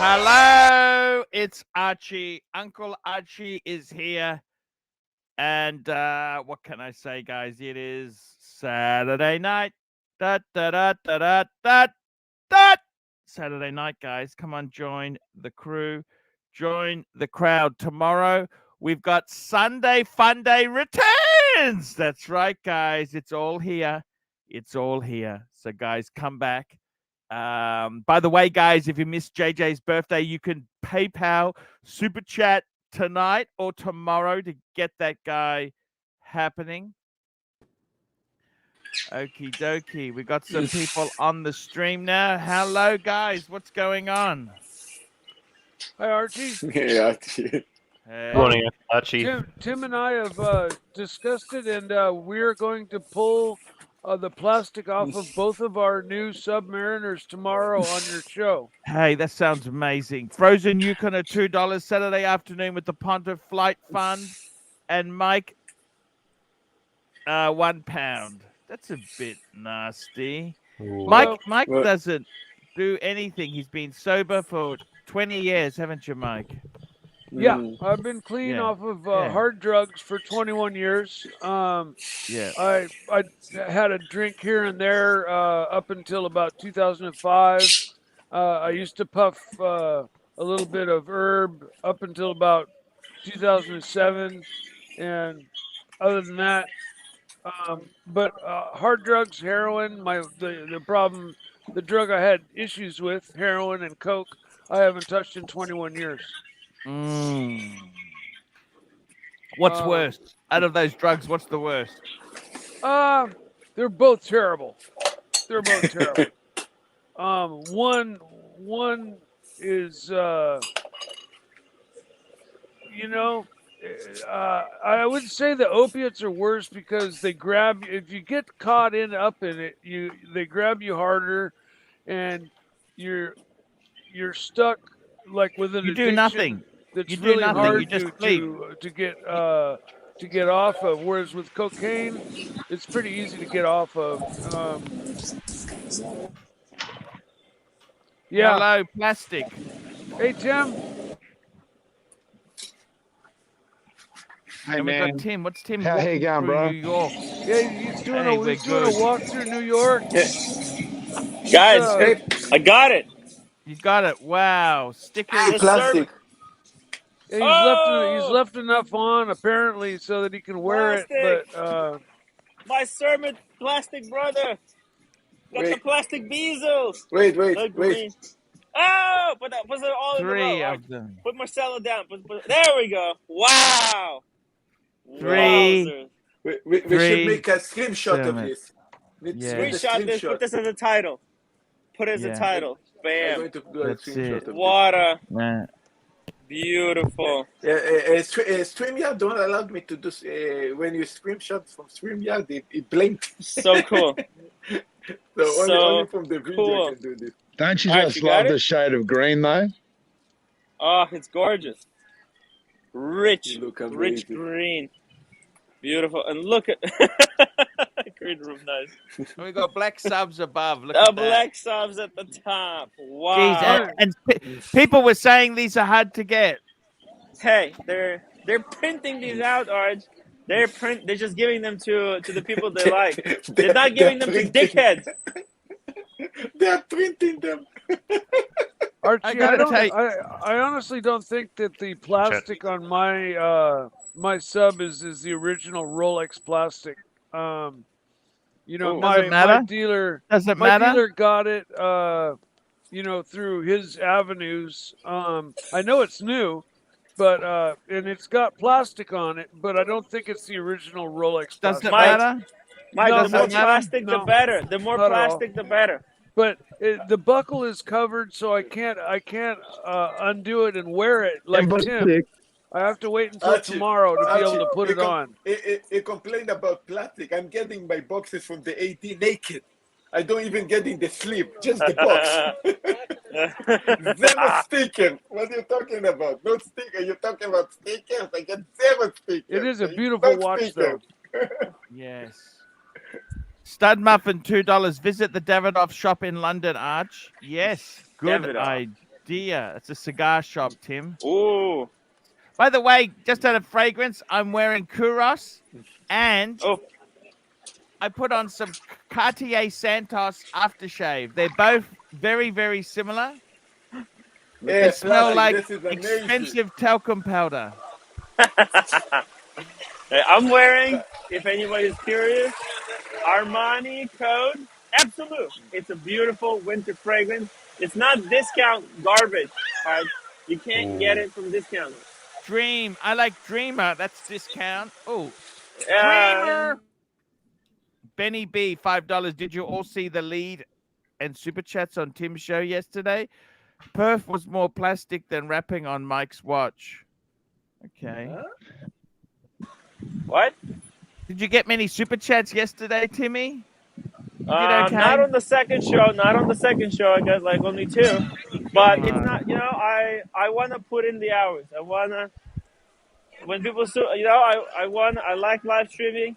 Hello, it's Archie. Uncle Archie is here. And what can I say, guys? It is Saturday night. Da, da, da, da, da, da, da. Saturday night, guys. Come on, join the crew. Join the crowd. Tomorrow, we've got Sunday Fun Day returns. That's right, guys. It's all here. It's all here. So, guys, come back. By the way, guys, if you missed JJ's birthday, you can PayPal, Super Chat tonight or tomorrow to get that guy happening. Okie dokie. We got some people on the stream now. Hello, guys. What's going on? Hi, Archie. Hey, Archie. Hey. Good morning, Archie. Tim and I have discussed it, and we're going to pull the plastic off of both of our new Submariners tomorrow on your show. Hey, that sounds amazing. Frozen Yukon at $2 Saturday afternoon with the Ponta Flight Fund. And Mike, £1. That's a bit nasty. Ooh. Mike Well- doesn't do anything. He's been sober for 20 years, haven't you, Mike? Yeah, I've been clean Yeah. off of Yeah. hard drugs for 21 years. Yeah. I had a drink here and there up until about 2005. I used to puff a little bit of herb up until about 2007, and other than that, but hard drugs, heroin. The problem, the drug I had issues with, heroin and coke, I haven't touched in 21 years. What's worse? Out of those drugs, what's the worst? They're both terrible. They're both terrible. One is, I would say the opiates are worse because they grab you. If you get caught up in it, they grab you harder, and you're stuck like with an You do addiction nothing. That's You do really nothing. hard You just sleep. to get off of. Whereas with cocaine, it's pretty easy to get off of. Yeah. Hello, plastic. Hey, Tim. Hey, And we man. got Tim. What's Tim? How you walking going, through bro? New York. Yeah, he's doing Hey, a we're he's doing a good. walk through New York. Guys, I got it. You got it. Wow. Stickers. Yes, Plastic. Yeah, he's left enough on apparently so that he can wear it. But My sermon plastic brother. Got the Wait. plastic bezels. Wait. The green. Oh, put it all in the Three row. of them. Put Marcella down. There we go. Wow. Three. Wowzers. We Three, should make a screenshot of seven. this. Yeah. Screenshot this. Put this as a title. Put it as Yeah. a title. I'm Bam. going to do a That's screenshot it. of What a Nah. beautiful. this. StreamYard don't allow me to do. When you screenshot from StreamYard, it blinked. So cool. So only from the video cool. I can do this. Don't you All right, just you got love it? the shade of green, though? Oh, it's gorgeous. Rich You look rich amazing. green. Beautiful. And look at green room, nice. We got black subs above. Look The at that. black subs at the top. Wow. Jeez, and people were saying these are hard to get. Hey, they're printing these out, Arch. They're just giving them to the people they like. They're not giving them to dickheads. They're printing them. Archie, I gotta tell you- I honestly don't think that the plastic on my my sub is the original Rolex plastic. Does My it matter? dealer Does it my matter? dealer got it through his avenues. I know it's new, but and it's got plastic on it, but I don't think it's the original Rolex Does plastic. it Mike, matter? Mike, No, the more does it matter? plastic, the No. better. The more Not at all. plastic, the better. But the buckle is covered, so I can't undo it and wear it like but Tim. I have to wait until Archie, tomorrow to be able Archie, to put it on. He complained about plastic. I'm getting my boxes from the AD naked. I don't even get in the sleeve, just the box. Zero sticker. What are you talking about? No sticker. You're talking about stickers? I get zero stickers. It is a No beautiful watch, stickers. Yes. Stud Muffin, $2. Visit the Davidoff shop in London, Arch. Yes. Good Davidoff. dear. It's a cigar shop, Tim. Ooh. By the way, just out of fragrance, I'm wearing Kuros and Oh. I put on some Cartier Santos aftershave. They're both very, very similar. They Yeah, smell plastic, like this is amazing. expensive talcum powder. I'm wearing, if anybody's curious, Armani Code Absolute. It's a beautiful winter fragrance. It's not discount garbage. All right? You can't get it from discount. Dream. I like Dreamer. That's discount. Oh, Uh, Dreamer. Benny B, $5. Did you all see the lead and super chats on Tim's show yesterday? Perf was more plastic than wrapping on Mike's watch. Okay. what? Did you get many super chats yesterday, Timmy? You did okay? Not on the second show. Not on the second show. I got like only 2. But it's not, I want to put in the hours. I want to, when people, I like live streaming.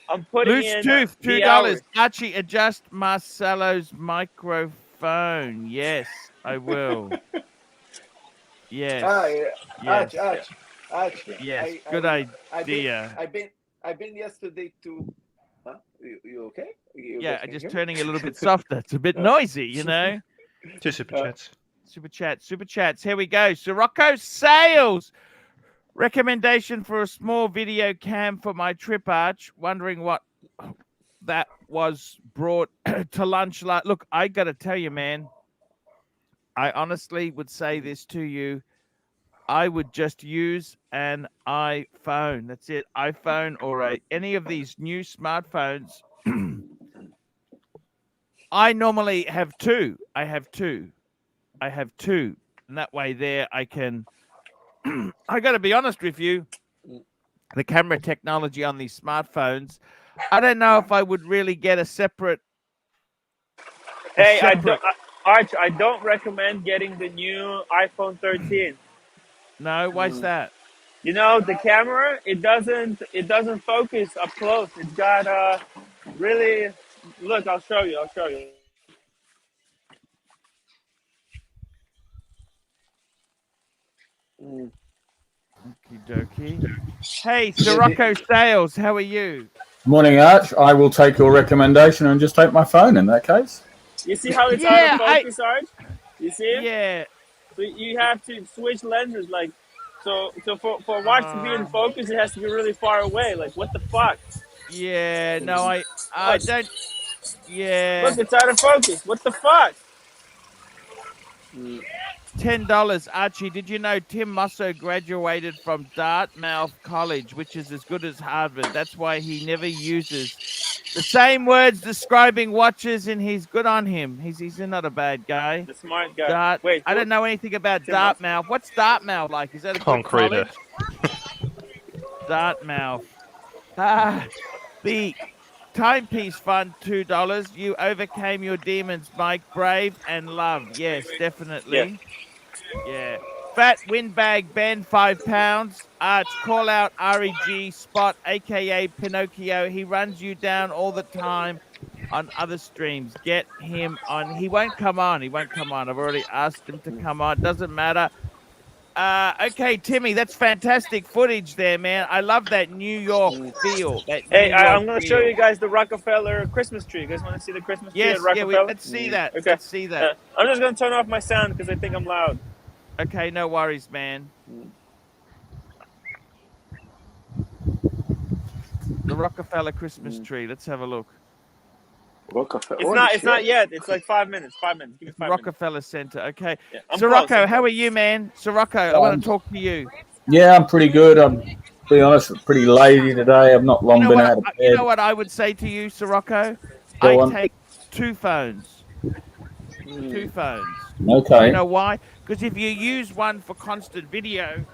I'm putting Loose in Tooth, the hours. $2. Archie, adjust Marcelo's microphone. Yes, I will. Yes. Arch, Yes. Arch. Yes. Good idea. I've been yesterday to. Huh? You okay? You Yeah, guys can just hear me? turning a little bit softer. It's a bit noisy, you know. 2 super chats. Super chats. Here we go. Sirocco Sales. Recommendation for a small video cam for my trip, Arch. Wondering what that was brought to lunch. Look, I got to tell you, man. I honestly would say this to you. I would just use an iPhone. That's it. iPhone or any of these new smartphones. I normally have 2. I have 2. And that way there I can... I got to be honest with you. The camera technology on these smartphones, I don't know if I would really get a separate... Hey, Arch, I don't recommend getting the new iPhone 13. No, why's that? You know, the camera, it doesn't focus up close. It's got really, look, I'll show you. Okie dokie. Hey, Sirocco Sales, how are you? Morning, Arch. I will take your recommendation and just take my phone in that case. You see how it's out of focus, Arch? You see it? Yeah. So you have to switch lenses, like, so for watch to be in focus, it has to be really far away. Like, what the fuck? Yeah, no, I don't. Yeah. Look, it's out of focus. What the fuck? $10. Archie, did you know Tim Musso graduated from Dartmouth College, which is as good as Harvard? That's why he never uses the same words describing watches, and he's good on him. He's not a bad guy. The smart guy. Wait, I don't know anything about Tim Dartmouth. What's Dartmouth like? Is that a good Concreter. college? Dartmouth. The timepiece fund, $2. You overcame your demons, Mike. Brave and love. Yes, definitely. Yeah. Fat windbag Ben, £5. Arch, call out REG Spot, aka Pinocchio. He runs you down all the time on other streams. Get him on. He won't come on. I've already asked him to come on. Doesn't matter. Okay, Timmy, that's fantastic footage there, man. I love that New York feel. I'm going to show you guys the Rockefeller Christmas tree. You guys want to see the Christmas tree at Rockefeller? Yeah, let's see that. Okay. Let's see that. I'm just going to turn off my sound because I think I'm loud. Okay, no worries, man. The Rockefeller Christmas tree. Let's have a look. Rockefeller. It's not yet. It's like 5 minutes. 5 minutes. Give me 5 Rockefeller Center. Okay. Yeah, I'm Sirocco, close. how are you, man? Sirocco, I want to talk to you. Yeah, I'm pretty good. I'm, to be honest, pretty lazy today. I've not long been out of bed. You know what I would say to you, Sirocco? Go I on. take 2 phones. 2 phones. Okay. You know why? Because if you use one for constant video,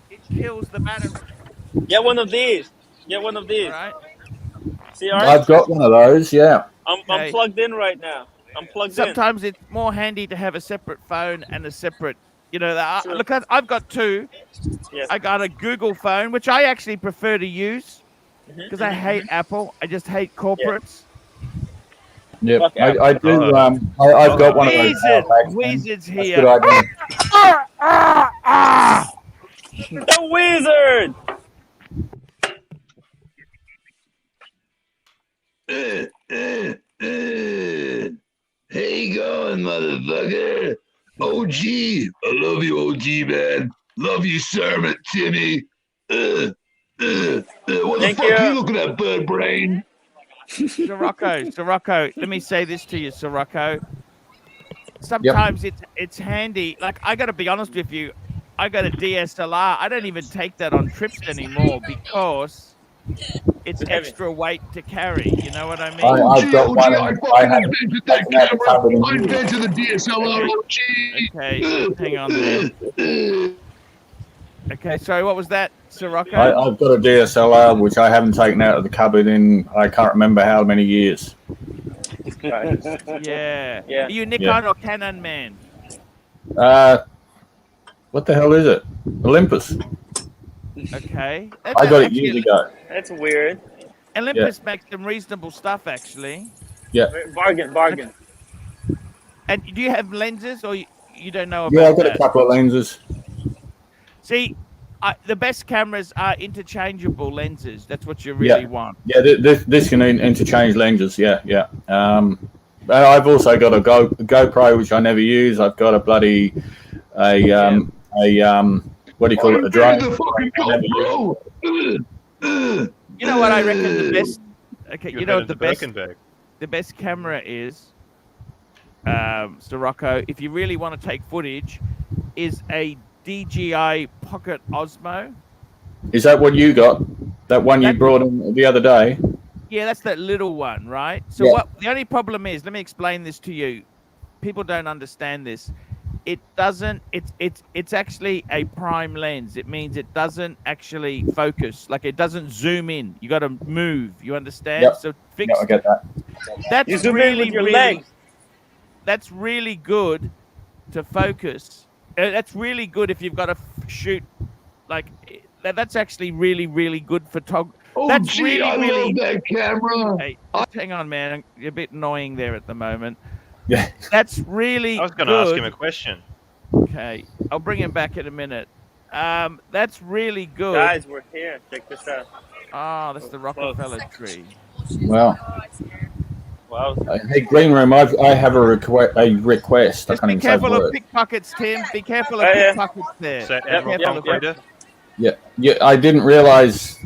it kills the battery. Get one of these. Right? See, Arch? I've got one of those, yeah. I'm plugged in right now. I'm plugged in. Sometimes it's more handy to have a separate phone and a separate, Sure. look, I've got 2. Yes. I got a Google phone, which I actually prefer to use because I hate Apple. I just hate corporates. Yep. Fuck I do. I've got one of those. Wizard's That's here. good idea. Wizard. Hey, going, motherfucker. OG. I love you, OG, man. Love you, Sermon, Timmy. What the Thank fuck are you you. looking at, bird brain? Sirocco, let me say this to you, Sirocco. Sometimes it's handy. Like, I got to be honest with you. I got a DSLR. I don't even take that on trips anymore because it's heavy. extra weight to carry. You know what I mean? I've got OG, one. I And I fucking haven't invented that taken out the camera. cupboard in I years. invented the DSLR, OG. Okay, hang on there. Okay, sorry, what was that, Sirocco? I've got a DSLR which I haven't taken out of the cupboard in I can't remember how many years. Yeah. Yeah. Are you Nikon or Canon man? What the hell is it? Olympus. Okay. I got it years ago. That's weird. Olympus makes some reasonable stuff, actually. Yeah. Bargain. And do you have lenses, or you don't know about Yeah, I've got that? a couple of lenses. See, the best cameras are interchangeable lenses. That's what you really want. Yeah, this can interchange lenses. Yeah. I've also got a GoPro which I never use. I've got a bloody what do you call it? A drone. The fucking GoPro. You know what I reckon the best? Okay, You're you know what headed the to best? Birkenberg. The best camera is, Sirocco, if you really want to take footage, is a DJI Pocket Osmo. Is that what you got? That one you brought in the other day? Yeah, that's that little one, right? So what the only problem is, let me explain this to you. People don't understand this. It doesn't, it's actually a prime lens. It means it doesn't actually focus. Like, it doesn't zoom in. You got to move. You understand? Yep. So fix. I get that. That's You zoom in really, with your really, legs. that's really good to focus. That's really good if you've got to shoot. Like, that's actually really, really good photography. Oh, That's gee, really, I really. love that camera. Hey, just hang on, man. You're a bit annoying there at the moment. Yeah. That's really. I was going to ask him a question. Okay, I'll bring him back in a minute. That's really good. Guys, we're here. Check this out. Oh, that's the Rockefeller tree. Well, Wow. hey, Green Room, I have a request. Just be careful of pickpockets, Tim. Be careful of pickpockets there. Is that Be Admiral careful of Concreter? Yeah. I didn't realise,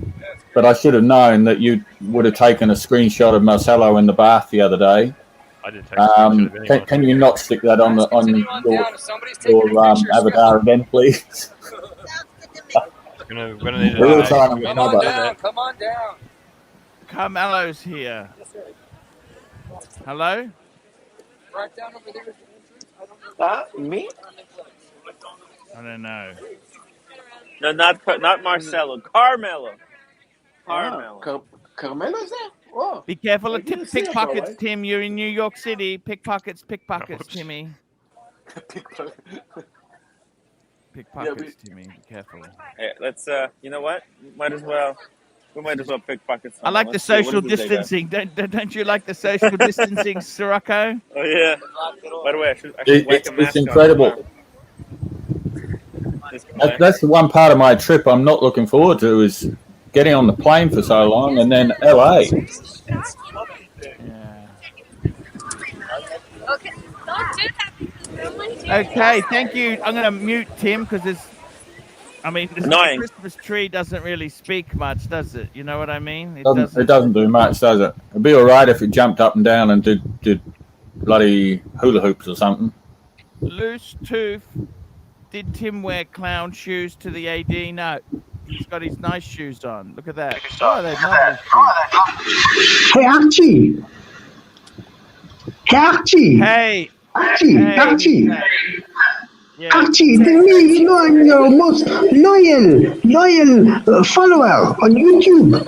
but I should have known that you would have taken a screenshot of Marcelo in the bath the other day. I didn't take a screenshot of anyone. Can you not stick that on your avatar again, please? We're gonna need We're to trying to cover. Come on down. Carmelo's here. Hello? Right down over there. Me? I don't know. No, not Marcelo. Carmelo. Carmelo is there? Oh. Be careful of didn't see it, pickpockets, alright. Tim. You're in New York City. Pickpockets, Oops. Timmy. Pickpockets, Timmy. Be careful. Hey, let's. You know what? We might as well pickpocket. I like the social distancing. Don't you like the social distancing, Sirocco? Oh yeah. By the way, I should whack a mask It's incredible. on. That's the one part of my trip I'm not looking forward to is getting on the plane for so long and then LA. Yeah. Okay. Don't do that. Okay, thank you. I'm going to mute Tim because the Annoying. Christmas tree doesn't really speak much, does it? You know what I mean? It doesn't do much, does it? It'd be all right if it jumped up and down and did bloody hula hoops or something. Loose Tooth. Did Tim wear clown shoes to the AD? No. He's got his nice shoes on. Look at that. Oh, they're lovely shoes. Hey, Archie! Hey. Archie! Yeah. Archie, tell me, you know I'm your most loyal follower on YouTube.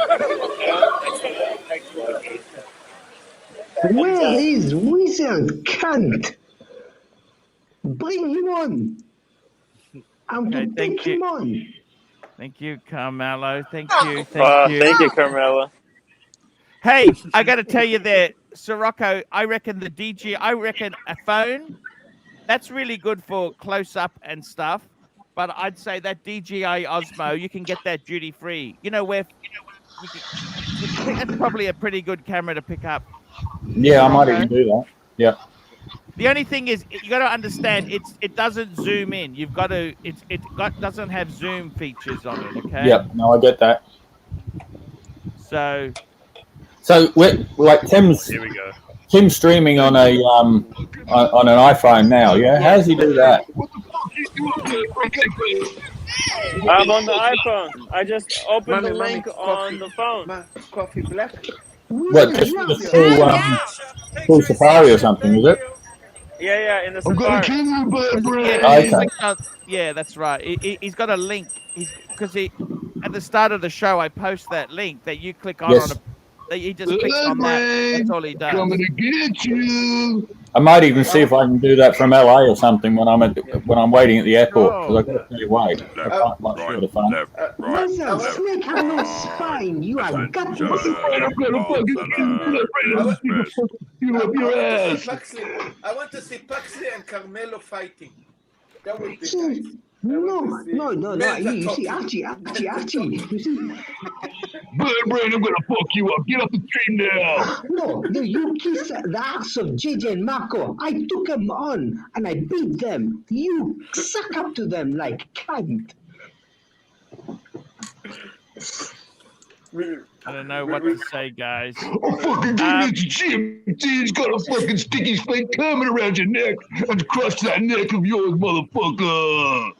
Where is Wizard Cunt? Bring him on. I'm Okay, to take him on. Thank you, Carmelo. Thank you. Thank you, Carmelo. Hey, I got to tell you there, Sirocco, I reckon a phone, that's really good for close up and stuff. but I'd say that DJI Osmo, you can get that duty free. You know where that's probably a pretty good camera to pick up. Yeah, I might even do that. Yeah. The only thing is, you got to understand, it doesn't zoom in. You've got to doesn't have zoom features on it. Okay. Yeah. No, I get that. So we're, like Tim's streaming on a on an iPhone now. Yeah. How does he do that? I'm on the iPhone. I just opened the link on the phone. Coffee black. What? Just full Safari or something? Is it? Yeah, in the Safari. Yeah, that's right. He's got a link. Because at the start of the show, I post that link that you click on. Yes. He just clicks on that. That's all he does. Coming to get you. I might even see if I can do that from LA or something when I'm waiting at the airport, because I've got to stay away. I can't much for the fun. Snake have no spine. You are gut. I want to see Paxley and Carmelo fighting. That would be nice. No. You see, Archie. You see, Brain, I'm gonna fuck you up. Get off the stream now. No, you kiss the ass of JJ and Marco. I took them on and I beat them. You suck up to them like cunt. I don't know what to say, guys. Oh, fucking give me Jim. He's got a fucking sticky snake coming around your neck and crush that neck of yours, motherfucker.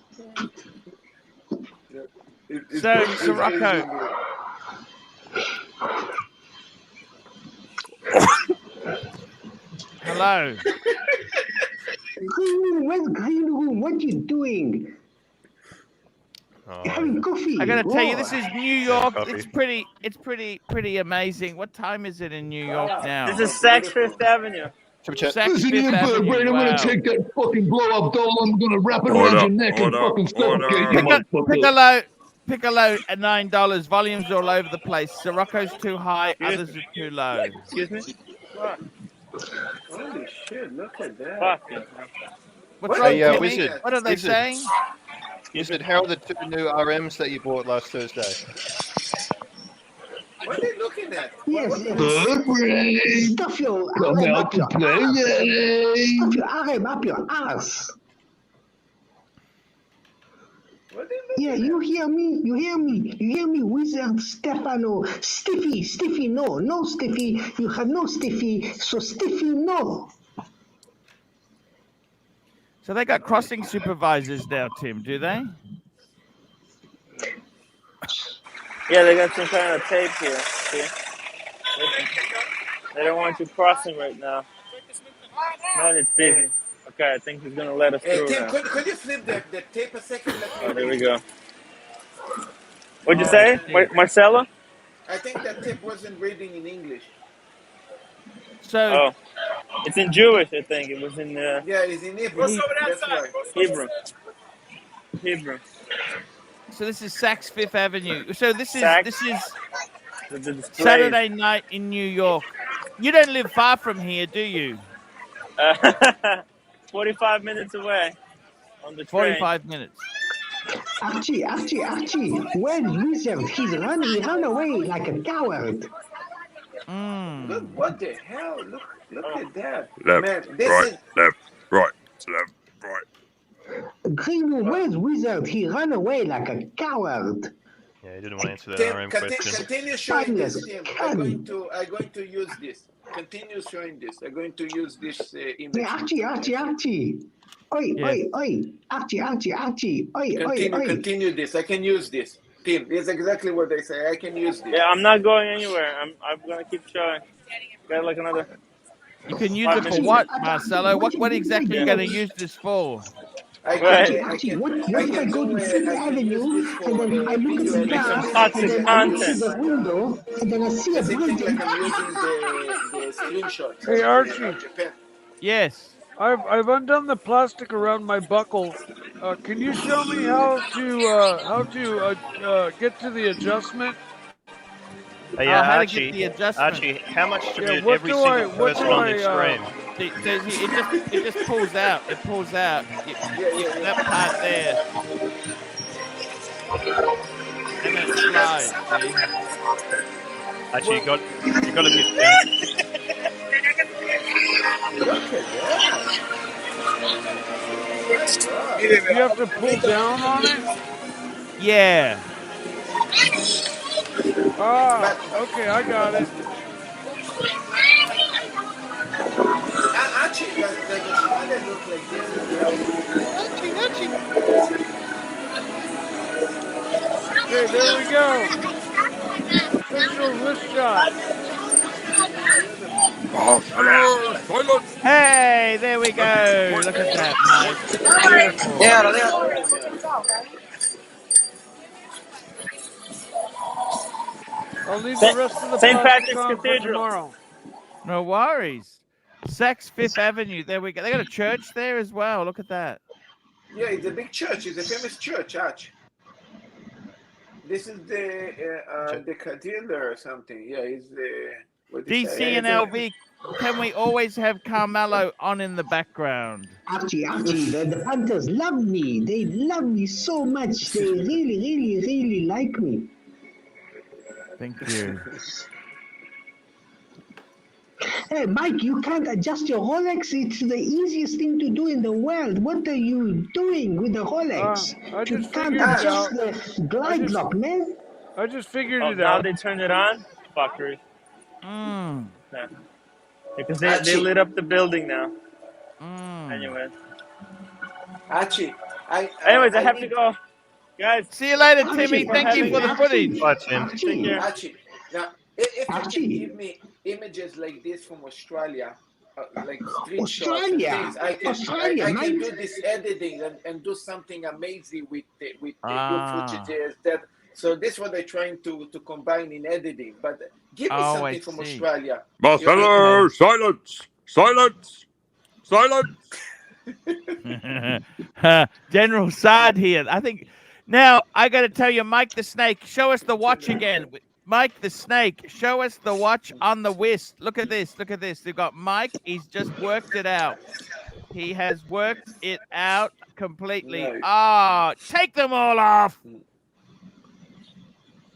So, Rocco. Hello. Where's Green Room? What you doing? Having coffee. I gotta tell you, this is New York. It's pretty amazing. What time is it in New York now? This is Saks Fifth Avenue. Listen here, Brain, I'm gonna take that fucking blow-up doll. I'm gonna wrap it around your neck and fucking suffocate you, motherfucker. Piccolo at $9. Volumes all over the place. Sirocco's too high. Others are too low. Excuse me? What? Holy shit, look at that. Fuck. What's wrong, Timmy? Wizard, What are they saying? Wizard, how are the two new RMs that you bought last Thursday? What are they looking at? Yes. Stuff your Come arm out up to your play, ass. yay! Stuff your arm up your ass. Yeah, you hear me, Wizard Stefano. Stiffy, no Stiffy. You have no Stiffy, so Stiffy, no. So they got crossing supervisors now, Tim, do they? Yeah, they got some kind of tape here. See? They don't want you crossing right now. Man, it's busy. Okay, I think he's gonna let us through Tim, now. could you flip the tape a second? Oh, there we go. What'd you say, Marcella? I think that tape wasn't reading in English. So it's in Jewish, I think. It was in yeah, it's in Hebrew. That's right. Hebrew. So this is Saks Fifth Avenue. So this is the Saturday night in New York. You don't live far from here, do you? 45 minutes away on the train. 45 minutes. Archie, where's Wizard? He ran away like a coward. Look, what the hell? Look at that. Left, Man, this right, is... left, right, right. Green, where's Wizard? He ran away like a coward. Yeah, he didn't want to answer that Tim, RM question. continue showing this, Tim. I'm going to use this. Continue showing this. I'm going to use this image. Hey, Archie. Oi. Archie. Oi. Continue this. I can use this. Tim, it's exactly what they say. I can use this. Yeah, I'm not going anywhere. I'm going to keep showing. Got like another... You can use it for what, Marcelo? What exactly are you going to use this for? Archie, what if I go to Fifth Avenue and then I look at the car and then I look to the window and then I see a building? I'm using the screenshot. Hey, Archie. Yes. I've undone the plastic around my buckle. Can you show me how to get to the adjustment? Oh, yeah, how to Archie. get the adjustment. Archie, how much to Yeah, mute what every do single I- what person do on I, this stream? It just pulls out. It pulls out. That part there, and then it slides. See? Actually, you got to mute Tim. Look at that. My God. You have to pull down on it? Yeah. Ah, okay, I got it. Actually, does Australia look like this as well? Okay, there we go. Official wrist shot. Hello, silence. Hey, there we go. Look at that, Mike. Beautiful. I'll leave the rest of the St. plastic Patrick's on for Cathedral. tomorrow. No worries. Saks Fifth Avenue. There we go. They got a church there as well. Look at that. Yeah, it's a big church. It's a famous church, Arch. This is the cathedral or something. Yeah, it's the what do you DC say? and LV. Can we always have Carmelo on in the background? Archie, the Panthers love me. They love me so much. They really, really, really like me. Thank you. Hey, Mike, you can't adjust your Rolex. It's the easiest thing to do in the world. What are you doing with the Rolex? I You just can't figured it adjust out. the glide lock, man. I just figured Oh, it now out. they turned it on? Fuckers. Mm. Yeah. Because they lit up the building now. Anyways. Archie, Anyways, I have to go. Guys. See you later, Archie, Timmy. Thank you for the footage. Take care. Archie, now if you Archie. can give me images like this from Australia, like street shots and Australia. things, I Australia, can mate. do this editing and do something amazing with the new Ah. footages. So this is what they're trying to combine in editing. But give me Oh, something I from see. Australia. Marcelo, silence. Silence. Silence. General Saad here. I think now I got to tell you, Mike the Snake, show us the watch again. Mike the Snake, show us the watch on the wrist. Look at this. Look at this. They've got Mike. He's just worked it out. He has worked it out completely. Nice. Ah, take them all off.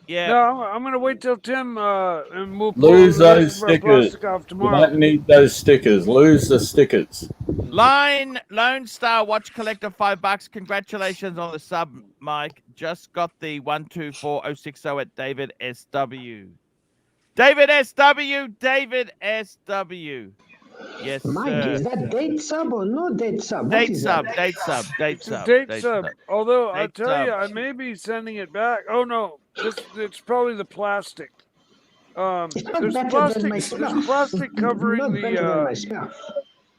Yeah. No, I'm gonna wait till Tim and we'll pull Lose the those rest of our stickers. plastic off You tomorrow. don't need those stickers. Lose the stickers. Lone Star Watch Collector, $5. Congratulations on the sub, Mike. Just got the 124060 at David SW. David SW. David SW. Yes, Mike, sir. is that date sub or no date sub? What Date is sub, that? date sub, date It's a sub. date date sub. Although I Date tell you, sub. I may be sending it back. Oh no, it's probably the plastic. It's not There's better plastic. than my There's stuff. plastic covering Not better than my the stuff.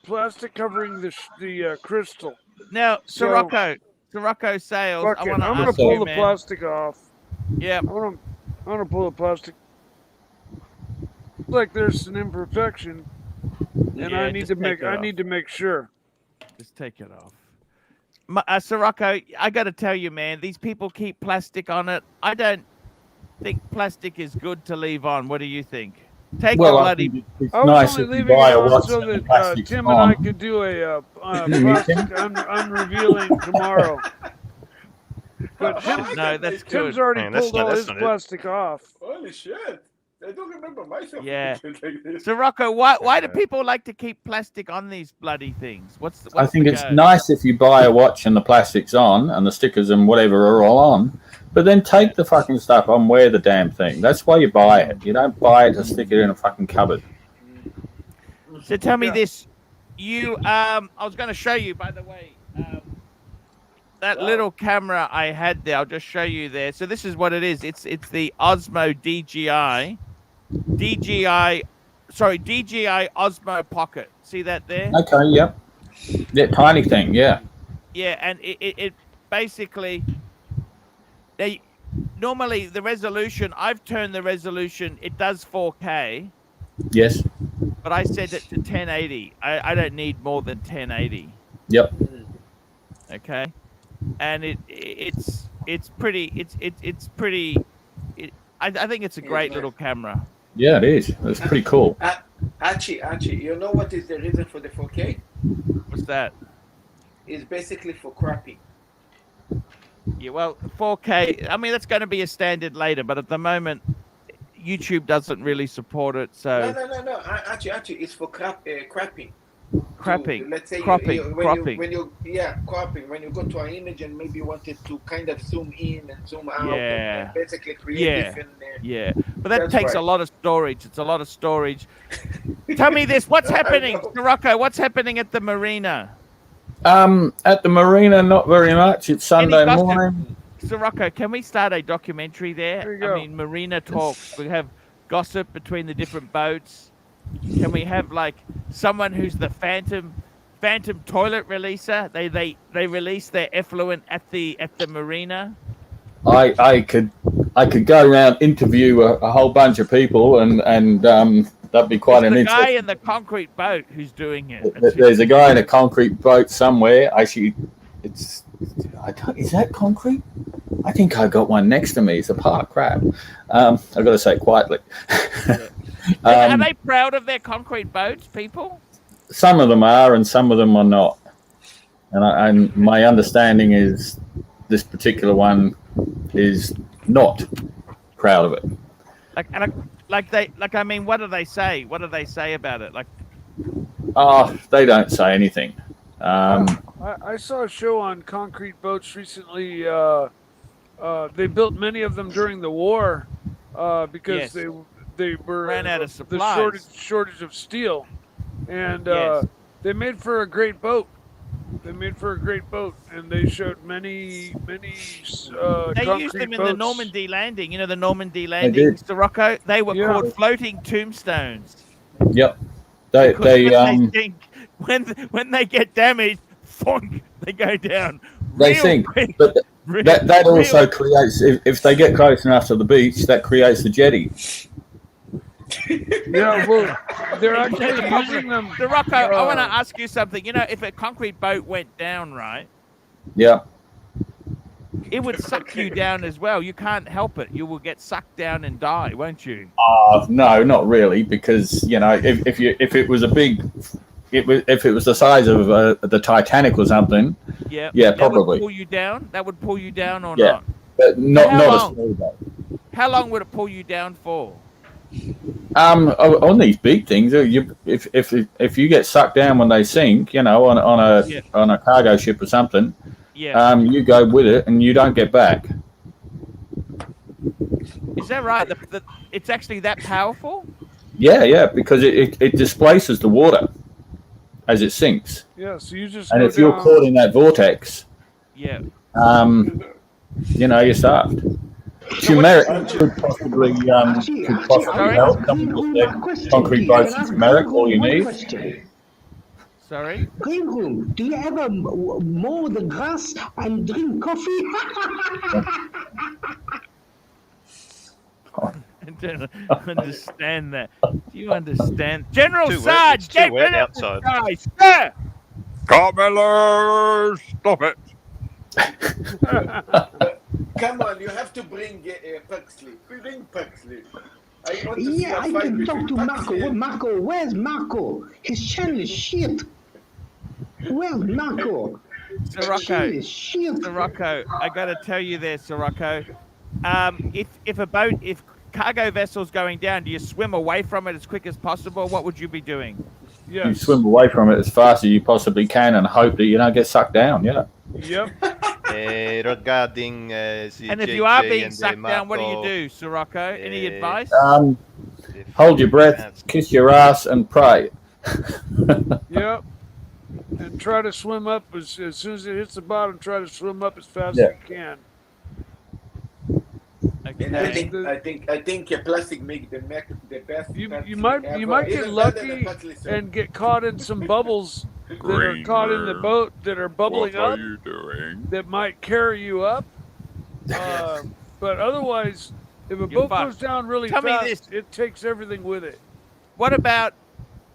plastic covering the crystal. Now, So- Sirocco Sales. Fuck I it, want to I'm gonna ask pull you, the man. plastic off. Yeah. I'm gonna pull the plastic. Like there's an imperfection, and Yeah, I need just to take make it off. make sure. Just take it off. Sirocco, I got to tell you, man, these people keep plastic on it. I don't think plastic is good to leave on. What do you think? Take the Well, I bloody. think it's I was nice only if you leaving buy it a on watch so and the that plastic's Tim and I on. could do a You plastic unrevealing tomorrow. But No, that's good. Tim's already Man, that's pulled not- all that's his not it. plastic off. Holy shit! I don't remember myself. Yeah. like this. Sirocco, why do people like to keep plastic on these bloody things? What's I think the it's go? nice if you buy a watch and the plastic's on and the stickers and whatever are all on, but then take the fucking stuff on, wear the damn thing. That's why you buy it. You don't buy it to stick it in a fucking cupboard. So tell me Yeah. this. You I was going to show you, by the way, that little camera I had there. I'll just show you there. So this is what it is. It's the Osmo DJI Osmo Pocket. See that there? Okay, yep. That tiny thing, yeah. Yeah, and it basically normally the resolution, I've turned the resolution, it does 4K, Yes. but I set it to 1080. I don't need more than 1080. Yep. Okay, and it's pretty I think it's a great little camera. Yeah, it is. It's pretty cool. Archie, you know what is the reason for the 4K? What's that? It's basically for crapping. Yeah, well, 4K. I mean, that's going to be a standard later, but at the moment, YouTube doesn't really support it. So No. Archie, it's for crapping. Crapping. Let's say cropping. cropping. When you go to an image and maybe you wanted to kind of zoom in and zoom out, and basically create different. But that takes a lot of storage. It's a lot of storage. Tell me this: what's happening, Rocco? What's happening at the marina? At the marina, not very much. It's Sunday morning. So Rocco, can we start a documentary there? There you go. I mean, marina talks. We have gossip between the different boats. Can we have like someone who's the phantom toilet releaser? They release their effluent at the marina. I could go around interview a whole bunch of people and that'd be quite an interesting. Guy in the concrete boat who's doing it. There's a guy in a concrete boat somewhere. Actually, is that concrete? I think I got one next to me. It's a park crap. I've got to say it quietly. Are they proud of their concrete boats, people? Some of them are, and some of them are not. And my understanding is this particular one is not proud of it. I mean, what do they say? What do they say about it? Like, they don't say anything. I saw a show on concrete boats recently. They built many of them during the war because they were ran out of supplies. The shortage of steel, and they made for a great boat. And they showed many they concrete used them in boats. the Normandy landing. You know the Normandy landing, Mr. Rocco? They were called floating tombstones. Yep. They sink, when they get damaged, thunk, they go down. They sink. But that also creates, if they get close enough to the beach, that creates the jetty. Yeah, well, they're actually using them. So Rocco, I want to ask you something. You know, if a concrete boat went down, right? Yeah. It would suck you down as well. You can't help it. You will get sucked down and die, won't you? No, not really, because you know, if it was if it was the size of the Titanic or something, yeah, that probably. Would pull you down. That would pull you down or not? But not a small boat. How long would it pull you down for? On these big things, if you get sucked down when they sink, you know, on a cargo ship or something, you go with it and you don't get back. Is that right? It's actually that powerful? Yeah, because it displaces the water as it sinks. Yeah, so you just and if you're caught in that vortex, you know, you're stuffed. Turmeric could possibly help. Some people said concrete boats and turmeric, all you need. Sorry? Green room, do you ever mow the grass and drink coffee? I don't understand that. Do you understand? General Sarge, get rid of this guy, sir! Carmelo, stop it! Come on, you have to bring Pugsley. Bring Pugsley. I can talk to Marco. Marco, where's Marco? His channel is shit. Where's Marco? Sirocco, I got to tell you there, Sirocco. If cargo vessel's going down, do you swim away from it as quick as possible? What would you be doing? You swim away from it as fast as you possibly can and hope that you don't get sucked down. Yeah. Yep. Regarding and if you are being sucked down, what do you do, Sirocco? Any advice? Hold your breath, kiss your ass, and pray. Yep. And try to swim up as soon as it hits the bottom. Try to swim up as fast as you can. Okay. And I think a plastic make the best. You might get lucky and get caught in some bubbles that are caught in the boat that are bubbling up. What are you doing? That might carry you up. But otherwise, if a boat goes down really fast, it takes everything with it. What about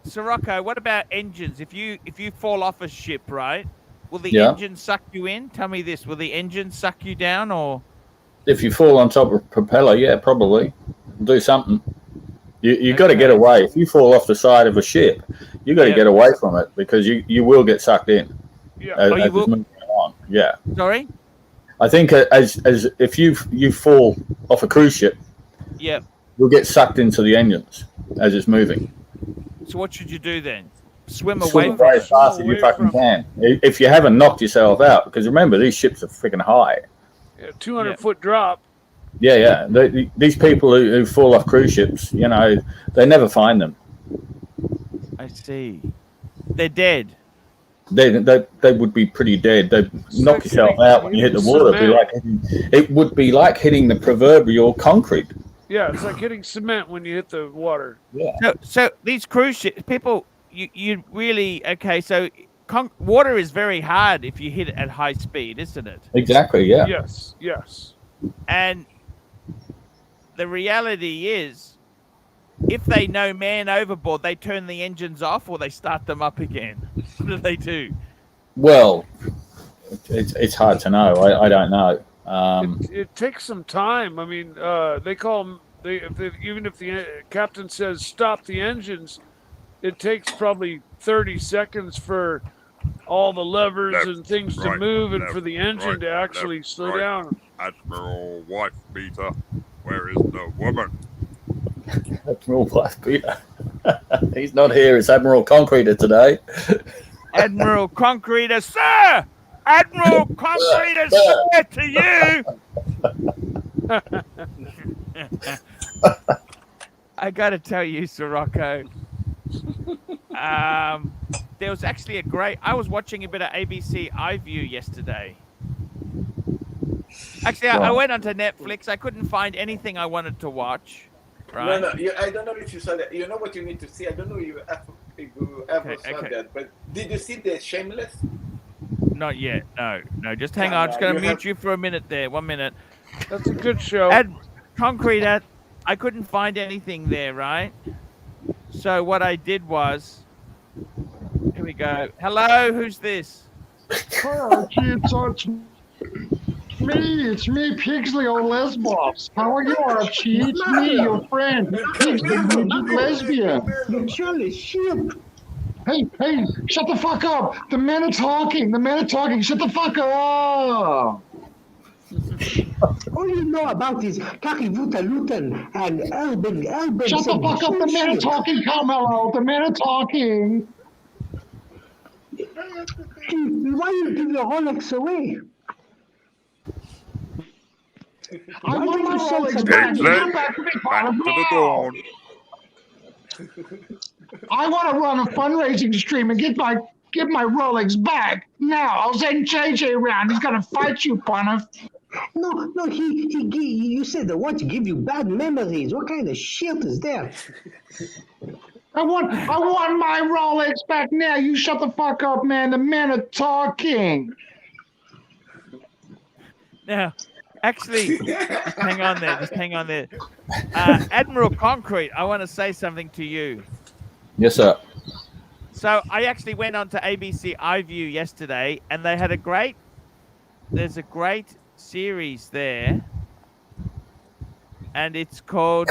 Sirocco? What about engines? If you fall off a ship, right? Will the engine suck you in? Tell me this: will the engine suck you down, or? If you fall on top of a propeller, yeah, probably. Do something. You got to get away. If you fall off the side of a ship, you got to get away from it because you will get sucked in. Yeah. As it's moving along. Yeah. Sorry? I think as if you fall off a cruise ship, Yep. you'll get sucked into the engines as it's moving. So what should you do then? Swim away Swim from away it. as fast as you fucking can. If you haven't knocked yourself out, because remember these ships are freaking high. Yeah, 200-foot drop. Yeah. These people who fall off cruise ships, you know, they never find them. I see. They're dead. They would be pretty dead. They'd knock yourself out when you hit the water. It would be like hitting the proverbial concrete. Yeah, it's like hitting cement when you hit the water. Yeah. So these cruise ships, people, you really so water is very hard if you hit it at high speed, isn't it? Exactly. Yeah. Yes. And the reality is, if they know man overboard, they turn the engines off or they start them up again. What do they do? Well, it's hard to know. I don't know. It takes some time. I mean, they call them. Even if the captain says stop the engines, it takes probably 30 seconds for all the levers and things to move and for the engine to actually slow down. Admiral Wife Beater, where is the woman? Admiral Wife Beater. He's not here. It's Admiral Concreter today. Admiral Concreter, sir! Admiral Concreter, sir, to you! I got to tell you, Sirocco, there was actually I was watching a bit of ABC iView yesterday. Actually, I went onto Netflix. I couldn't find anything I wanted to watch. Right? No, I don't know if you saw that. You know what you need to see? I don't know if you ever saw that, but did you see the Shameless? Not yet. No. Just hang on. I'm just going to mute you for a minute there. 1 minute. That's a good show. Concrete, I couldn't find anything there, right? So what I did was, here we go. Hello, who's this? Hi, Archie, it's me, Pigsley on Lesbos. How are you, Archie? It's me, your friend, Pigsley, lesbian. The jealous ship. Hey, shut the fuck up. The men are talking. Shut the fuck up. All you know about is Karivuta Luton and urban. Shut the fuck up. The men are talking, Carmelo. The men are talking. Why you give your Rolex away? I want my Rolex back. Get back to me, Connor. To the dawn. I want to run a fundraising stream and get my Rolex back now. I'll send JJ around. He's gonna fight you, Connor. No, you said the watch give you bad memories. What kind of shit is that? I want my Rolex back now. You shut the fuck up, man. The men are talking. Now, actually, just hang on there. Admiral Concrete, I want to say something to you. Yes, sir. So I actually went on to ABC iView yesterday, and they had there's a great series there, and it's called,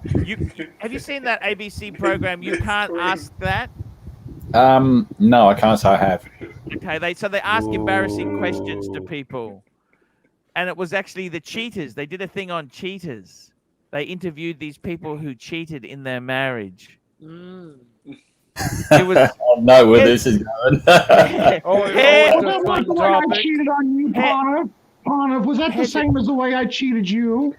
have you seen that ABC program, You Can't Ask That? No, I can't say I have. Okay, they ask embarrassing questions to people. And it was actually the cheaters. They did a thing on cheaters. They interviewed these people who cheated in their marriage. It was. I know where this is going. Was that the way I cheated on you, Connor? Was that the same as the way I cheated you?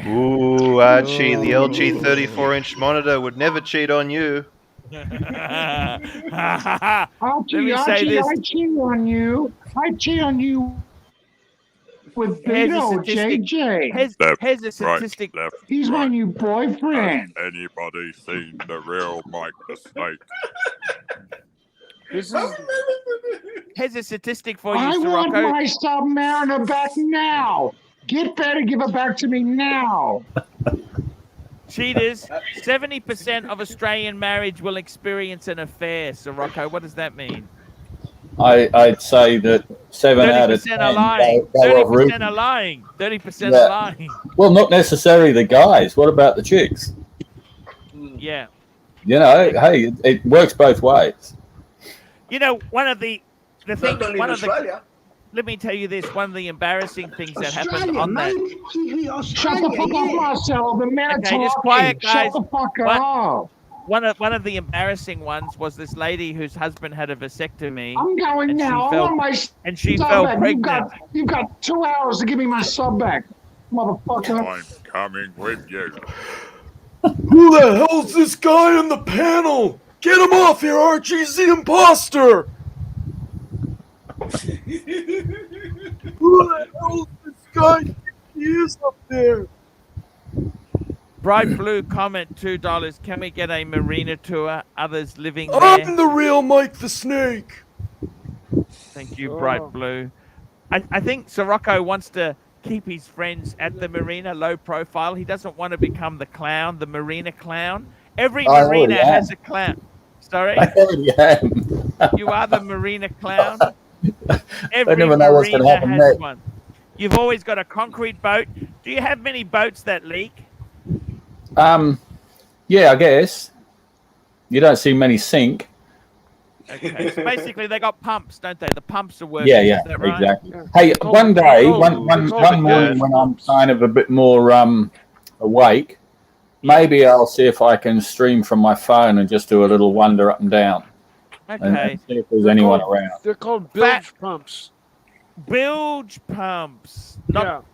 Ooh, Archie, the LG 34-inch monitor would never cheat on you. Archie, I cheat on you. I cheat on you with Beto, JJ. Here's a statistic. He's my new boyfriend. Has anybody seen the real Mike the Snake? Here's a statistic for you, I want Sirocco. my Submariner back now. Get better, give it back to me now. Cheaters, 70% of Australian marriage will experience an affair, Sirocco. What does that mean? I'd say that 7 out of 30% 10 are lying. go off route. 30% are lying. 30% Yeah. are lying. Well, not necessarily the guys. What about the chicks? Yeah. You know, hey, it works both ways. You know, one of the Not things, only in one of the, Australia. let me tell you this, one of the embarrassing things that happened Australia, on that. mate. Shut the Australia, fuck up, yeah. Marcel. The man Okay, just talking. quiet, guys. Shut the fuck What- up. One of the embarrassing ones was this lady whose husband had a vasectomy. I'm going and now. She I want my she sub fell back. pregnant. You've got 2 hours to give me my sub back, motherfucker. I'm coming with you. Who the hell's this guy on the panel? Get him off here, Archie! He's the imposter! Who the hell's this guy? He is up there. Bright Blue comment $2. Can we get a marina tour? Others living there. I'm the real Mike the Snake. Thank you, Bright Blue. I think Sirocco wants to keep his friends at the marina low profile. He doesn't want to become the clown, the marina clown. Every I marina already has am. a clown. Sorry? I already am. You are the marina clown. I Every never know what's going to marina happen has next. one. You've always got a concrete boat. Do you have many boats that leak? Yeah, I guess. You don't see many sink. Okay, so basically they got pumps, don't they? The pumps are working. Yeah, yeah, is that right? exactly. Hey, one day, one morning when I'm kind of a bit more awake, maybe I'll see if I can stream from my phone and just do a little wander up and down. Okay. And see if there's anyone around. They're called bilge pumps. Bilge pumps. Not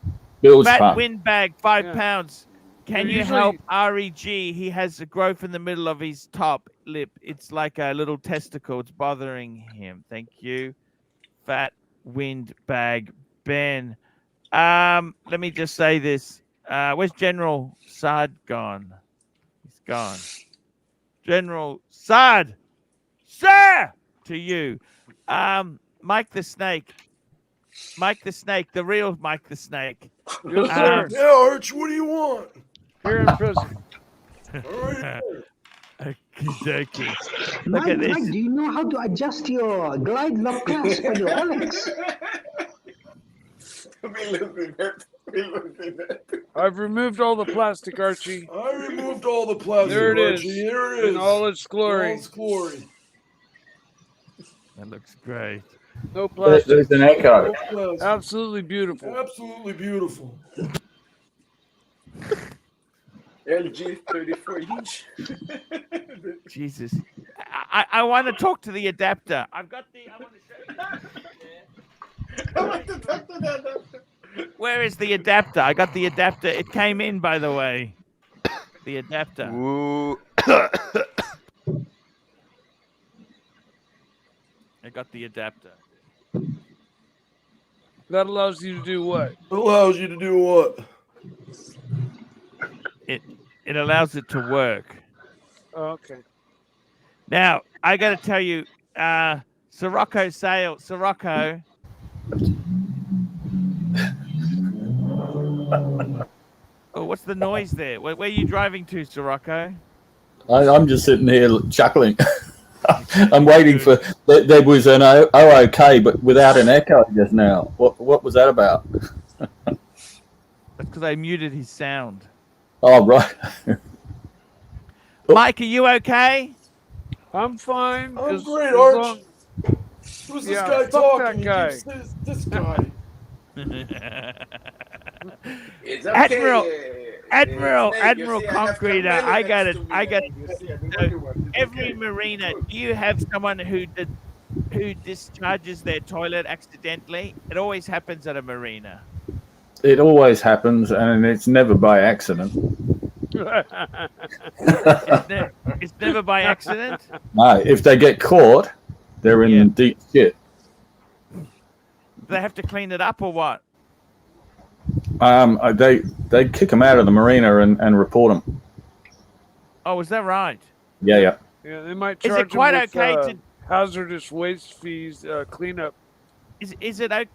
Bilge fat pump. windbag, 5 pounds. Can They're you usually- help REG? He has a growth in the middle of his top lip. It's like a little testicle. It's bothering him. Thank you. Fat windbag Ben. Let me just say this. Where's General Saad gone? He's gone. General Saad. Sir! To you. Mike the Snake. Mike the Snake, the real Mike the Snake. Yes, sir. Yeah, Arch, what do you want? Here in prison. Okey-dokey. Look Mike, at this. Mike, do you know how to adjust your glide lock clasp on your Alex? I've removed all the plastic, Archie. I removed all the plastic. There it is. Archie. Here it is. In all its glory. In all its glory. That looks great. No plastic. There's an echo. No plastic. Absolutely beautiful. Absolutely beautiful. LG 34 inch. Jesus. I want to talk to the adapter. I've got the. I want to show you. I want to talk to the adapter. Where is the adapter? I got the adapter. It came in, by the way. The adapter. Ooh. I got the adapter. That allows you to do what? It allows you to do what? It allows it to work. Oh, okay. Now, I got to tell you, Sirocco Sale, Sirocco. Oh, what's the noise there? Where are you driving to, Sirocco? I'm just sitting here chuckling. I'm waiting for. There was an okay, but without an echo just now. What was that about? That's because I muted his sound. Oh, right. Mike, are you okay? I'm fine. I'm as- great, as Arch. long- Who's this Yeah, guy fuck talking? that He keeps this guy. It's Admiral, okay. Admiral, Snake, Admiral you see, I have Concreter, Carmelo I got next it. to me. I got You see, I do what you every want. marina. Do you have someone who discharges their toilet accidentally? It always happens at a marina. It always happens, and it's never by accident. It's never by accident. No, if they get caught, they're in deep shit. They have to clean it up or what? They kick them out of the marina and report them. Oh, is that right? Yeah, yeah. Yeah, they might Is it charge quite them with, okay to? hazardous waste fees, cleanup. Is it okay?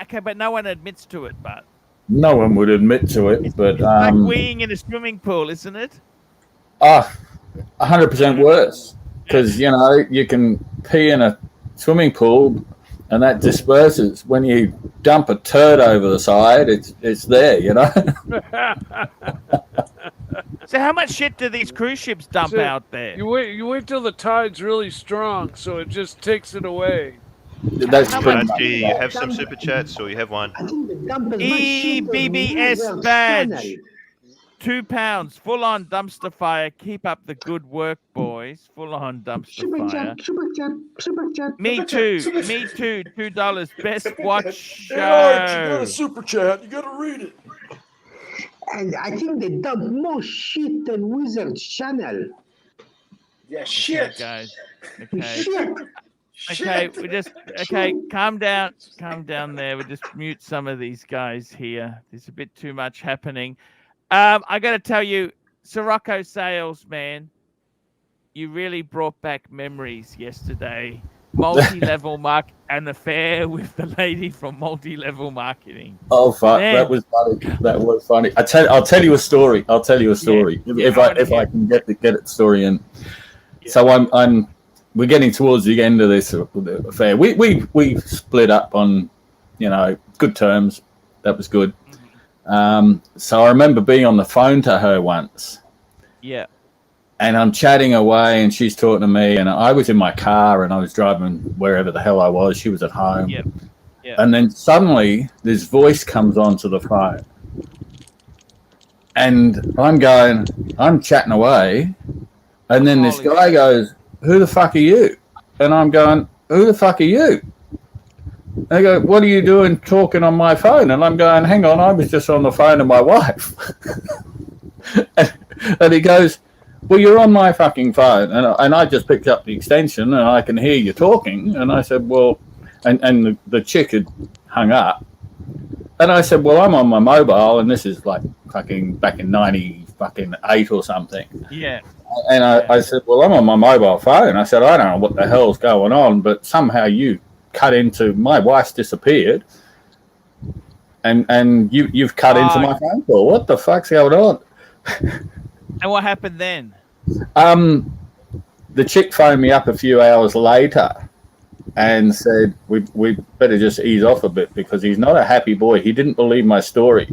Okay, but no one admits to it. But No one would admit to it, but like weeing in a swimming pool, isn't it? 100% worse. Because you know you can pee in a swimming pool, and that disperses. When you dump a turd over the side, it's there, you know. So how much shit do these cruise ships dump out there? You wait till the tide's really strong, so it just takes it away. That's pretty much Archie, you right. have some super chats, or you have one? EBBS badge. £2. Full on dumpster fire. Keep up the good work, boys. Full on dumpster fire. Super chat. Me too. Me too. $2. Best watch show. Hey, Arch, you got a super chat. You got to read it. And I think they dump more shit than Wizard's channel. Yeah, shit. Guys. Shit. Okay, calm down there. We'll just mute some of these guys here. There's a bit too much happening. I got to tell you, Sirocco Sales, man, you really brought back memories yesterday. Multi-level and the fair with the lady from Multi-Level Marketing. Oh fuck, Man. that was funny. I'll tell you a story. If I can get the story in. Yeah. So we're getting towards the end of this affair. We split up on, good terms. That was good. So I remember being on the phone to her once. Yeah. And I'm chatting away, and she's talking to me, and I was in my car, and I was driving wherever the hell I was. She was at home. Yeah. Yeah. And then suddenly this voice comes onto the phone, and I'm chatting away, and then this guy goes, "Who the fuck are you?" And I'm going, "Who the fuck are you?" And they go, "What are you doing talking on my phone?" And I'm going, "Hang on, I was just on the phone to my wife." and he goes, "Well, you're on my fucking phone." And I just picked up the extension, and I can hear you talking. And I said, "Well," and the chick had hung up. And I said, "Well, I'm on my mobile, and this is like fucking back in 98 or something." Yeah. And I said, "Well, I'm on my mobile phone." I said, "I don't know what the hell's going on, but somehow you cut into my wife's disappeared, and you've cut into my phone call. What the fuck's going on?" And what happened then? The chick phoned me up a few hours later and said, we better just ease off a bit because he's not a happy boy. He didn't believe my story.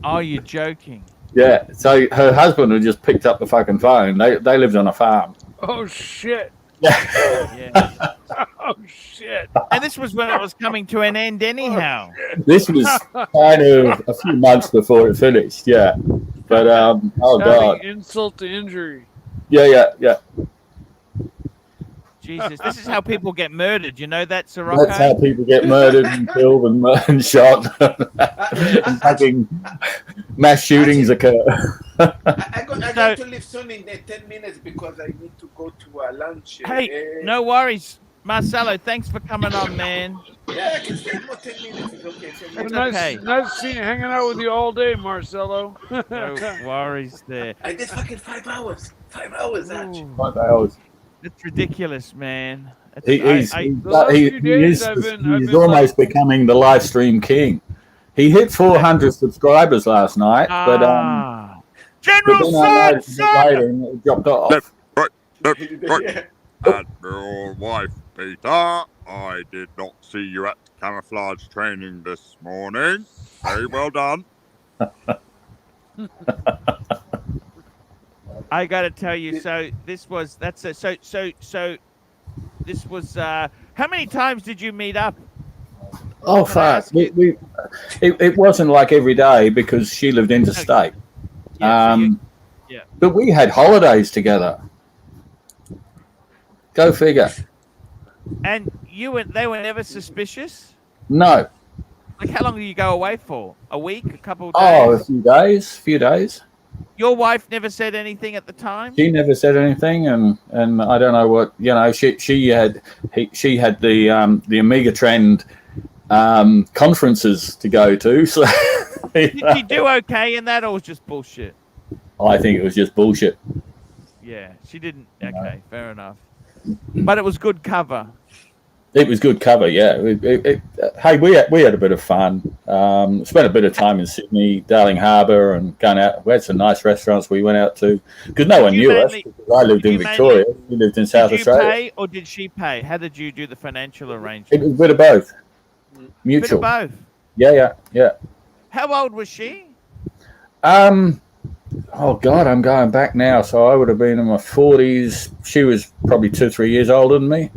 Oh, you're joking. Yeah, so her husband had just picked up the fucking phone. They lived on a farm. Oh, shit. Yeah. Oh, shit. And this was when it was coming to an end anyhow. This was kind of a few months before it finished, yeah. But, oh, God. Insult to injury. Yeah. Jesus, this is how people get murdered. You know that, Sirocco? That's how people get murdered and killed and shot. And fucking mass shootings occur. I got to leave soon in 10 minutes because I need to go to lunch. Hey, no worries. Marcelo, thanks for coming on, man. Yeah, I can stay more 10 minutes. It's okay. It's nice to see you hanging out with you all day, Marcelo. No worries there. I did fucking 5 hours. 5 hours, Archie. 5 hours. It's ridiculous, man. He's almost becoming the live stream king. He hit 400 subscribers last night, but General Later, dropped off. Right. And your wife, Peter, I did not see you at camouflage training this morning. Very well done. I got to tell you, so this was how many times did you meet up? Oh, fuck. It wasn't like every day because she lived interstate. Yeah. But we had holidays together. Go figure. And they were never suspicious? No. Like, how long do you go away for? A week? A couple of days? Oh, a few days. Your wife never said anything at the time? She never said anything, and I don't know what, she had the Omega Trend conferences to go to. So Did she do okay in that, or was just bullshit? I think it was just bullshit. Yeah, she didn't. Okay, fair enough. But it was good cover. It was good cover, yeah. Hey, we had a bit of fun. Spent a bit of time in Sydney, Darling Harbour, and going out. We had some nice restaurants we went out to because no one knew us. I lived in Victoria. We lived in South Australia. Did you pay or did she pay? How did you do the financial arrangement? It was a bit of both. Mutual. Bit of both. Yeah. How old was she? Oh God, I'm going back now. So I would have been in my 40s. She was probably 2-3 years older than me.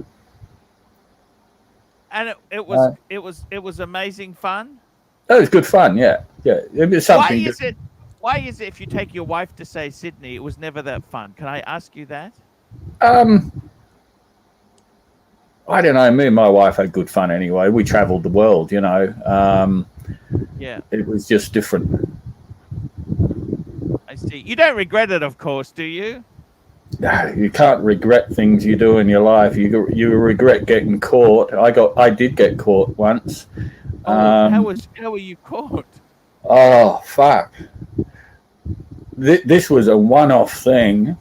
And it was amazing fun. It was good fun, yeah. It was something. Why is it if you take your wife to say Sydney, it was never that fun? Can I ask you that? I don't know. Me and my wife had good fun anyway. We travelled the world, you know. Yeah. It was just different. I see. You don't regret it, of course, do you? You can't regret things you do in your life. You regret getting caught. I did get caught once. How were you caught? Oh fuck! This was a one-off thing,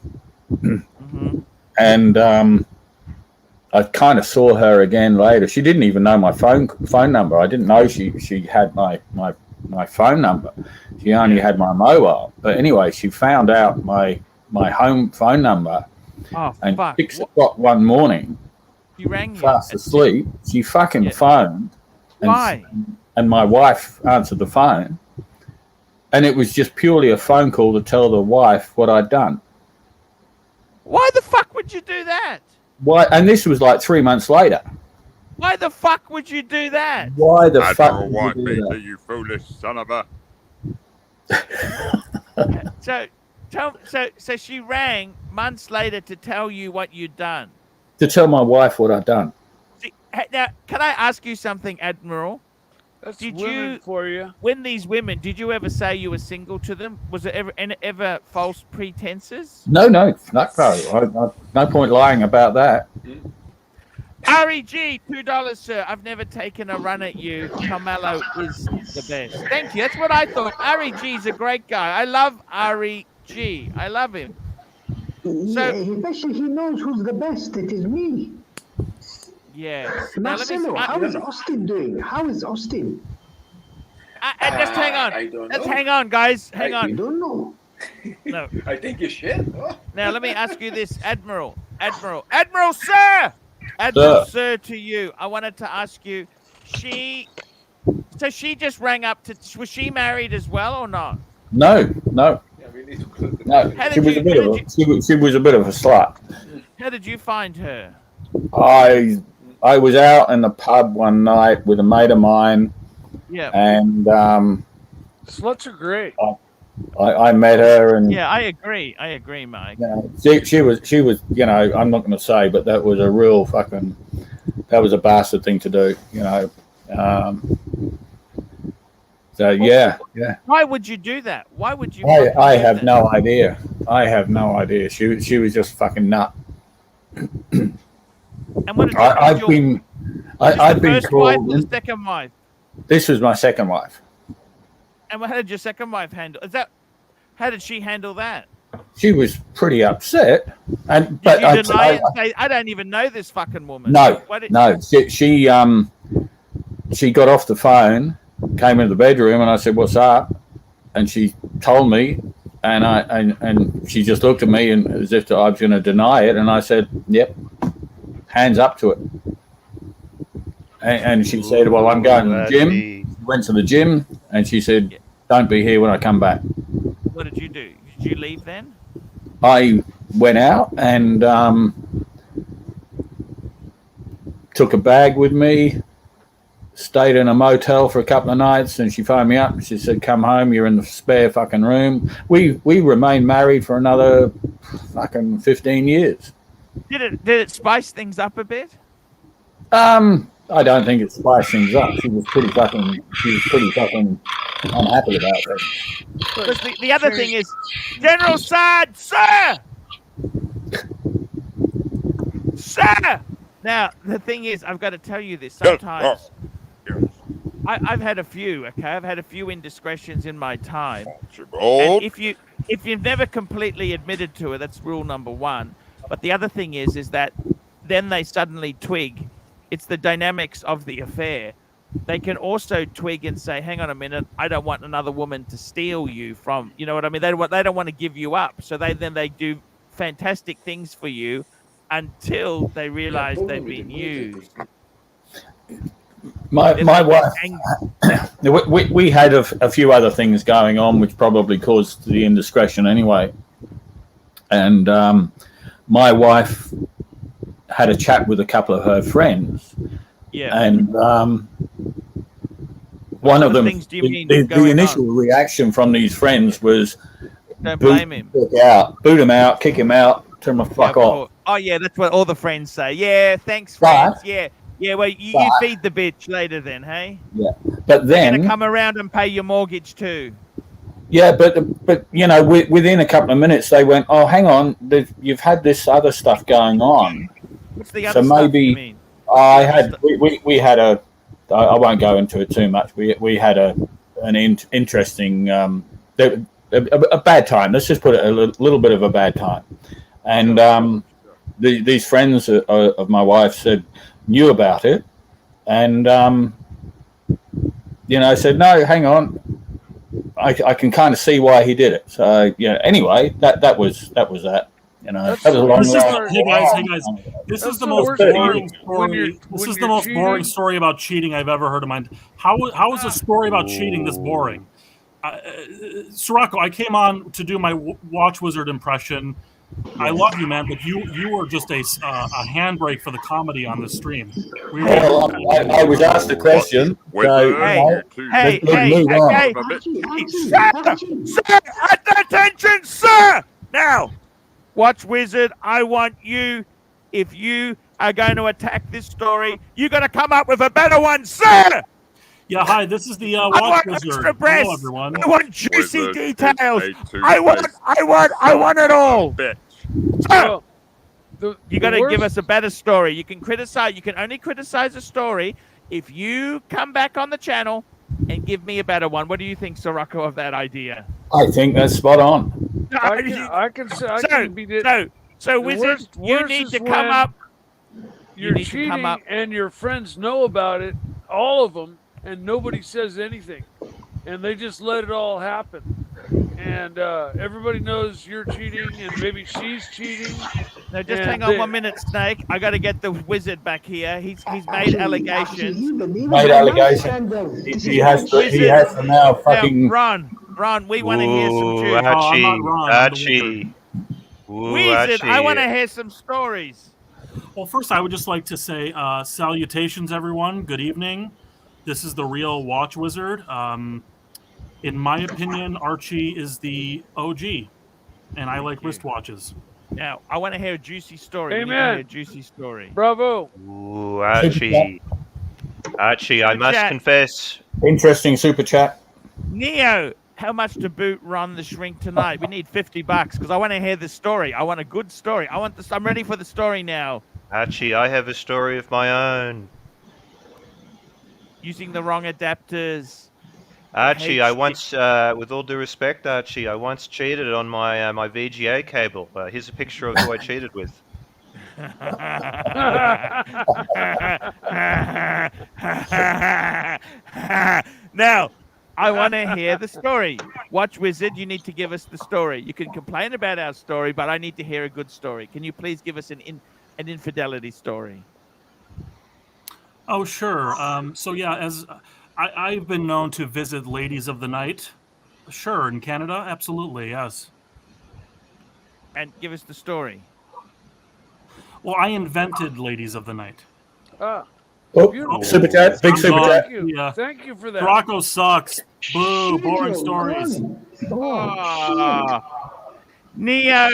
and I kind of saw her again later. She didn't even know my phone number. I didn't know she had my phone number. She only had my mobile. But anyway, she found out my home phone number, and 6 o'clock one morning, she rang you fast asleep. She fucking phoned. Why? And my wife answered the phone, and it was just purely a phone call to tell the wife what I'd done. Why the fuck would you do that? Why? And this was like 3 months later. Why the fuck would you do that? Why the fuck Admiral would you do Whitebeater, that? you foolish son of a... So she rang months later to tell you what you'd done. To tell my wife what I'd done. See, now, can I ask you something, Admiral? That's women for you. When these women, did you ever say you were single to them? Was it ever false pretenses? No, no point lying about that. REG, $2, sir. I've never taken a run at you. Carmelo is the best. Thank you. That's what I thought. REG's a great guy. I love REG. I love him. Yeah, especially he knows who's the best. It is me. Yes. Marcelo, how is Austin doing? How is Austin? Just hang on. I don't Let's know. hang on, guys. Hang on. You don't know. No. I think you should. Oh. Now, let me ask you this, Admiral, sir! Admiral, sir, to you. I wanted to ask you, so she just rang up was she married as well or not? No. Yeah, we need to close the No, she was a bit of a slut. How did you find her? I was out in the pub one night with a mate of mine. Yeah. And sluts are great. I met her, and yeah, I agree, Mike. She was, you know, I'm not going to say, but that was a real that was a bastard thing to do, you know. So yeah. Why would you do that? Why would you? I have no idea. She was just fucking nut. And what did I've been first wife called. or the second wife? This was my second wife. And how did your second wife handle? How did she handle that? She was pretty upset, Did you deny it and say, "I don't even know this fucking woman"? No. She got off the phone, came into the bedroom, and I said, "What's up?" And she told me, and she just looked at me and as if I was going to deny it, and I said, "Yep, hands up to it." And she said, "Well, I'm going to the gym." She went to the gym, and she said, "Don't be here when I come back." What did you do? Did you leave then? I went out and took a bag with me, stayed in a motel for a couple of nights, and she phoned me up and she said, "Come home, you're in the spare fucking room." We remained married for another fucking 15 years. Did it spice things up a bit? I don't think it spiced things up. She was pretty fucking unhappy about that. Because the other thing is, General Saad, sir! Sir! Now, the thing is, I've got to tell you this. Sometimes, I've had a few, okay? I've had a few indiscretions in my time. And if you've never completely admitted to it, that's rule number one. But the other thing is that then they suddenly twig it's the dynamics of the affair. They can also twig and say, "Hang on a minute, I don't want another woman to steal you from." You know what I mean? They don't want to give you up, so they do fantastic things for you until they realize they've been used. My wife, we had a few other things going on, which probably caused the indiscretion anyway. And my wife had a chat with a couple of her friends. Yeah. And one of them, the initial reaction from these friends was, don't blame him. Boot him out, kick him out, tell him to fuck off. Oh yeah, that's what all the friends say. Yeah, thanks, friends. Yeah. Well, you feed the bitch later then, hey? Yeah, but then they're gonna come around and pay your mortgage too. Yeah, but you know, within a couple of minutes, they went, "Oh, hang on, you've had this other stuff going on." What's the other stuff you mean? We had a. I won't go into it too much. We had an interesting a bad time. Let's just put it a little bit of a bad time, and these friends of my wife knew about it, and said, "No, hang on, I can kind of see why he did it." So anyway, that was that. That was a long. Hey guys! This is the most boring story. This is the most boring story about cheating I've ever heard of mine. How is a story about cheating this boring? Sirocco, I came on to do my Watch Wizard impression. I love you, man, but you were just a handbrake for the comedy on the stream. I was asked a question. Hey, sir, attention, sir! Now, Watch Wizard, I want you, if you are going to attack this story, you got to come up with a better one, sir! Yeah, hi, this is the Watch Wizard. Hello, everyone. I want juicy details. I want it all. Sir, you got to give us a better story. You can only criticize a story if you come back on the channel and give me a better one. What do you think, Sirocco, of that idea? I think that's spot on. I can beat it. So Wizard, you need to come up. You're cheating, and your friends know about it, all of them, and nobody says anything, and they just let it all happen. And everybody knows you're cheating, and maybe she's cheating. No, just hang on 1 minute, Snake. I got to get the Wizard back here. He's made allegations. He has to now fucking. Ron, we want to hear some truth. Archie. Wizard, I want to hear some stories. Well, first, I would just like to say salutations, everyone. Good evening. This is the real Watch Wizard. In my opinion, Archie is the OG, and I like wristwatches. Now, I want to hear a juicy story. Amen. A juicy story. Bravo. Ooh, Archie. Archie, I must confess. Interesting super chat. Neo, how much to boot Ron the Shrink tonight? We need $50 because I want to hear the story. I want a good story. I'm ready for the story now. Archie, I have a story of my own. Using the wrong adapters. Archie, I once, with all due respect, Archie, I once cheated on my my VGA cable. Here's a picture of who I cheated with. Now, I want to hear the story. Watch Wizard, you need to give us the story. You can complain about our story, but I need to hear a good story. Can you please give us an infidelity story? Oh, sure. So yeah, as I've been known to visit ladies of the night. Sure, in Canada, absolutely, yes. And give us the story. Well, I invented ladies of the night. Super chat, big super chat. Thank you for that. Sirocco sucks. Boo, boring stories. Neo,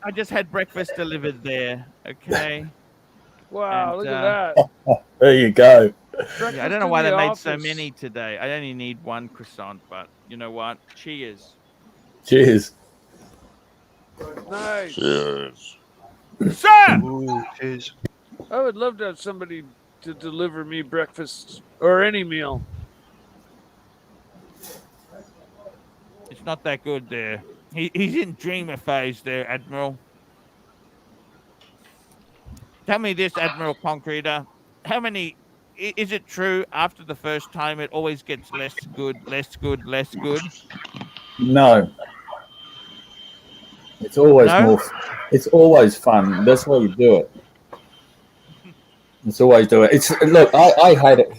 I just had breakfast delivered there. Okay. Wow, look at that. There you go. Yeah, I don't know why they made so many today. I only need one croissant, but you know what? Cheers. Cheers. Nice. Cheers. Sir! Ooh, cheers. I would love to have somebody to deliver me breakfast or any meal. It's not that good there. He's in dreamer phase there, Admiral. Tell me this, Admiral Concreter. how many? Is it true after the first time it always gets less good, less good, less good? No. It's always No? more. It's always fun. That's why you do it. It's always do it. It's look. I had it.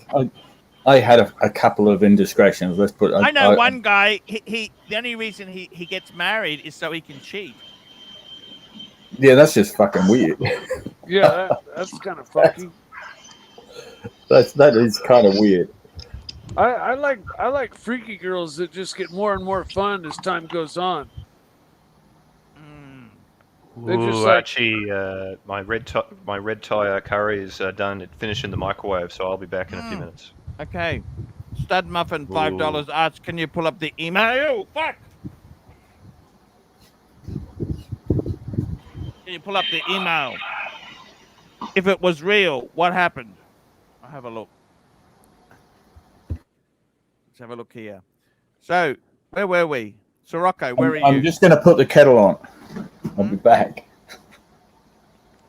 I had a couple of indiscretions. Let's put. I know one guy. He the only reason he gets married is so he can cheat. Yeah, that's just fucking weird. Yeah, that's kind of funky. That is kind of weird. I like freaky girls that just get more and more fun as time goes on. They're just Ooh, like, Archie, my red tie curry is done. It finished in the microwave, so I'll be back in a few minutes. Okay. Stud muffin, $5. Arch, can you pull up the email? Fuck. Can you pull up the email? If it was real, what happened? I'll have a look. Let's have a look here. So, where were we? Sirocco, where are you? I'm just going to put the kettle on. I'll be back.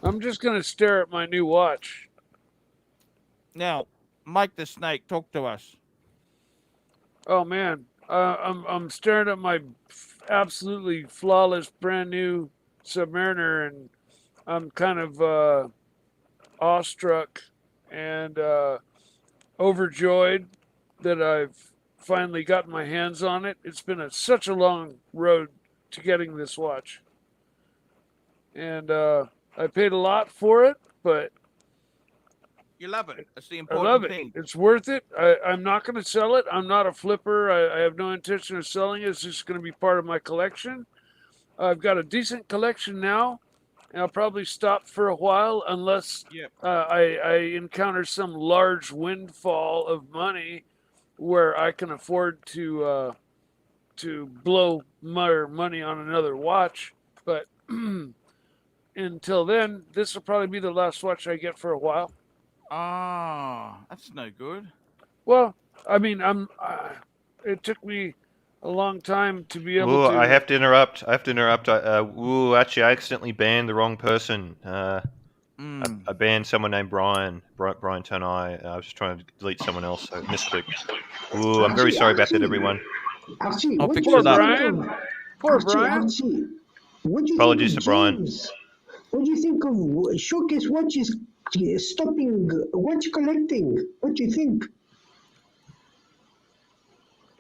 I'm just going to stare at my new watch. Now, Mike the Snake, talk to us. Oh man, I'm staring at my absolutely flawless brand new Submariner, and I'm kind of awestruck and overjoyed that I've finally gotten my hands on it. It's been such a long road to getting this watch, and I paid a lot for it, but you love it. That's the I important love it. thing. It's worth it. I'm not going to sell it. I'm not a flipper. I have no intention of selling it. It's just going to be part of my collection. I've got a decent collection now, and I'll probably stop for a while unless I encounter some large windfall of money where I can afford to blow more money on another watch. But until then, this will probably be the last watch I get for a while. Ah, that's no good. Well, I mean, it took me a long time to be able to. I have to interrupt. Actually, I accidentally banned the wrong person. I banned someone named Brian Tonai. I was just trying to delete someone else, so misclicked. Ooh, I'm very sorry about that, everyone. Archie, I'll fix Poor it up. Brian. Poor Brian. Archie, what do you Apologies think to of Brian. James? What do you think of Showcase Watches stopping watch collecting? What do you think?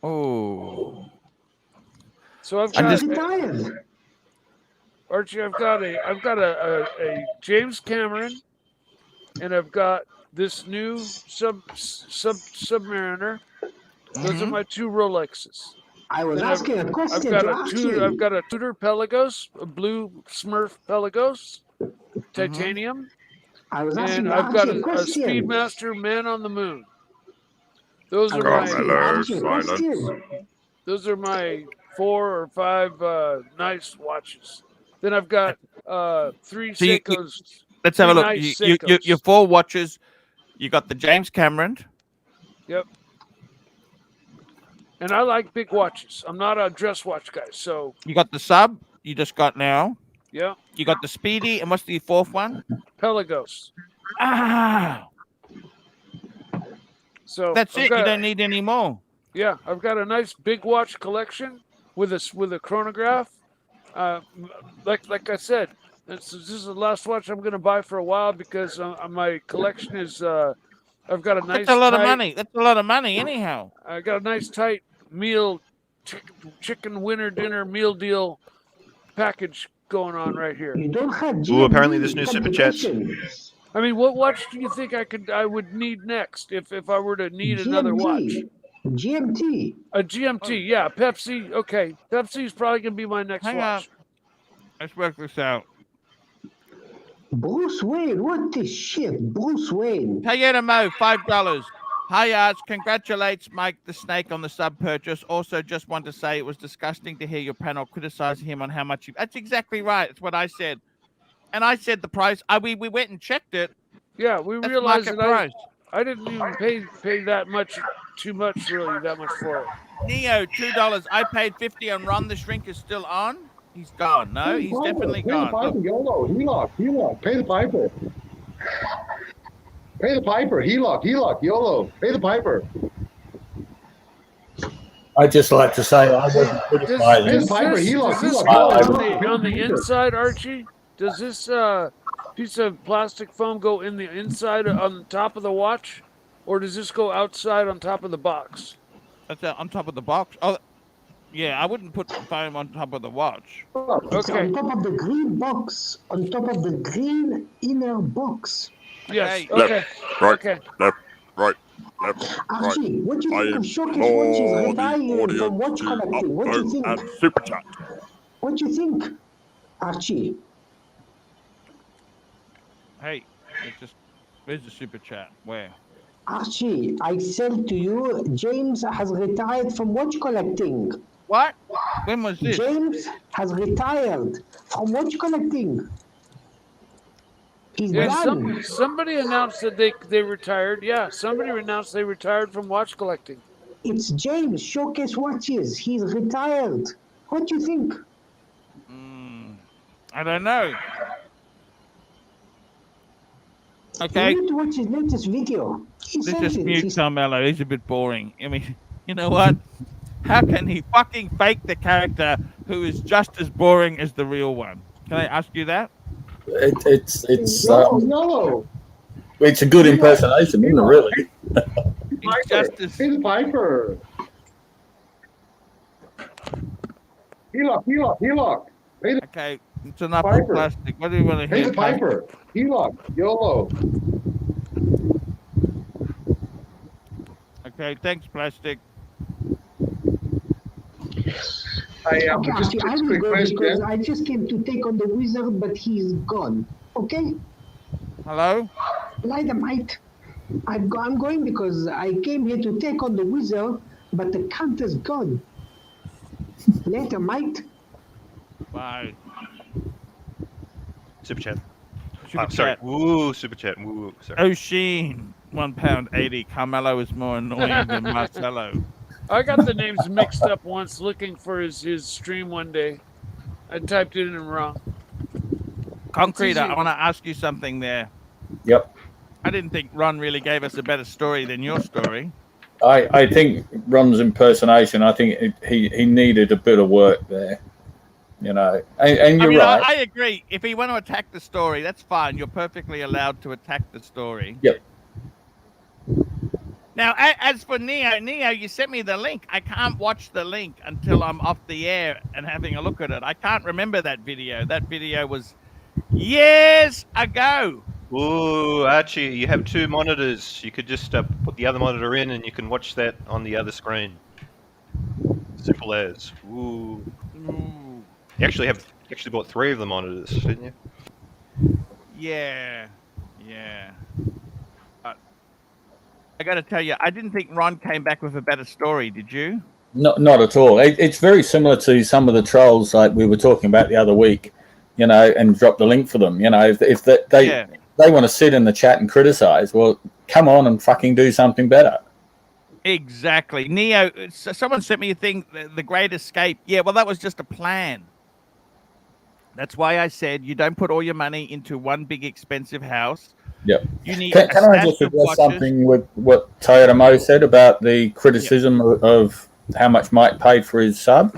Oh. So I've I'm got just retired. Archie. I've got a James Cameron, and I've got this new Submariner. Those are my two Rolexes. I was asking a question I've to got Archie. I've got a Tudor Pelagos, a blue Smurf Pelagos, titanium. I was asking and I've Archie got a a question. Speedmaster Man on the Moon. Those are Those are my 4 or 5 nice watches. Then I've got 3 Seikos. Let's have a look. Nice Your 4 watches. You got the James Cameron. Yep. And I like big watches. I'm not a dress watch guy, so. You got the Sub. You just got now. Yeah. You got the Speedy, and what's the 4th one? Pelagos. Ah. So that's it. You don't need any more. Yeah, I've got a nice big watch collection with a chronograph. Like I said, this is the last watch I'm going to buy for a while because my collection is. I've got a nice. That's a lot of money. That's a lot of money, anyhow. I got a nice tight meal, chicken winter dinner meal deal package going on right here. You don't have. Ooh, apparently there's new super chats. I mean, what watch do you think I would need next if I were to need another watch? GMT. A GMT, yeah. Pepsi, okay. Pepsi's probably gonna be my next Hang watch. Let's work this out. Bruce Wayne, what the shit? Bruce Wayne. Toyota Mo, $5. Hi, Arch. Congratulates Mike the Snake on the sub purchase. Also, just want to say it was disgusting to hear your panel criticizing him on how much you. That's exactly right. That's what I said. And I said the price. We went and checked it. Yeah, we That's realized market that price. I didn't even pay that much, too much really, that much for it. Neo, $2. I paid $50 on Ron the Shrink is still on. He's gone. No, Pay he's the definitely piper, gone. Pay the piper, YOLO, HELOC, pay the piper. Pay the piper. HELOC, YOLO. Pay the piper. I'd just like to say I wasn't criticizing. Does this go on the inside, Archie? Does this piece of plastic foam go in the inside on top of the watch, or does this go outside on top of the box? That's on top of the box. Oh, yeah. I wouldn't put the foam on top of the watch. It's on top of the green box. On top of the green inner box. Yes. Left, Okay. right, Okay. left, right, left, Archie, right. what do you I think of showcase implore watches the retired from watch audience to collecting? What do you upvote think? and super chat. What do you think, Archie? Hey, where's the super chat? Where? Archie, I said to you, James has retired from watch collecting. What? When was this? James has retired from watch collecting. He's done. Somebody announced that they retired. Yeah, somebody announced they retired from watch collecting. It's James, Showcase Watches. He's retired. What do you think? I don't know. Okay. You need to watch his latest video. He Let's says just it. mute Carmelo. He's a bit boring. I mean, you know what? How can he fucking fake the character who is just as boring as the real one? Can I ask you that? It's YOLO. It's a good impersonation, isn't it? Really. Pay the piper. HELOC. Pay the Okay, it's enough piper. of plastic. What do you want to Pay hear? the piper. HELOC, YOLO. Okay, thanks, plastic. Okay, just Archie, I a will quick go question. because I just came to take on the wizard, but he's gone. Okay? Hello? Later, mate. I'm going because I came here to take on the wizard, but the cunt is gone. Later, mate. Bye. Super chat. Super Sorry. chat. Woo, super chat. Woo, sorry. O'Sheen, £1.80. Carmelo is more annoying than Marcelo. I got the names mixed up once looking for his stream one day. I typed it in wrong. Concrete, It's easy. I want to ask you something there. Yep. I didn't think Ron really gave us a better story than your story. I think Ron's impersonation, I think he needed a bit of work there. You know, and you're right. I agree. If he want to attack the story, that's fine. You're perfectly allowed to attack the story. Yep. Now, as for Neo, you sent me the link. I can't watch the link until I'm off the air and having a look at it. I can't remember that video. That video was years ago. Ooh, Archie, you have two monitors. You could just put the other monitor in and you can watch that on the other screen. Simple as. Ooh. You actually bought 3 of the monitors, didn't you? Yeah. I got to tell you, I didn't think Ron came back with a better story. Did you? Not at all. It's very similar to some of the trolls like we were talking about the other week, you know, and drop the link for them. You know, if they want to sit in the chat and criticize, well, come on and fucking do something better. Exactly. Neo, someone sent me a thing, The Great Escape. Yeah, well, that was just a plan. That's why I said you don't put all your money into one big expensive house. Yep. You need Can I just address something with what Toyota Mo said about the criticism of how much Mike paid for his sub?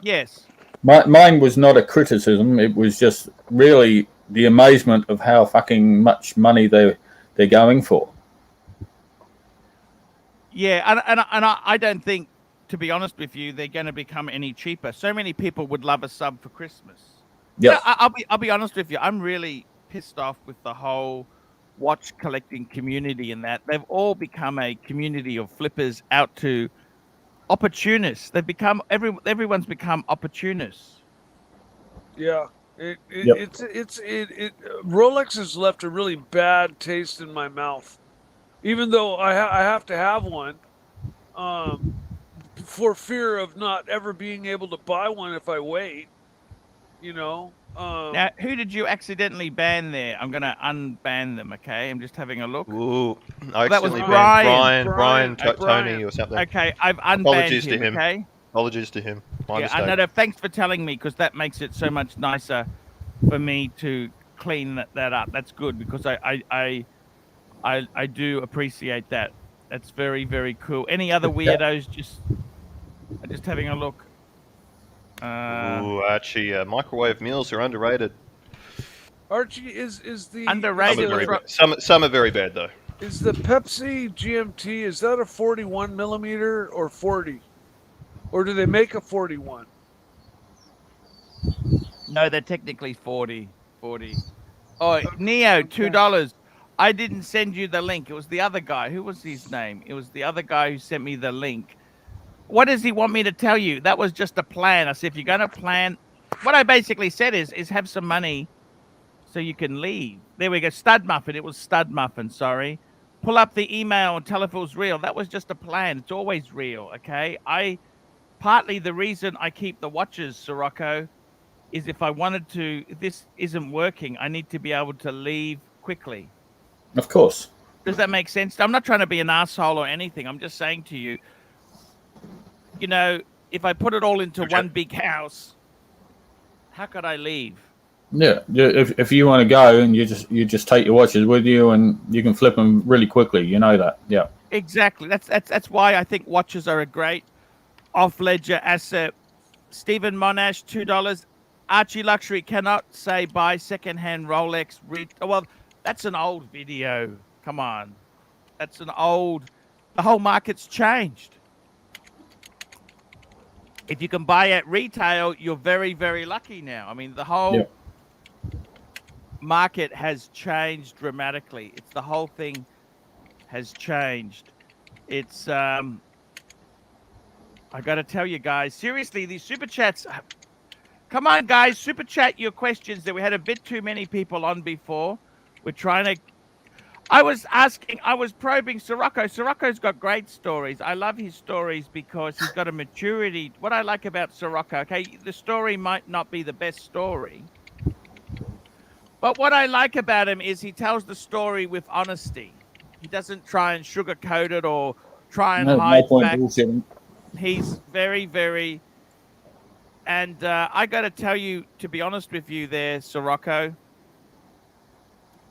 Yes. Mine was not a criticism. It was just really the amazement of how fucking much money they're going for. Yeah, and I don't think, to be honest with you, they're going to become any cheaper. So many people would love a sub for Christmas. Yeah. I'll be honest with you. I'm really pissed off with the whole watch collecting community and that they've all become a community of flippers out to opportunists. They've become everyone's become opportunists. Yeah. Rolex has left a really bad taste in my mouth. Even though I have to have one, for fear of not ever being able to buy one if I wait, you know. Now, who did you accidentally ban there? I'm going to unban them, okay? I'm just having a look. Ooh, I that was Brian, Tony or something. Okay, I've unbanned Apologies him, to him. okay? Apologies to him. My yeah, mistake. no, thanks for telling me, because that makes it so much nicer for me to clean that up. That's good, because I I do appreciate that. That's very, very cool. Any other weirdos? Just having a look. Ooh, Archie, microwave meals are underrated. Archie, is the underrated. Some are very bad though. Is the Pepsi GMT, is that a 41 millimeter or 40? Or do they make a 41? No, they're technically 40. Oh, Neo, $2. I didn't send you the link. It was the other guy. Who was his name? It was the other guy who sent me the link. What does he want me to tell you? That was just a plan. I said, if you're going to plan, what I basically said is have some money so you can leave. There we go. Stud Muffin. It was Stud Muffin. Sorry. Pull up the email and tell if it was real. That was just a plan. It's always real. Okay. Partly the reason I keep the watches, Sirocco, is if I wanted to, if this isn't working, I need to be able to leave quickly. Of course. Does that make sense? I'm not trying to be an asshole or anything. I'm just saying to you, you know, if I put it all into one big house, how could I leave? Yeah, if you want to go and you just take your watches with you and you can flip them really quickly, you know that. Yeah. Exactly. That's why I think watches are a great off-ledger asset. Stephen Monash, $2. Archie Luxury cannot say buy secondhand Rolex. Well, that's an old video. Come on. That's an old. The whole market's changed. If you can buy at retail, you're very, very lucky now. I mean, the whole market has changed dramatically. It's the whole thing has changed. It's I got to tell you guys, seriously, these super chats. Come on, guys, super chat your questions. That we had a bit too many people on before. We're trying to. I was probing Sirocco. Sirocco's got great stories. I love his stories because he's got a maturity. What I like about Sirocco, okay, the story might not be the best story, but what I like about him is he tells the story with honesty. He doesn't try and sugarcoat it or try and hide facts. He's very, very. And I got to tell you, to be honest with you there, Sirocco,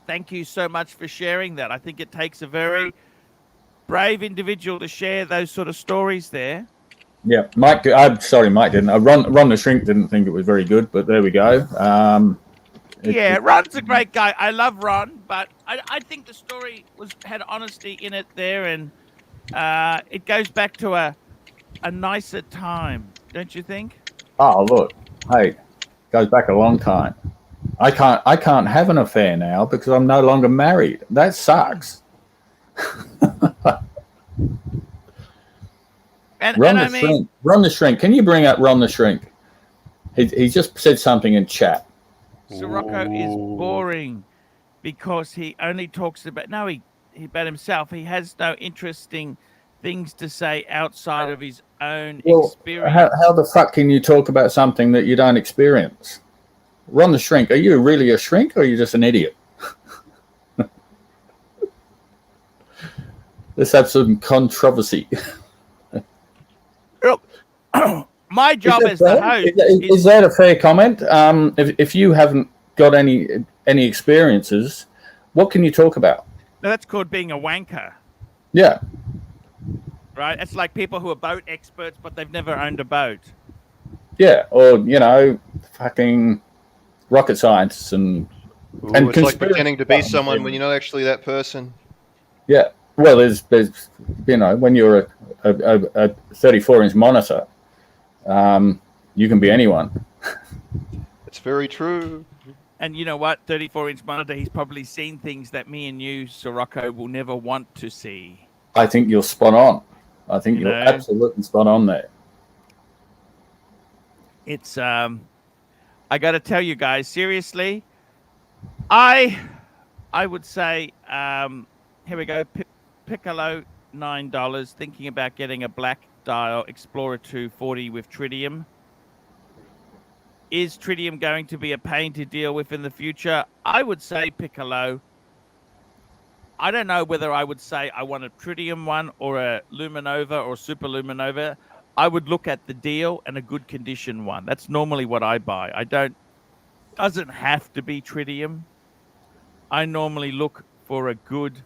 thank you so much for sharing that. I think it takes a very brave individual to share those sort of stories there. Yeah, Mike. I'm sorry, Mike didn't. Ron the Shrink didn't think it was very good, but there we go. Ron's a great guy. I love Ron, but I think the story had honesty in it there, and it goes back to a nicer time, don't you think? Oh, look, hey, goes back a long time. I can't have an affair now because I'm no longer married. That sucks. Ron the Shrink. Can you bring up Ron the Shrink? He just said something in chat. Sirocco is boring because he only talks about about himself. He has no interesting things to say outside of his own experience. How the fuck can you talk about something that you don't experience? Ron the Shrink, are you really a shrink or are you just an idiot? Let's have some controversy. My job as the host is that a fair comment? If you haven't got any experiences, what can you talk about? No, that's called being a wanker. Yeah. Right? It's like people who are boat experts, but they've never owned a boat. Yeah, or, fucking rocket science and it's like pretending to be someone when you're not actually that person. Yeah. Well, there's when you're a 34-inch monitor, you can be anyone. It's very true. And you know what? 34-inch monitor, he's probably seen things that me and you, Sirocco, will never want to see. I think you're spot on. I think you're absolutely spot on there. It's I got to tell you guys, seriously, I would say, here we go, Piccolo, $9, thinking about getting a black dial Explorer 240 with tritium. Is tritium going to be a pain to deal with in the future? I would say Piccolo. I don't know whether I would say I want a tritium one or a luminova or super luminova. I would look at the deal and a good condition one. That's normally what I buy. Doesn't have to be tritium. I normally look for a good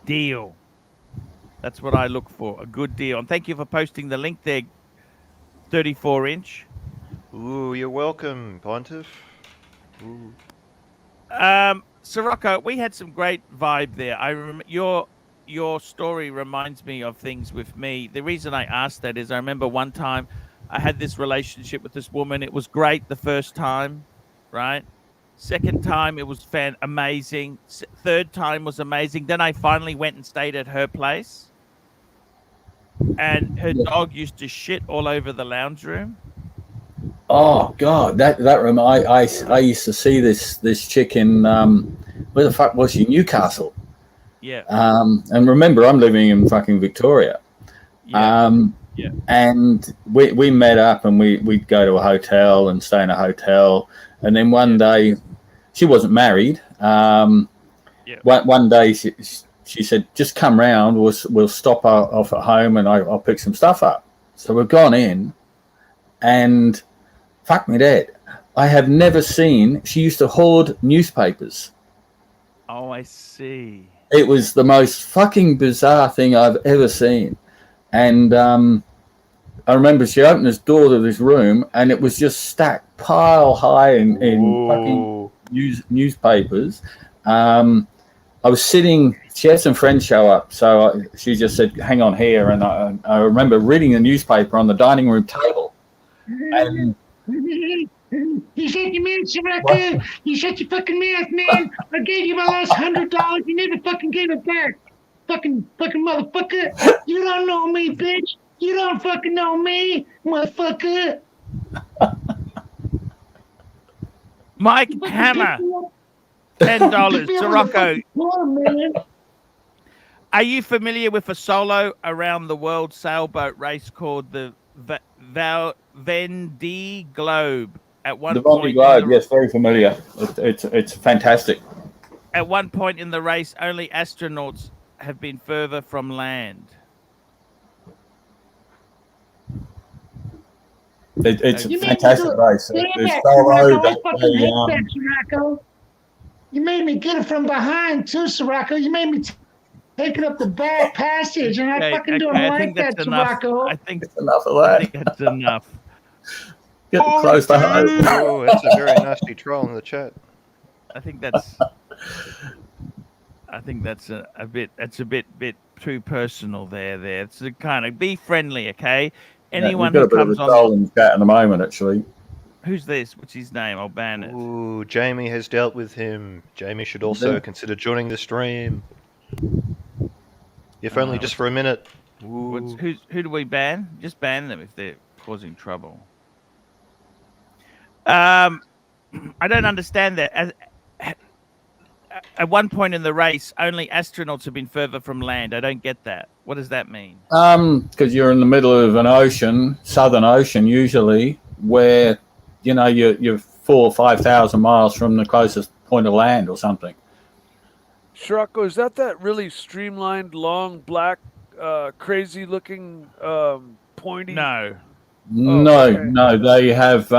deal. That's what I look for, a good deal. And thank you for posting the link there, 34-inch. Ooh, you're welcome, Pontiff. Ooh. Sirocco, we had some great vibe there. I remember your story reminds me of things with me. The reason I asked that is I remember one time I had this relationship with this woman. It was great the first time, right? Second time, it was amazing. Third time was amazing. Then I finally went and stayed at her place. And her dog used to shit all over the lounge room. Oh God, I used to see this chick in where the fuck was she? Newcastle. Yeah. And remember, I'm living in fucking Victoria. Yeah. And we met up and we'd go to a hotel and stay in a hotel. And then one day, she wasn't married. One day she said, "Just come round. We'll stop off at home and I'll pick some stuff up." So we've gone in, and fuck me dead, I have never seen. She used to hoard newspapers. Oh, I see. It was the most fucking bizarre thing I've ever seen. And I remember she opened this door to this room and it was just stacked pile high in fucking newspapers. I was sitting, she had some friends show up, so she just said, "Hang on here." And I remember reading the newspaper on the dining room table. And You shut your mouth, Sirocco. You shut your fucking mouth, man. I gave you my last $100. You never fucking gave it back. Fucking motherfucker. You don't know me, bitch. You don't fucking know me, motherfucker. Mike Hammer, $10. Sirocco, are you familiar with a solo around the world sailboat race called the Vendée Globe? At one the point, Vendée Globe, yes, very familiar. It's fantastic. At one point in the race, only astronauts have been further from land. It's a fantastic race. It's solo. You made me get it from behind too, Sirocco. You made me take it up the back passage, and I fucking don't like that, Sirocco. I think that's enough of that. I think that's enough. Get close to home. Oh, that's a very nasty troll in the chat. I think that's a bit too personal there. It's a kind of be friendly, okay? Anyone who comes on the chat in a moment, actually. Who's this? What's his name? I'll ban it. Ooh, Jamie has dealt with him. Jamie should also consider joining the stream. If only just for a minute. Who do we ban? Just ban them if they're causing trouble. I don't understand that. At one point in the race, only astronauts have been further from land. I don't get that. What does that mean? Because you're in the middle of an ocean, Southern Ocean usually, where you're 4,000 or 5,000 miles from the closest point of land or something. Sirocco, is that really streamlined, long, black, crazy-looking, pointy? No. No. They have.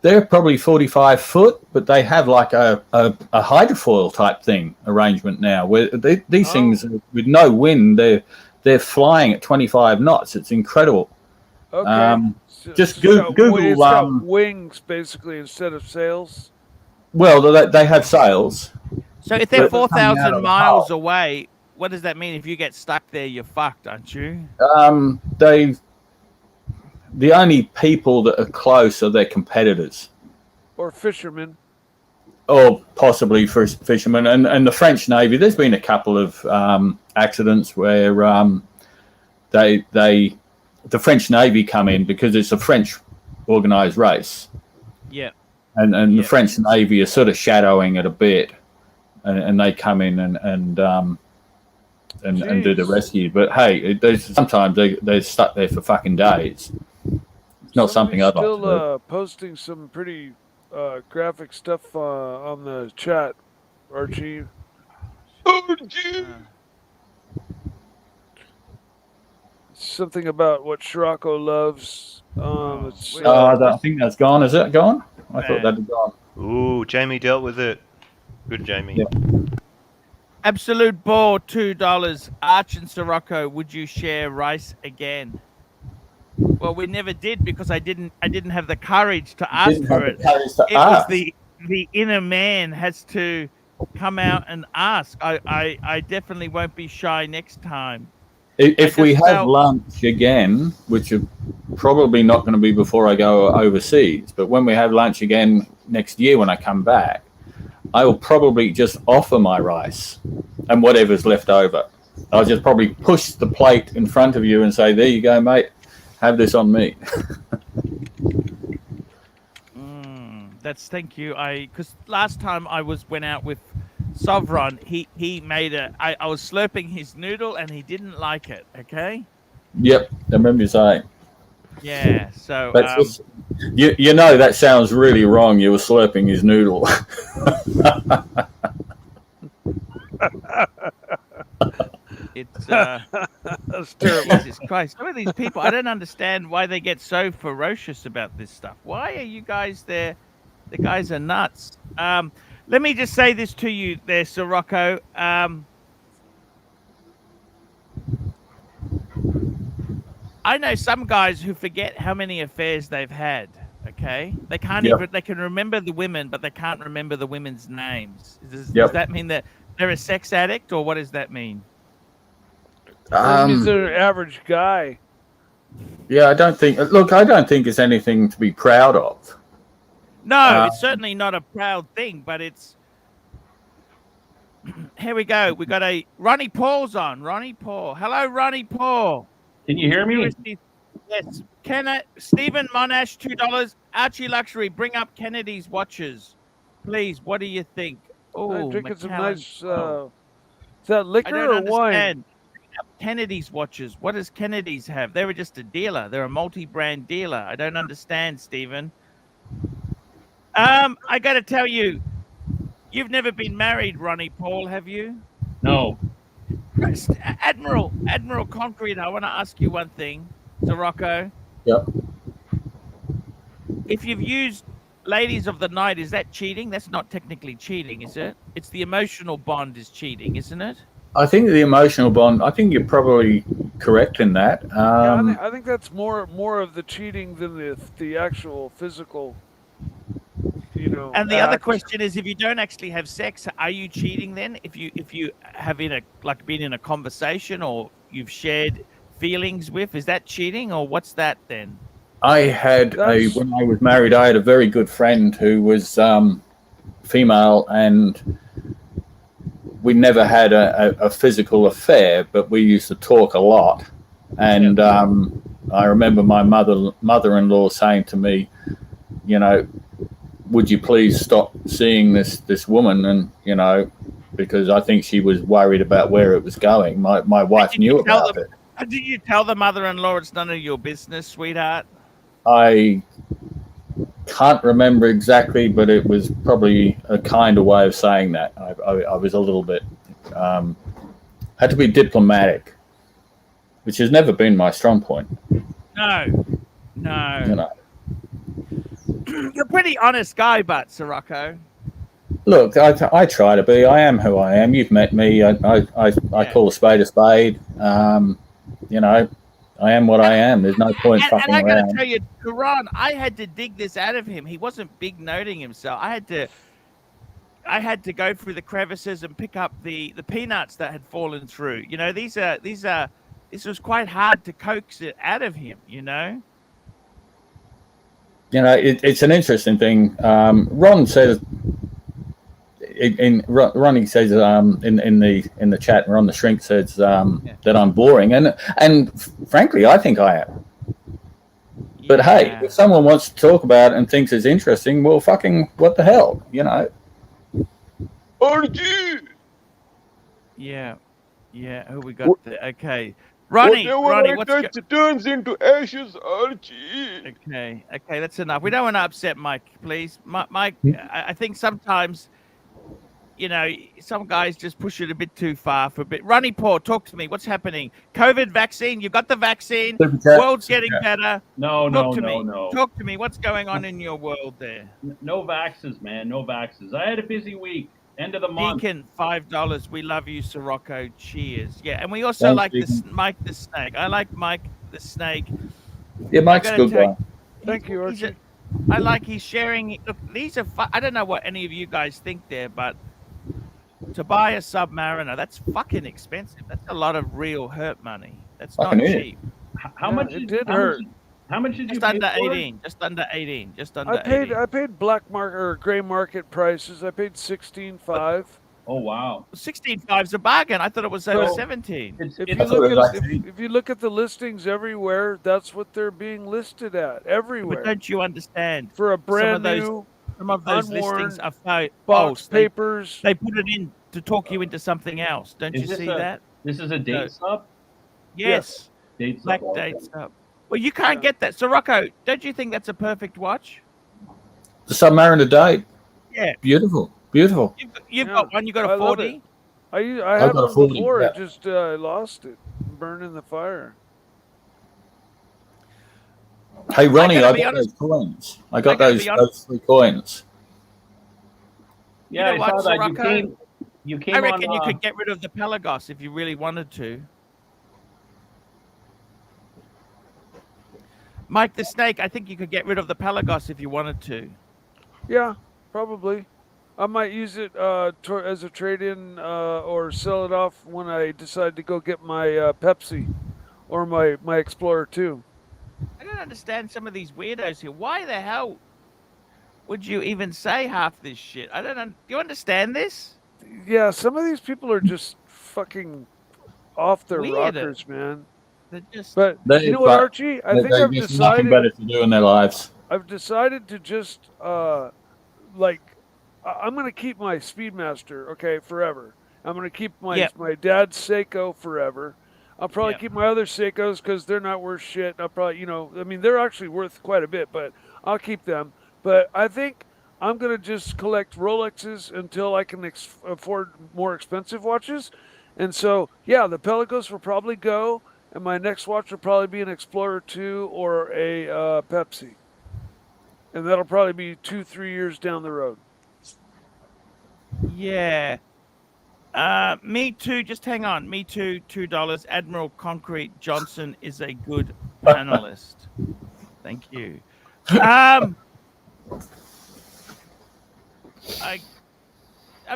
They're probably 45 foot, but they have like a hydrofoil type thing arrangement now, where these things with no wind, they're flying at 25 knots. It's incredible. Okay. Just Google. It's got wings basically instead of sails. Well, they have sails. So if they're 4,000 miles away, what does that mean? If you get stuck there, you're fucked, aren't you? The only people that are close are their competitors. Or fishermen. Or possibly fishermen. And the French Navy, there's been a couple of accidents where the French Navy come in because it's a French organised race. Yeah. And the French Navy are sort of shadowing it a bit. And they come in and do the rescue. But hey, sometimes they're stuck there for fucking days. It's not something I'd like to do. Still posting some pretty graphic stuff on the chat, Archie. Something about what Sirocco loves. I think that's gone. Is it gone? I thought that had gone. Ooh, Jamie dealt with it. Good, Jamie. Yeah. Absolute Ball, $2. Arch and Sirocco, would you share rice again? Well, we never did because I didn't have the courage to ask for it. It was the inner man has to come out and ask. I definitely won't be shy next time. If we have lunch again, which are probably not going to be before I go overseas, but when we have lunch again next year when I come back, I will probably just offer my rice and whatever's left over. I'll just probably push the plate in front of you and say, there you go, mate. Have this on me. Thank you. Because last time I went out with Sovereign, he made I was slurping his noodle and he didn't like it. Okay. Yep, I remember you saying. Yeah. So that's you know that sounds really wrong. You were slurping his noodle. It's that's terrible. Jesus Christ! Some of these people, I don't understand why they get so ferocious about this stuff. Why are you guys there? The guys are nuts. Let me just say this to you, there, Sirocco. I know some guys who forget how many affairs they've had. Okay, they can't even. They can remember the women, but they can't remember the women's names. Does that mean that they're a sex addict, or what does that mean? He's an average guy. Yeah, I don't think. Look, I don't think it's anything to be proud of. No, it's certainly not a proud thing, but it's. Here we go. We got Ronnie Paul's on. Ronnie Paul. Hello, Ronnie Paul. Can you hear me? Yes. Stephen Monash, $2. Archie Luxury, bring up Kennedy's watches, please. What do you think? I'm drinking some nice. Is that liquor or wine? Kennedy's watches. What does Kennedy's have? They were just a dealer. They're a multi-brand dealer. I don't understand, Stephen. I got to tell you, you've never been married, Ronnie Paul, have you? No. Admiral Concrete, I want to ask you one thing, Sirocco. Yep. If you've used Ladies of the Night, is that cheating? That's not technically cheating, is it? It's the emotional bond is cheating, isn't it? I think the emotional bond. I think you're probably correct in that. Yeah, I think that's more of the cheating than the actual physical. And the other question is, if you don't actually have sex, are you cheating then? If you have been in a conversation or you've shared feelings with, is that cheating or what's that then? I had when I was married, I had a very good friend who was female, and we never had a physical affair, but we used to talk a lot. And I remember my mother-in-law saying to me, would you please stop seeing this woman? And, because I think she was worried about where it was going. My wife knew about it. Did you tell the mother-in-law it's none of your business, sweetheart? I can't remember exactly, but it was probably a kind of way of saying that. I was a little bit, had to be diplomatic, which has never been my strong point. No. You're a pretty honest guy, but Sirocco. Look, I try to be. I am who I am. You've met me. I call a spade a spade. I am what I am. There's no point fucking around. And I got to tell you, Karan, I had to dig this out of him. He wasn't big noting himself. I had to go through the crevices and pick up the peanuts that had fallen through. This was quite hard to coax it out of him. It's an interesting thing. Ron says. Ronnie says in the chat, Ron the Shrink says that I'm boring, and frankly, I think I am. But hey, if someone wants to talk about it and thinks it's interesting, well, fucking what the hell, Archie. Yeah. Who we got there? Okay, Ronnie, what's turns into ashes, Archie. Okay, that's enough. We don't want to upset Mike, please. Mike, I think sometimes. Some guys just push it a bit too far for a bit. Ronnie Paul, talk to me. What's happening? COVID vaccine. You got the vaccine. World's getting better. No. Talk to me. What's going on in your world there? No vaxes, man. No vaxes. I had a busy week. End of the month. Deacon, $5. We love you, Sirocco. Cheers. Yeah, and we also Thanks, like Deacon. Mike the Snake. I like Mike the Snake. Yeah, Mike's a good guy. Thank you, Archie. I like he's sharing. Look, these are. I don't know what any of you guys think there, but to buy a Submariner, that's fucking expensive. That's a lot of real hurt money. That's not Fucking is. cheap. How much? It did hurt. How much did you Just pay under for it? 18. Just under 18. Just under I paid 18. I paid black market or gray market prices. I paid $16.5. Oh wow. 16.5 is a bargain. I thought it was over So, 17. If you look at the listings everywhere, that's what they're being listed at everywhere. But don't you understand? For a brand some of those unworn listings are false. box papers. They put it in to talk you into something else. Don't you see that? This is a date sub? Yes. Date sub. Black dates up. Well, you can't get that. So, Rocco, don't you think that's a perfect watch? The Submariner date. Yeah. Beautiful. Beautiful. You've got one. You got a 40. I I've had got a one 40, before. yeah. I just lost it, burned in the fire. Hey, Ronnie, gotta I be got honest. those coins. I got gotta those be honest. 3 coins. Yeah, You know I saw what, that. Sirocco? You came I reckon on. you could get rid of the Pelagos if you really wanted to. Mike the Snake, I think you could get rid of the Pelagos if you wanted to. Yeah, probably. I might use it as a trade-in or sell it off when I decide to go get my Pepsi or my Explorer 2. I don't understand some of these weirdos here. Why the hell would you even say half this shit? I don't. Do you understand this? Yeah, some of these people are just fucking off their Weird. rockers, man. They're just. But They- you know what, but Archie? I they- think they've I've just nothing decided. better to do in their lives. I've decided to just I'm gonna keep my Speedmaster, okay, forever. I'm gonna keep my dad's Seiko forever. I'll probably keep my other Seikos because they're not worth shit. I'll probably, they're actually worth quite a bit, but I'll keep them. But I think I'm gonna just collect Rolexes until I can afford more expensive watches. And so, yeah, the Pelagos will probably go, and my next watch will probably be an Explorer 2 or a Pepsi. And that'll probably be 2-3 years down the road. Yeah. Me too. Just hang on. Me too. $2. Admiral Concrete Johnson is a good panelist. Thank you. I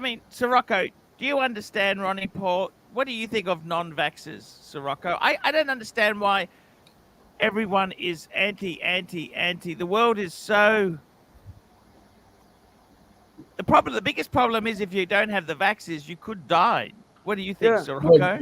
mean, Sirocco, do you understand, Ronnie Paul? What do you think of non-vaxxers, Sirocco? I don't understand why everyone is anti. The world is so. The biggest problem is if you don't have the vaxxers, you could die. What do you think, Sirocco?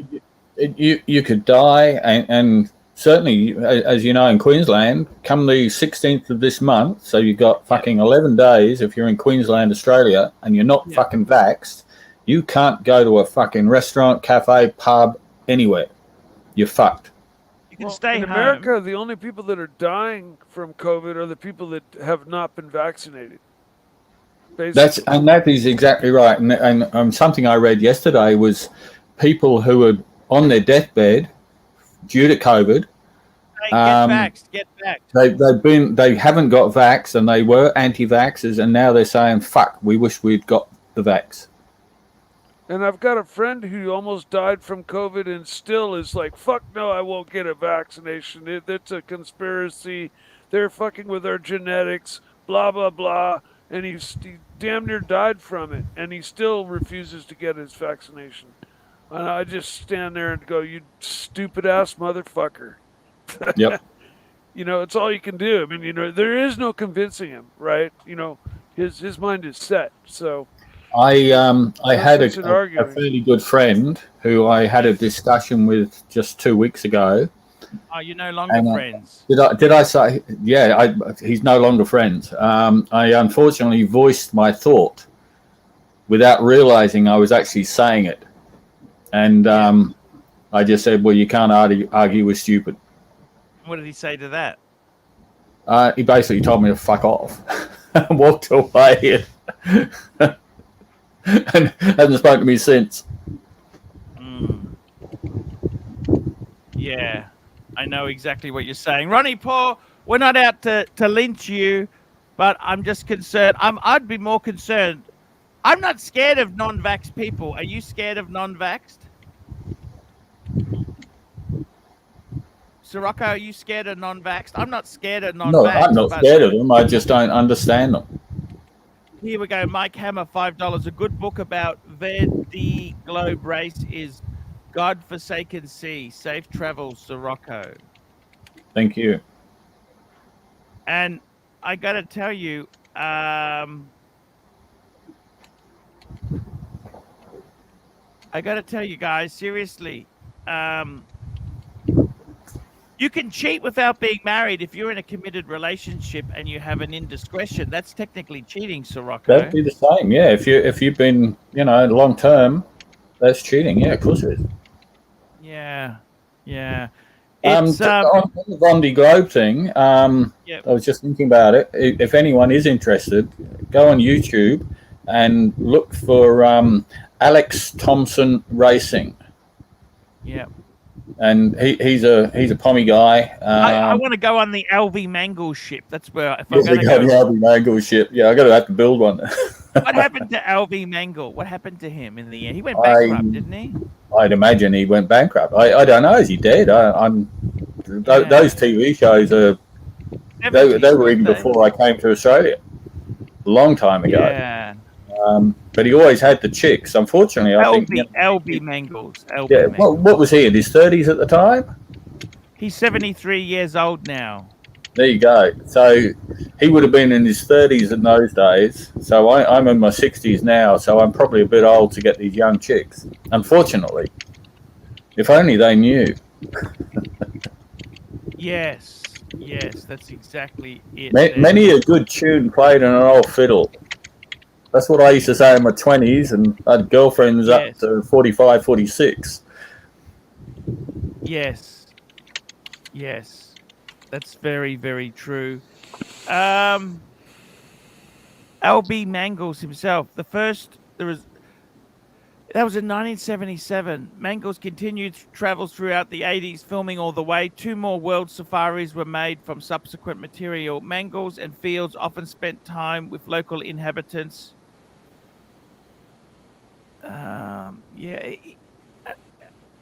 You could die, and certainly, as you know, in Queensland, come the 16th of this month, so you've got fucking 11 days if you're in Queensland, Australia, and you're not fucking vaxxed, you can't go to a fucking restaurant, cafe, pub, anywhere. You're fucked. You can stay in home. America, the only people that are dying from COVID are the people that have not been vaccinated. Basically. That is exactly right. And something I read yesterday was people who are on their deathbed due to COVID. Get vaxxed. They haven't got vax, and they were anti-vaxxers, and now they're saying, "Fuck, we wish we'd got the vax." And I've got a friend who almost died from COVID and still is like, "Fuck no, I won't get a vaccination. It's a conspiracy. They're fucking with our genetics. Blah blah blah." And he damn near died from it, and he still refuses to get his vaccination. And I just stand there and go, "You stupid ass motherfucker." Yep. It's all you can do. I mean, there is no convincing him, right? His mind is set. So I had a fairly good friend who I had a discussion with just 2 weeks ago. Are you no longer friends? Did I say? Yeah, he's no longer friends. I unfortunately voiced my thought without realizing I was actually saying it, and I just said, "Well, you can't argue with stupid." What did he say to that? He basically told me to fuck off and walked away, and hasn't spoken to me since. Yeah. I know exactly what you're saying. Ronnie Paul, we're not out to lynch you, but I'm just concerned. I'd be more concerned I'm not scared of non-vaxxed people. Are you scared of non-vaxxed? Sirocco, are you scared of non-vaxxed? I'm not scared of No, non-vaxxed. I'm not scared of them. I just don't understand them. Here we go. Mike Hammer, $5. A good book about Verdi Globe race is God-Forsaken Sea. Safe travels, Sirocco. Thank you. And I got to tell you, I got to tell you guys, seriously, you can cheat without being married. If you're in a committed relationship and you have an indiscretion, that's technically cheating, Sirocco. That'd be the same, yeah. If you've been, long term, that's cheating. Yeah, of course it is. Yeah, yeah. On the Bondi Globe thing, Yep. I was just thinking about it. If anyone is interested, go on YouTube and look for Alex Thompson Racing. Yeah. And he's a pommy guy. I want to go on the LV Mangle ship. That's where if I'm Yes, going to the go. LV Mangle ship. Yeah, I got to have to build one. What happened to LV Mangle? What happened to him in the end? He went bankrupt, didn't he? I'd imagine he went bankrupt. I don't know. Is he dead? Those TV shows are. They were even before I came to Australia. A long time ago. Yeah. But he always had the chicks. Unfortunately, I think. LB Mangles. LB Yeah. Mangles. What was he in his 30s at the time? He's 73 years old now. There you go. So he would have been in his 30s in those days. So I'm in my 60s now. So I'm probably a bit old to get these young chicks. Unfortunately, if only they knew. Yes, that's exactly it. Many a good tune played on an old fiddle. That's what I used to say in my 20s, and I had girlfriends up to 45, 46. Yes. That's very, very true. LB Mangles himself, that was in 1977. Mangles continued travels throughout the 80s, filming all the way. 2 more world safaris were made from subsequent material. Mangles and Fields often spent time with local inhabitants.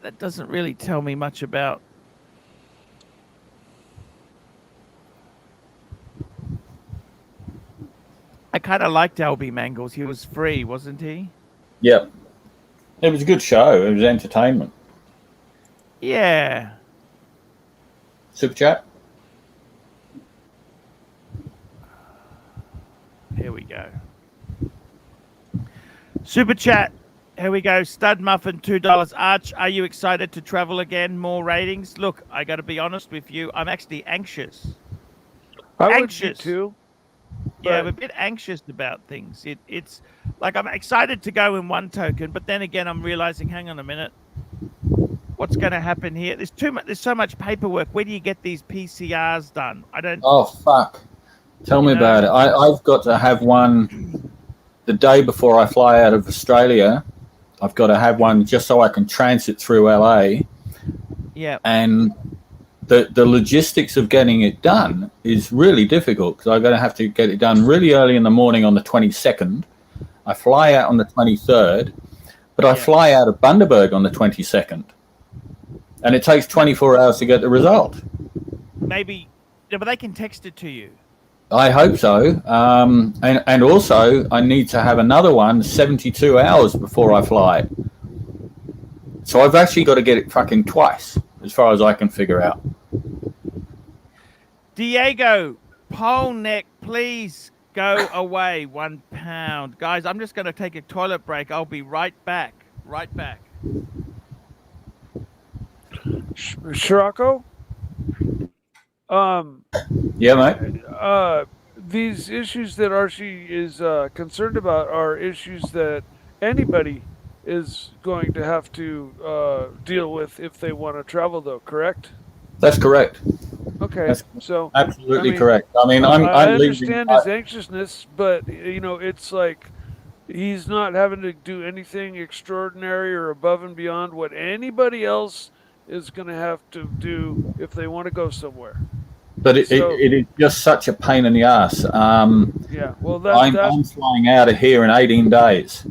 That doesn't really tell me much about. I kind of liked LB Mangles. He was free, wasn't he? Yep. It was a good show. It was entertainment. Yeah. Super chat. Here we go. Super chat. Here we go. Stud Muffin, $2. Arch, are you excited to travel again? More ratings? Look, I got to be honest with you. I'm actually anxious. I would be too. Yeah, I'm a bit anxious about things. It's like I'm excited to go in one token, but then again, I'm realizing, hang on a minute, what's going to happen here? There's too much. There's so much paperwork. Where do you get these PCRs done? I don't. Oh fuck! Tell me about it. I've got to have one the day before I fly out of Australia. I've got to have one just so I can transit through LA. Yeah. And the logistics of getting it done is really difficult because I'm going to have to get it done really early in the morning on the 22nd. I fly out on the 23rd, but I fly out of Bundaberg on the 22nd. And it takes 24 hours to get the result. Maybe, but they can text it to you. I hope so. And also, I need to have another one 72 hours before I fly. So I've actually got to get it fucking twice, as far as I can figure out. Diego, pole neck, please go away. £1. Guys, I'm just going to take a toilet break. I'll be right back. Right back. Sirocco? Yeah, mate. These issues that Archie is concerned about are issues that anybody is going to have to deal with if they want to travel, though, correct? That's correct. Okay, That's so absolutely correct. I mean, I understand his anxiousness, but it's like he's not having to do anything extraordinary or above and beyond what anybody else is going to have to do if they want to go somewhere. But it is just such a pain in the ass. Yeah, well, I'm flying out of here in 18 days,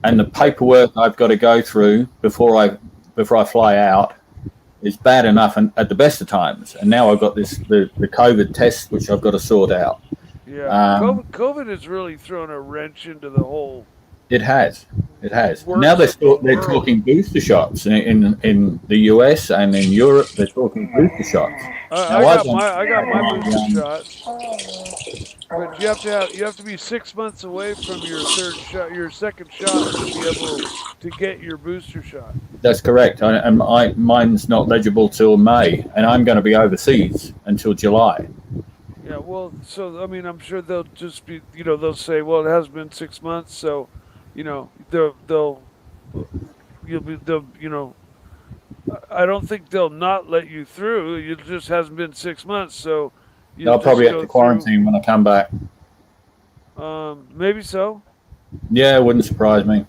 and the paperwork I've got to go through before I fly out is bad enough, and at the best of times. And now I've got the COVID test, which I've got to sort out. Yeah, COVID has really thrown a wrench into the whole. It has. Now they're talking booster shots in the US and in Europe. They're talking booster shots. I got my booster shot, but you have to be 6 months away from your second shot to be able to get your booster shot. That's correct. Mine's not legible till May, and I'm going to be overseas until July. Yeah, well, so I mean, I'm sure they'll just be, they'll say, well, it has been 6 months, so. I don't think they'll not let you through. It just hasn't been 6 months, so. I'll probably have to quarantine when I come back. Maybe so. Yeah, it wouldn't surprise me.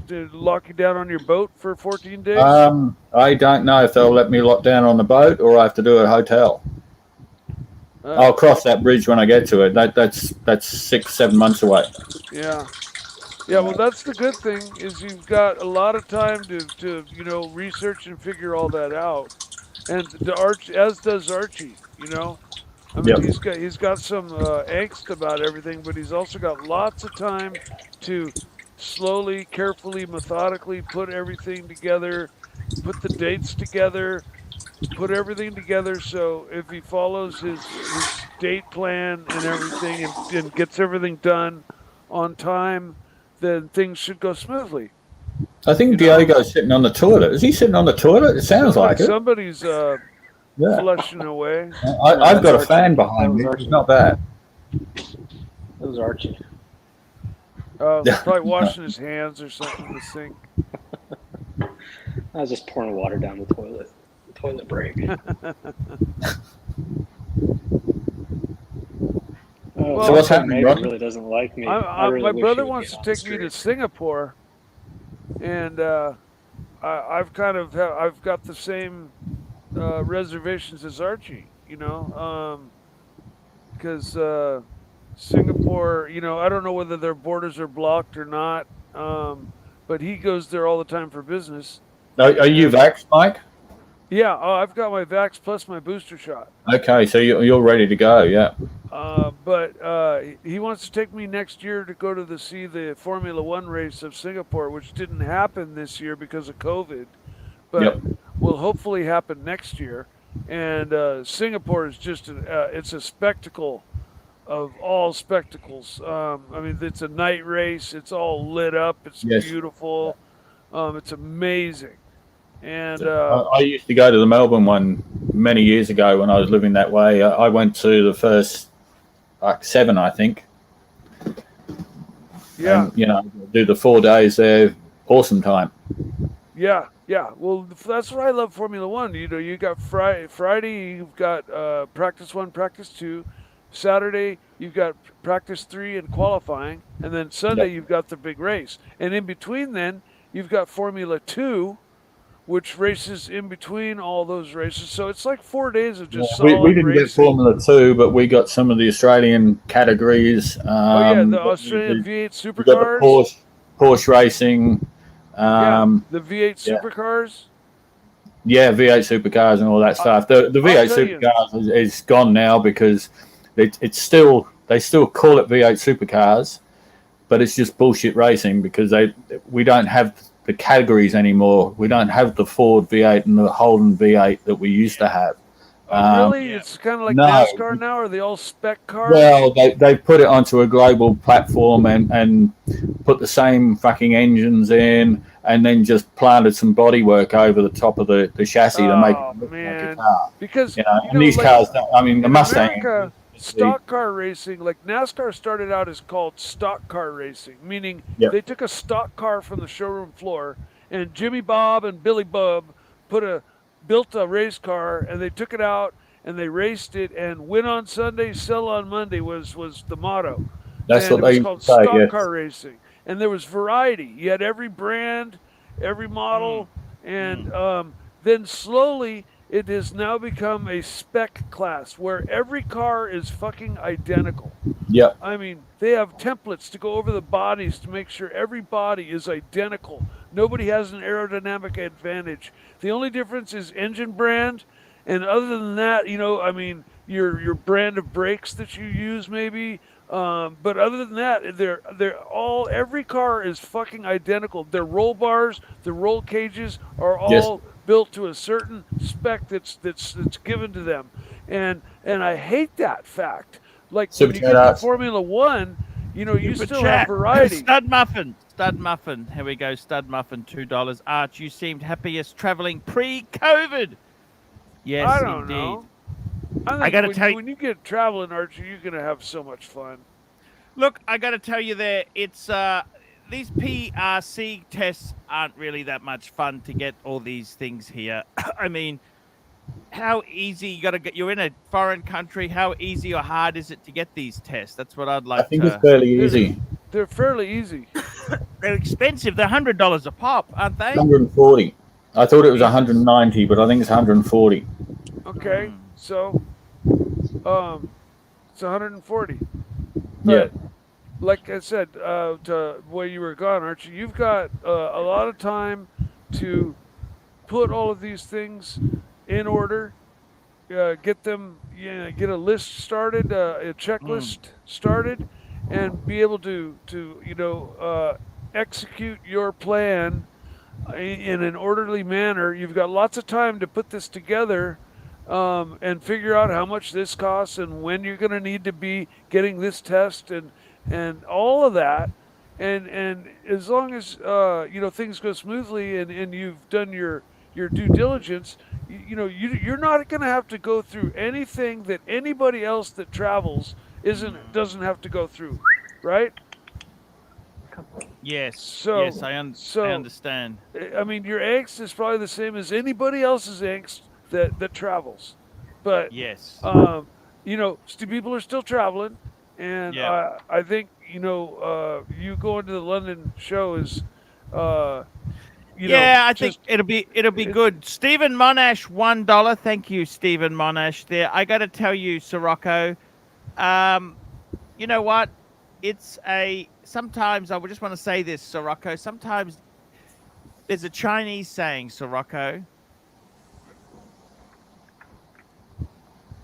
To lock you down on your boat for 14 days? I don't know if they'll let me lock down on the boat or I have to do it at a hotel. I'll cross that bridge when I get to it. That's 6-7 months away. Yeah. Yeah, well, that's the good thing is you've got a lot of time to research and figure all that out, and as does Archie. I mean, he's got some angst about everything, but he's also got lots of time to slowly, carefully, methodically put everything together, put the dates together, put everything together. So if he follows his date plan and everything and gets everything done on time, then things should go smoothly. I think Diego's sitting on the toilet. Is he sitting on the toilet? It sounds like it. Somebody's flushing away. I've got a fan behind me. It's not bad. That was Archie. Probably washing his hands or something in the sink. I was just pouring water down the toilet. The toilet break. So what's happening, Ron? Really doesn't like me. My brother wants to take me to Singapore, and I've got the same reservations as Archie, because Singapore, I don't know whether their borders are blocked or not, but he goes there all the time for business. Are you vaxxed, Mike? Yeah, I've got my vax plus my booster shot. Okay, so you're ready to go, yeah. But he wants to take me next year to go to see the Formula One race of Singapore, which didn't happen this year because of COVID, but will hopefully happen next year. And Singapore is just it's a spectacle of all spectacles. I mean, it's a night race. It's all lit up. It's beautiful. It's amazing. And I used to go to the Melbourne one many years ago when I was living that way. I went to the first 7, I think. Yeah. And, do the 4 days there. Awesome time. Yeah. Well, that's what I love Formula One. You got Friday, you've got practice 1, practice 2. Saturday, you've got practice 3 and qualifying, and then Sunday you've got the big race. And in between, then you've got Formula 2. Which races in between all those races. So it's like 4 days of just solid we didn't racing. get Formula 2, but we got some of the Australian categories. The Australian V8 supercars. We got the Porsche racing. The V8 supercars. Yeah, V8 supercars and all that stuff. The V8 supercars is gone now because it's still they still call it V8 supercars, but it's just bullshit racing because we don't have the categories anymore. We don't have the Ford V8 and the Holden V8 that we used to have. Really? It's kind of like NASCAR now? Are they all spec cars? Well, they put it onto a global platform and put the same fucking engines in and then just planted some bodywork over the top of the chassis to make it look like a car. Because, and these cars, the Mustang... America, stock car racing, like NASCAR started out as called stock car racing, meaning they took a stock car from the showroom floor and Jimmy Bob and Billy Bub built a race car and they took it out and they raced it and win on Sunday, sell on Monday was the motto. That's what they called say, stock car racing. And there was variety. You had every brand, every model, and then slowly it has now become a spec class where every car is fucking identical. Yep. I mean, they have templates to go over the bodies to make sure every body is identical. Nobody has an aerodynamic advantage. The only difference is engine brand, and other than that, you know, I mean, your brand of brakes that you use maybe. But other than that, every car is fucking identical. Their roll bars, the roll cages are all built to a certain spec that's given to them, and I hate that fact. Like when you get to Formula One, you know, you still have variety. Stud Muffin. Here we go. Stud Muffin, $2. Arch, you seemed happiest traveling pre-COVID. Yes, I don't indeed. know. I got to tell you, when you get traveling, Archie, you're gonna have so much fun. Look, I got to tell you, it's these PRC tests aren't really that much fun to get all these things here. I mean, how easy you're in a foreign country. How easy or hard is it to get these tests? That's what I'd like to. I think it's fairly easy. They're fairly easy. They're expensive. They're $100 a pop, aren't they? 140. I thought it was 190, but I think it's 140. Okay, so it's 140. Yeah. Like I said, to where you were gone, Archie, you've got a lot of time to put all of these things in order, get them, get a list started, a checklist started, and be able to execute your plan in an orderly manner. You've got lots of time to put this together and figure out how much this costs and when you're going to need to be getting this test and all of that. And as long as things go smoothly and you've done your due diligence, you're not going to have to go through anything that anybody else that travels doesn't have to go through, right? Yes. I understand. I mean, your angst is probably the same as anybody else's angst that travels, but yes, people are still traveling, and I think you going to the London show is. I think it'll be good. Stephen Monash, $1. Thank you, Stephen Monash. There, I got to tell you, Sirocco. You know what? Sometimes I would just want to say this, Sirocco. Sometimes there's a Chinese saying, Sirocco.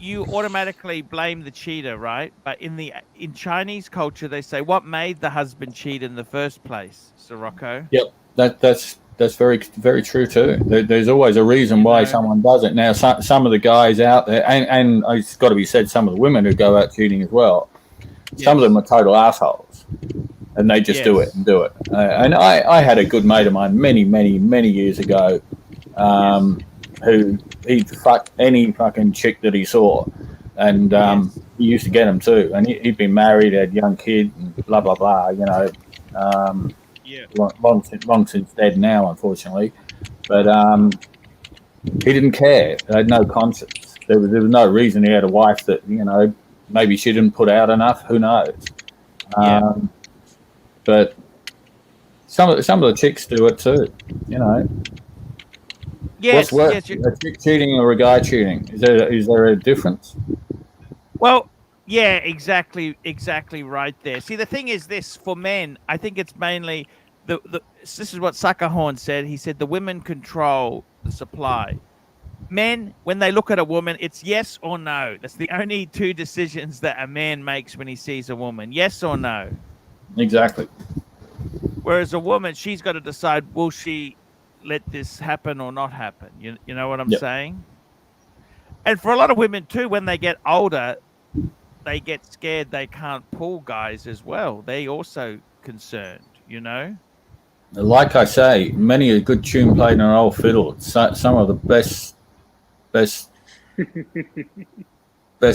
You automatically blame the cheater, right? But in Chinese culture, they say, "What made the husband cheat in the first place?" Sirocco. Yep, that's very, very true too. There's always a reason why someone does it. Now, some of the guys out there, and it's got to be said, some of the women who go out cheating as well. Some of them are total assholes, and they just do it. And I had a good mate of mine many, many, many years ago, who he'd fuck any fucking chick that he saw, and he used to get them too. And he'd been married, had young kids, and blah blah blah. Long since dead now, unfortunately. But he didn't care. He had no conscience. There was no reason he had a wife that maybe she didn't put out enough. Who knows? But some of the chicks do it too. Yes, what's worse, a chick cheating or a guy cheating? Is there a difference? Well, yeah, exactly right there. See, the thing is this, for men, I think it's mainly this is what Suckerhorn said. He said the women control the supply. Men, when they look at a woman, it's yes or no. That's the only two decisions that a man makes when he sees a woman. Yes or no. Exactly. Whereas a woman, she's got to decide, will she let this happen or not happen? You know what I'm saying? And for a lot of women too, when they get older, they get scared they can't pull guys as well. They also concerned, Like I say, many a good tune played in an old fiddle. Some of the best I've had.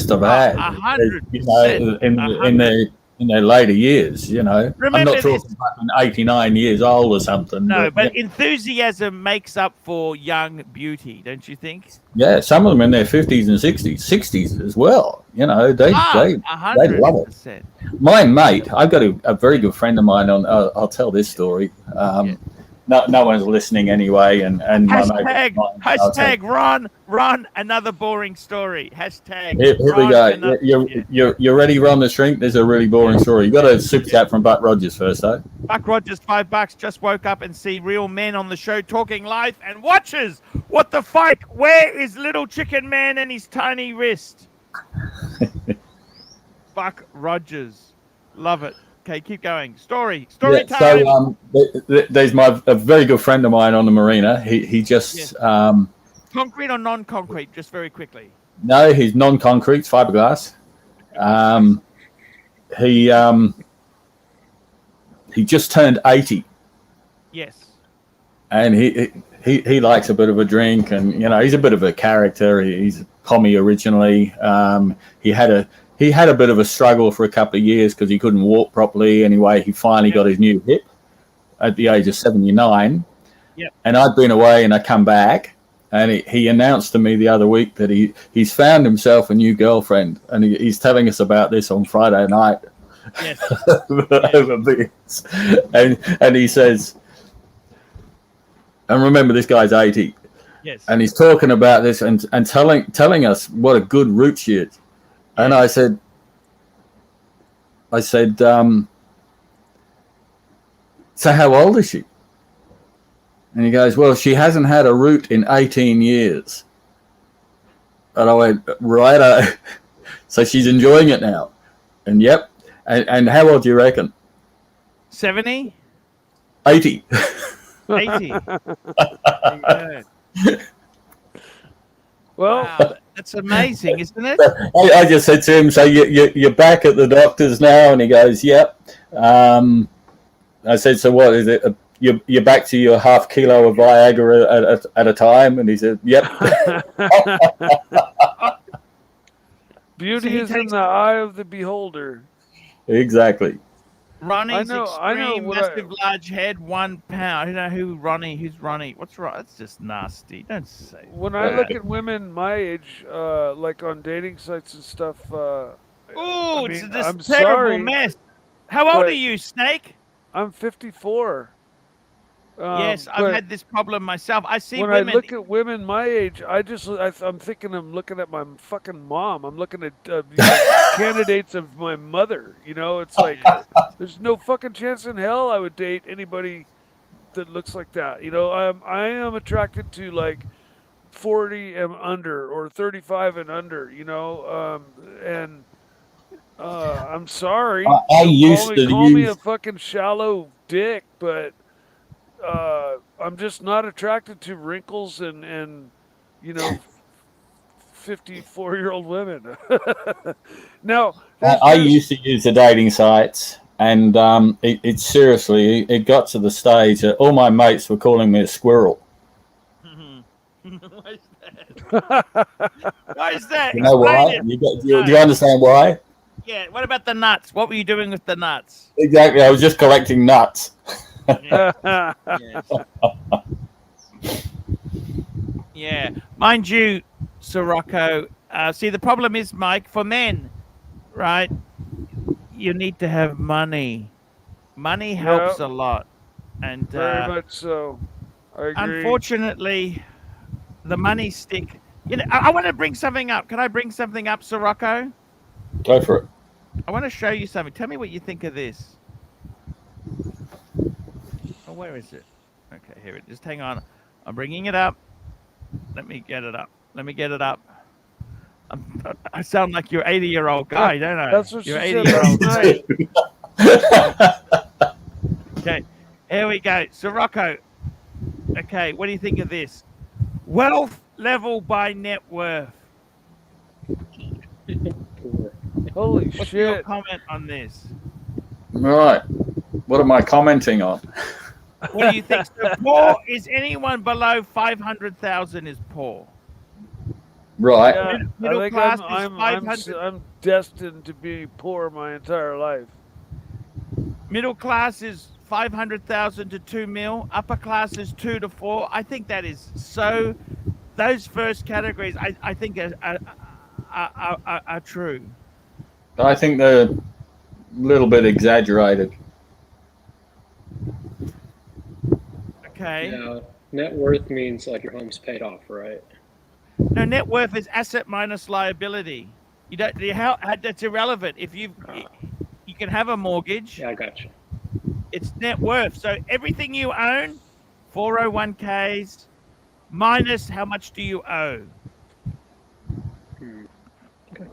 100%. In their later years, I'm not talking about 89 years old or something. No, but enthusiasm makes up for young beauty, don't you think? Yeah, some of them in their 50s and 60s as well. They love it. My mate, I've got a very good friend of mine. I'll tell this story. no one's listening anyway. And Hashtag Ron, another boring story. Hashtag Here we Ron, go. another- You're ready, Ron the Shrink? There's a really boring story. You got a super chat from Buck Rogers first, though. Buck Rogers, $5. Just woke up and see real men on the show talking live and watches. What the fuck? Where is little chicken man and his tiny wrist? Buck Rogers, love it. Okay, keep going. Story time. So there's a very good friend of mine on the marina. He just Concrete or non-concrete? Just very quickly. no, he's non-concrete, fiberglass. He just turned 80. Yes. And he likes a bit of a drink, and he's a bit of a character. He's a commie originally. He had a bit of a struggle for a couple of years because he couldn't walk properly. Anyway, he finally got his new hip at the age of 79. Yep. And I'd been away, and I come back, and he announced to me the other week that he's found himself a new girlfriend, and he's telling us about this on Friday night. Yes. Over beers. And he says, and remember, this guy's 80. Yes. And he's talking about this and telling us what a good root she is. And I said, so how old is she? And he goes, well, she hasn't had a root in 18 years. And I went, right. So she's enjoying it now. And yep. And how old do you reckon? 70? 80. 80. Well, wow, that's amazing, isn't it? I just said to him, so you're back at the doctor's now? And he goes, yep. I said, so what is it? You're back to your half kilo of Viagra at a time? And he said, yep. Beauty is in the eye of the beholder. Exactly. Ronnie's I know extreme, what massive, large head, 1 pound. You know who Ronnie? Who's Ronnie? What's right? That's just nasty. Don't say. When I look at women my age, like on dating sites and stuff, Oh, it's this I'm terrible sorry, mess. How old are you, Snake? I'm 54. Yes, I've but had this problem myself. I see when women. I look at women my age, I'm thinking I'm looking at my fucking mom. I'm looking at candidates of my mother. It's like there's no fucking chance in hell I would date anybody that looks like that. I am attracted to like 40 and under or 35 and under. And I'm sorry. I used to call me use a fucking shallow dick, but I'm just not attracted to wrinkles and 54-year-old women. Now, I used to use the dating sites, and it seriously, it got to the stage that all my mates were calling me a squirrel. Why is that? Why is that? You know why? Do you understand why? Yeah. What about the nuts? What were you doing with the nuts? Exactly. I was just collecting nuts. Yeah. Mind you, Sirocco, see, the problem is, Mike, for men, right, you need to have money. Money helps a lot. And very much so. I agree. Unfortunately, the money stick. I want to bring something up. Can I bring something up, Sirocco? Go for it. I want to show you something. Tell me what you think of this. Oh, where is it? Okay, here it is. Just hang on. I'm bringing it up. Let me get it up. I sound like your 80-year-old guy, don't I? That's what your she said last night. Okay, here we go. Sirocco. Okay, what do you think of this? Wealth level by net worth. Holy What's shit. your comment on this? Right. What am I commenting on? What do you think? So poor is anyone below 500,000 is poor. Right. Yeah, Middle I think class I'm destined to be poor my entire life. Middle class is 500,000 to 2 mil. Upper class is 2 to 4. I think that is so. Those first categories, I think are true. I think they're a little bit exaggerated. Okay. Yeah, net worth means like your home's paid off, right? No, net worth is asset minus liability. You don't. That's irrelevant. If you can have a mortgage. Yeah, I got you. It's net worth. So everything you own, 401ks, minus how much do you owe? Okay.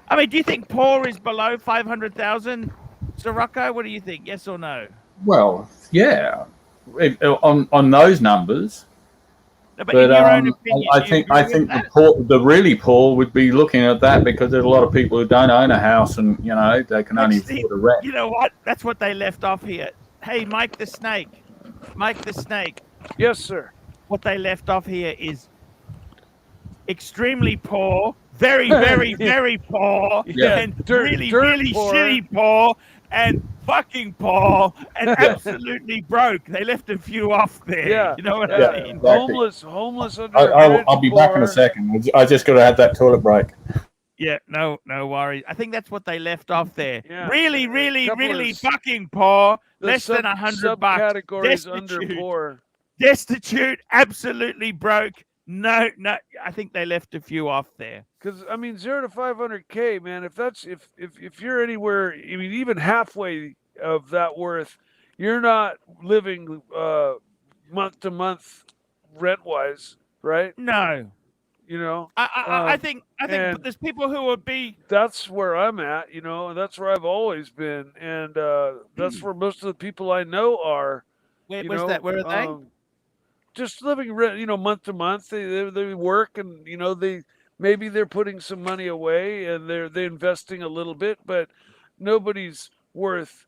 I mean, do you think poor is below 500,000, Sirocco? What do you think? Yes or no? Well, yeah, on those numbers. No, but in your own opinion, I think the really poor would be looking at that because there's a lot of people who don't own a house and they can only afford a rent. You know what? That's what they left off here. Hey, Mike the Snake. Mike the Snake. Yes, sir. What they left off here is extremely poor, very, very, very poor, and really, really poor. shitty poor, and fucking poor, and absolutely broke. They left a few off there. Yeah, you know what yeah, I mean? exactly. Homeless under a bridge, I'll be back in a second. I just got to have that toilet break. Yeah, no worries. I think that's what they left off there. Yeah. Really, really, really fucking poor. Less than $100 bucks. Categories under poor. Destitute, absolutely broke. No, I think they left a few off there. Because I mean, 0 to 500K, man. If you're anywhere, I mean, even halfway of that worth, you're not living month to month rent wise, right? No. I think there's people who would be. That's where I'm at, and that's where I've always been, and that's where most of the people I know are. Where's that? Where are they? Just living, month to month. They work, and maybe they're putting some money away, and they're investing a little bit, but nobody's worth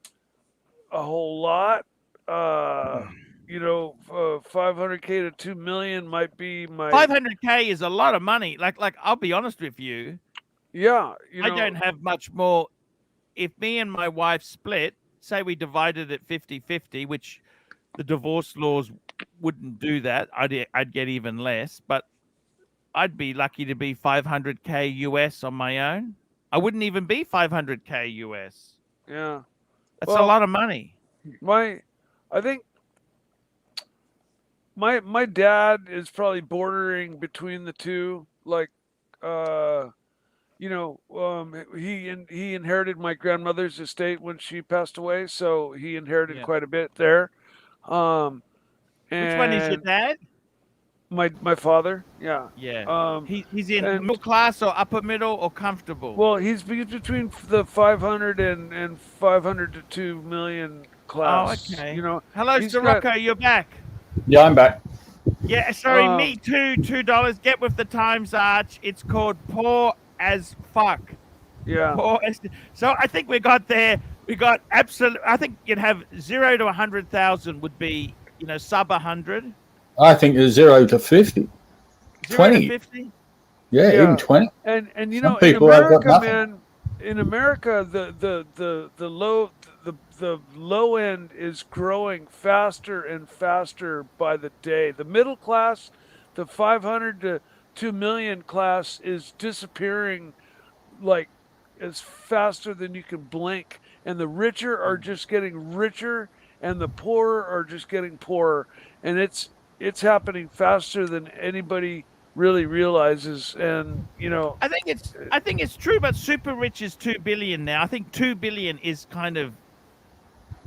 a whole lot. 500K to 2 million might be my 500K is a lot of money. Like I'll be honest with you. Yeah, I don't have much more. If me and my wife split, say we divided it 50-50, which the divorce laws wouldn't do that. I'd get even less, but I'd be lucky to be 500K US on my own. I wouldn't even be 500K US. Yeah. That's a lot of money. I think my dad is probably bordering between the two. Like, he inherited my grandmother's estate when she passed away, so he inherited quite a bit there. Which one is your dad? My father, yeah. Yeah. He's in middle class or upper middle or comfortable? Well, he's between the 500 and 500 to 2 million class. Oh, okay. Hello, Sirocco, you're back. Yeah, I'm back. Yeah, sorry, me too. $2. Get with the times, Arch. It's called poor as fuck. Yeah. So I think we got there. We got absolute. I think you'd have 0 to 100,000 would be, sub 100. I think it's 0 to 50. 20. 50? Yeah, even 20. And Some in people have got America, nothing. man, in America, the low end is growing faster and faster by the day. The middle class, the 500 to 2 million class is disappearing like as faster than you can blink. And the richer are just getting richer, and the poorer are just getting poorer. And it's happening faster than anybody really realizes. And I think it's true, but super rich is 2 billion now. I think 2 billion is kind of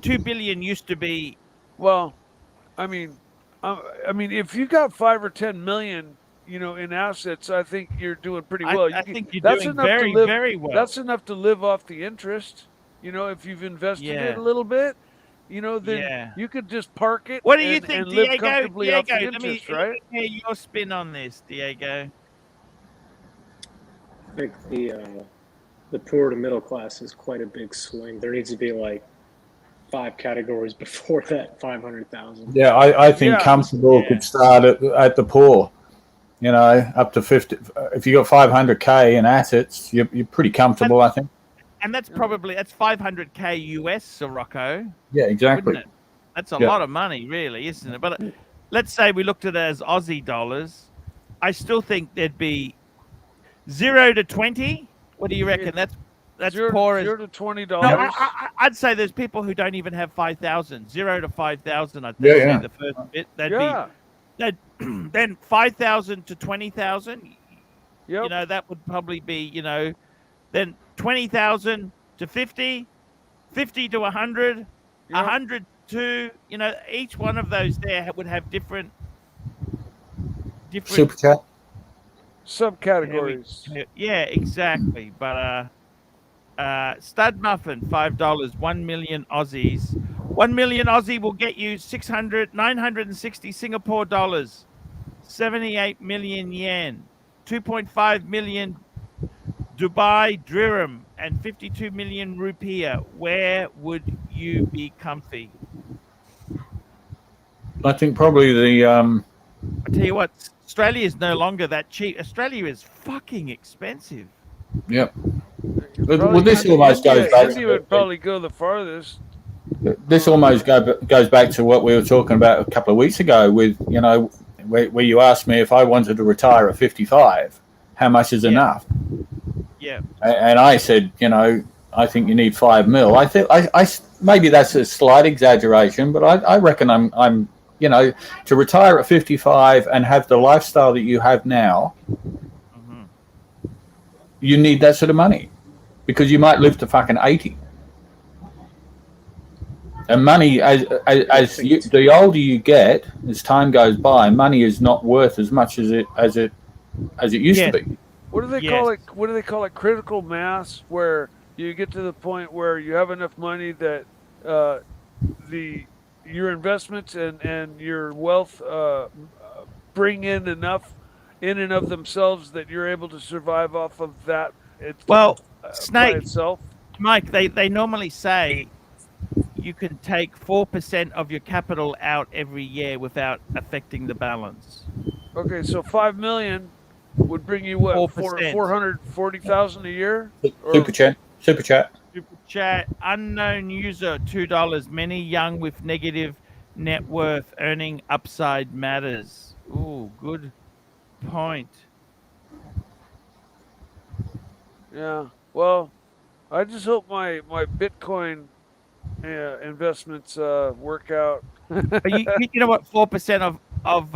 2 billion used to be. Well, I mean, if you got 5 or 10 million, in assets, I think you're doing pretty well. I think you're doing very, very well. That's enough to live off the interest. If you've invested it a little bit, then you could just park it. What do you think, and live Diego? comfortably off the interest, right? Hear your spin on this, Diego. I think the poor to middle class is quite a big swing. There needs to be like 5 categories before that 500,000. Yeah, I think comfortable could start at the poor. Up to 50. If you got 500K in assets, you're pretty comfortable, I think. And that's 500K US, Sirocco. Yeah, exactly. It? That's a lot of money, really, isn't it? But let's say we looked at it as Aussie dollars. I still think there'd be 0 to 20. What do you reckon? that's poor as $0 to $20. No, I'd say there's people who don't even have 5,000. 0 to 5,000. I'd Yeah, say yeah. the first bit. That'd then 5,000 to 20,000. You know, that would probably be, you know, then 20,000 to 50, 50 to 100, 100 to, you know, each one of those there would have different Super chat. Subcategories. Yeah, exactly. But Stud Muffin, $5, 1 million Aussies. 1 million Aussie will get you 960 Singapore dollars, 78 million yen, 2.5 million Dubai dirham, and 52 million rupiah. Where would you be comfy? I think probably the. I tell you what, Australia is no longer that cheap. Australia is fucking expensive. Yep. Well, this almost goes back. India would probably go the farthest. This almost goes back to what we were talking about a couple of weeks ago with, you know, where you asked me if I wanted to retire at 55, how much is enough? Yeah. And I said, you know, I think you need 5 mil. I think I maybe that's a slight exaggeration, but I reckon I'm you know, to retire at 55 and have the lifestyle that you have now, you need that sort of money because you might live to fucking 80. And money, the older you get, as time goes by, money is not worth as much as it used to be. What do they call it? What do they call it? Critical mass, where you get to the point where you have enough money that your investments and your wealth bring in enough in and of themselves that you're able to survive off of that. Snake, by itself. Mike, they normally say you can take 4% of your capital out every year without affecting the balance. Okay, so 5 million would bring you what? 4%. 440,000 a year? Super chat. Super chat. Unknown user, $2. Many young with negative net worth earning upside matters. Ooh, good point. Yeah. Well, I just hope my Bitcoin investments work out. you know what? 4% of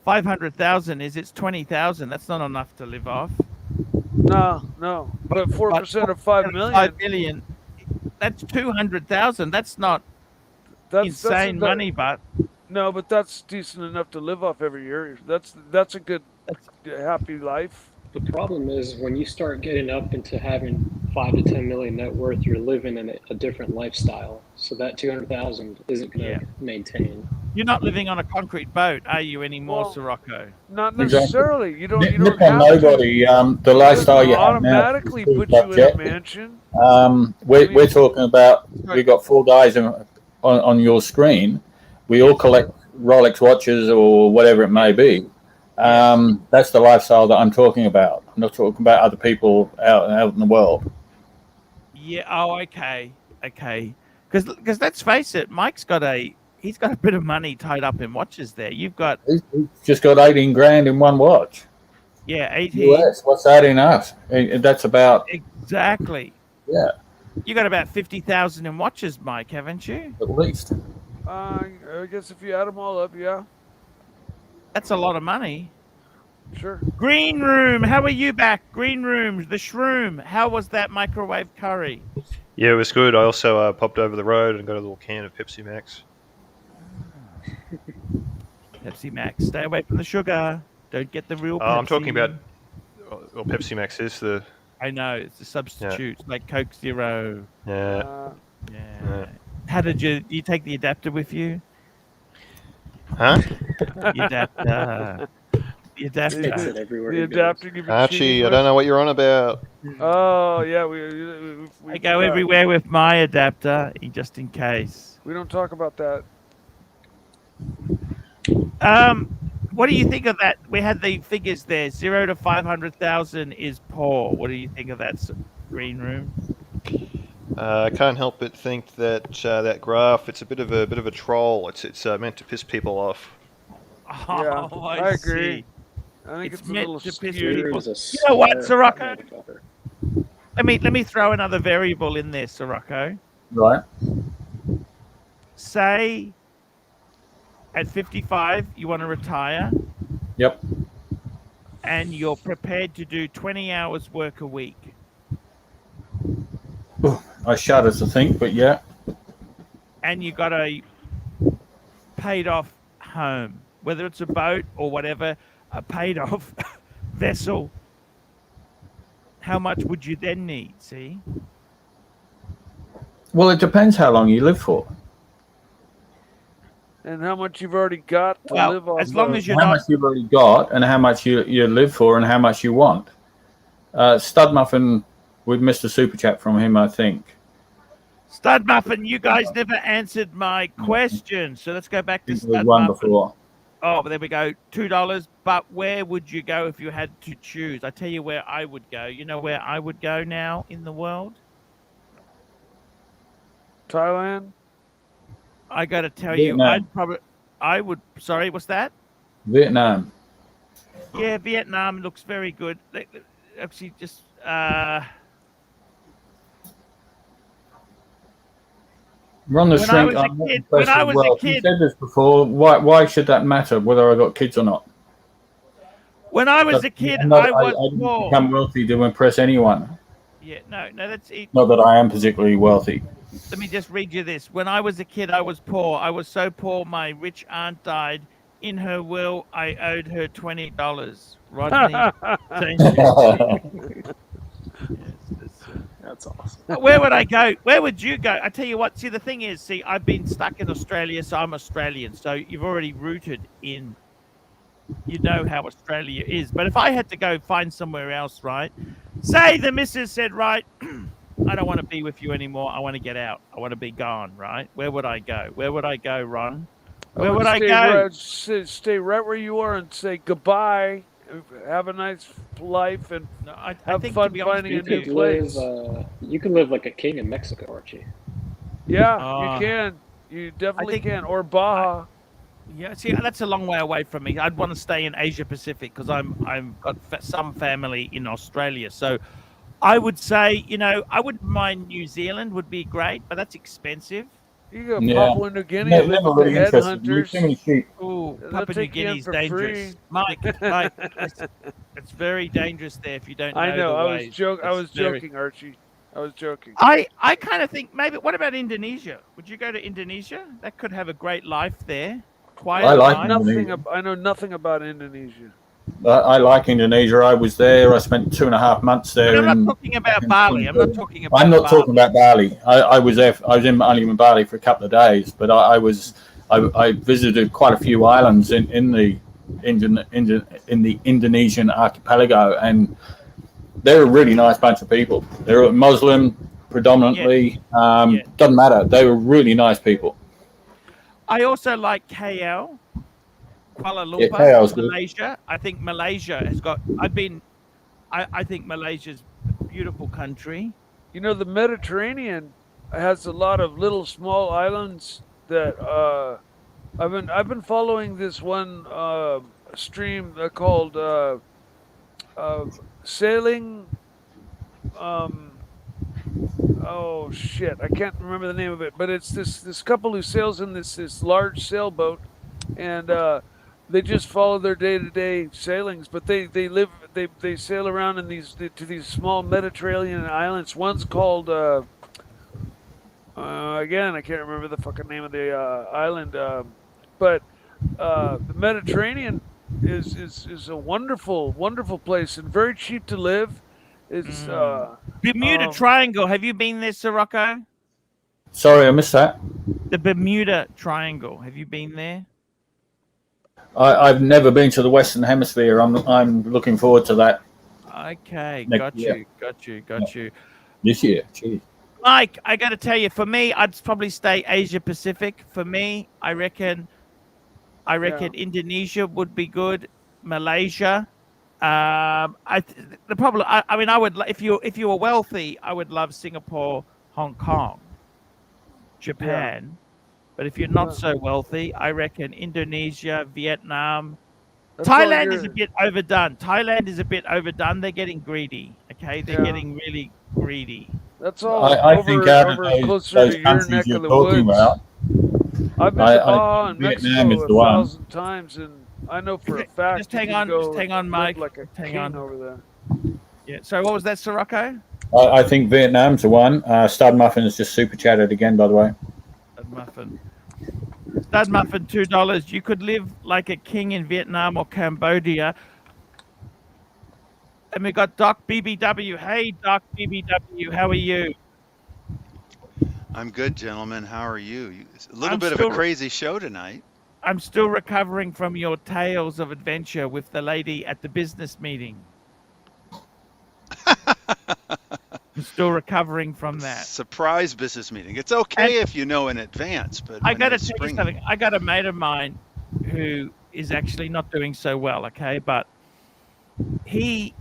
500,000 is. It's 20,000. That's not enough to live off. No. But 4% of 5 million. 5 million. That's 200,000. That's not insane money, but no, but that's decent enough to live off every year. That's a good, happy life. The problem is when you start getting up into having 5 to 10 million net worth, you're living in a different lifestyle. So that 200,000 isn't going to maintain. You're not living on a concrete boat, are you anymore, Sirocco? Not necessarily. You don't. You don't Nip on have nobody. The lifestyle you have now automatically put you in a mansion. We're talking about. We got 4 guys on your screen. We all collect Rolex watches or whatever it may be. That's the lifestyle that I'm talking about. I'm not talking about other people out in the world. Yeah. Oh, okay. Because let's face it, Mike's got he's got a bit of money tied up in watches there. You've got He's just got 18 grand in one watch. Yeah, 18. US. What's that in us? That's about exactly. Yeah. You got about 50,000 in watches, Mike, haven't you? At least. I guess if you add them all up, yeah. That's a lot of money. Sure. Green Room, how are you back? Green Room, the Shroom. How was that microwave curry? Yeah, it was good. I also popped over the road and got a little can of Pepsi Max. Pepsi Max. Stay away from the sugar. Don't get the real Pepsi. I'm talking about... Well, Pepsi Max is the... I know, it's a substitute, like Coke Zero. Yeah. How did you take the adapter with you? Huh? The adapter. The adapter. The adapter. Archie, I don't know what you're on about. Oh, yeah. I go everywhere with my adapter, just in case. We don't talk about that. What do you think of that? We had the figures there. 0 to 500,000 is poor. What do you think of that, Green Room? I can't help but think that that graph, it's a bit of a troll. It's meant to piss people off. Yeah, Oh, I agree. see. I think it's a meant little to piss skewed. people. You know what, Sirocco? let me throw another variable in there, Sirocco. Right. Say at 55 you want to retire. Yep. And you're prepared to do 20 hours work a week. I shudder to think, but yeah. And you got a paid off home, whether it's a boat or whatever, a paid off vessel. How much would you then need? See? Well, it depends how long you live for. And how much you've already got to live off. As long as you're how much you've already got, and how much you live for, and how much you want. Stud Muffin, we've missed a super chat from him, I think. Stud Muffin, you guys never answered my question, so let's go back to Stud One Muffin. before. Oh, but there we go. $2. But where would you go if you had to choose? I tell you where I would go. You know where I would go now in the world? Thailand. I got to tell Vietnam. I would. Sorry, what's that? Vietnam. Yeah, Vietnam looks very good. Actually, just We're on the when shrink. I was a kid, you said this before. Why should that matter? Whether I got kids or not? When I was a kid, I was didn't poor. become wealthy to impress anyone. Yeah, no, that's it. Not that I am particularly wealthy. Let me just read you this. When I was a kid, I was poor. I was so poor, my rich aunt died. In her will, I owed her $20. Rodney. That's awesome. Where would I go? Where would you go? I tell you what. See, the thing is, I've been stuck in Australia, so I'm Australian. So you've already rooted in. You know how Australia is. But if I had to go find somewhere else, right? Say the missus said, right, I don't want to be with you anymore. I want to get out. I want to be gone, right? Where would I go? Where would I go, Ron? Where would I go? Stay right where you are and say goodbye. Have a nice life and have fun finding a new place. You can live like a king in Mexico, Archie. Yeah, you can. You definitely can. Or Baja. Yeah, see, that's a long way away from me. I'd want to stay in Asia Pacific because I've got some family in Australia. So I would say, I wouldn't mind New Zealand would be great, but that's expensive. You go Papua New Guinea, live with the headhunters. Ooh, Papua New Guinea's dangerous. Mike, it's very dangerous there if you don't know. I know. The I ways. was joking, Archie. I was joking. I kind of think maybe. What about Indonesia? Would you go to Indonesia? That could have a great life there. I like Indonesia. I know nothing about Indonesia. I like Indonesia. I was there. I spent 2.5 months there. But I'm not talking about Bali. I'm not talking about. I'm not talking about Bali. I was there. I was only in Bali for a couple of days, but I visited quite a few islands in the Indonesian archipelago, and they're a really nice bunch of people. They're Muslim predominantly. Doesn't matter. They were really nice people. I also like KL. Kuala Lumpur, Malaysia. I think Malaysia has got. I think Malaysia's a beautiful country. You know, the Mediterranean has a lot of little small islands that I've been following this one stream called sailing. Oh shit! I can't remember the name of it, but it's this couple who sails in this large sailboat, and they just follow their day-to-day sailings, but they sail around in these small Mediterranean islands. One's called again, I can't remember the fucking name of the island, but the Mediterranean is a wonderful place and very cheap to live. It's Bermuda Triangle. Have you been there, Sirocco? Sorry, I missed that. The Bermuda Triangle. Have you been there? I've never been to the Western Hemisphere. I'm looking forward to that. Okay, Got you. This year, geez. Mike, I got to tell you, for me, I'd probably stay Asia Pacific. For me, I reckon Indonesia would be good. Malaysia. I would if you were wealthy, I would love Singapore, Hong Kong, Japan. Yeah. But if you're not so wealthy, I reckon Indonesia, Vietnam. Thailand is a bit overdone. They're getting greedy. Okay, they're getting really greedy. That's all I think out of closer those to your countries neck you're of the talking woods. about, I've been to I Baja think and Vietnam Mexico is the one. 1,000 times, and I know for a fact Just you hang can on, go just hang on, live Mike. like a Just hang king on. over there. Yeah. So what was that, Sirocco? I think Vietnam's the one. Stud Muffin has just super chatted again, by the way. Stud Muffin. Stud Muffin, $2. You could live like a king in Vietnam or Cambodia. And we got Doc BBW. Hey, Doc BBW, how are you? I'm good, gentlemen. How are you? A little I'm bit of a still- crazy show tonight. I'm still recovering from your tales of adventure with the lady at the business meeting. I'm still recovering from that. Surprise business meeting. It's okay if you know in advance, but I when got to they tell you spring something. I got a mate of mine who is actually not doing so well, okay? But he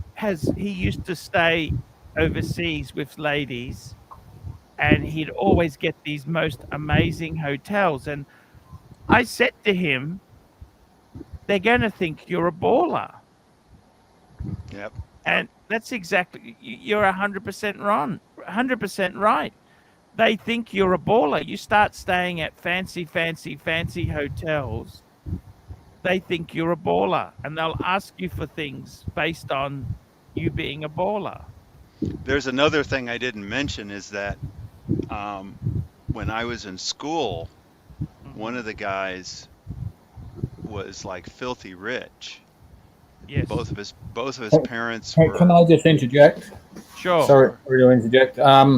used to stay overseas with ladies, and he'd always get these most amazing hotels. And I said to him, they're going to think you're a baller. Yep. And that's exactly, you're 100% wrong, 100% right. They think you're a baller. You start staying at fancy hotels, they think you're a baller, and they'll ask you for things based on you being a baller. There's another thing I didn't mention is that when I was in school, one of the guys was like filthy rich. Yes. Both of his parents were. Can I just interject? Sure. Sorry to interject. I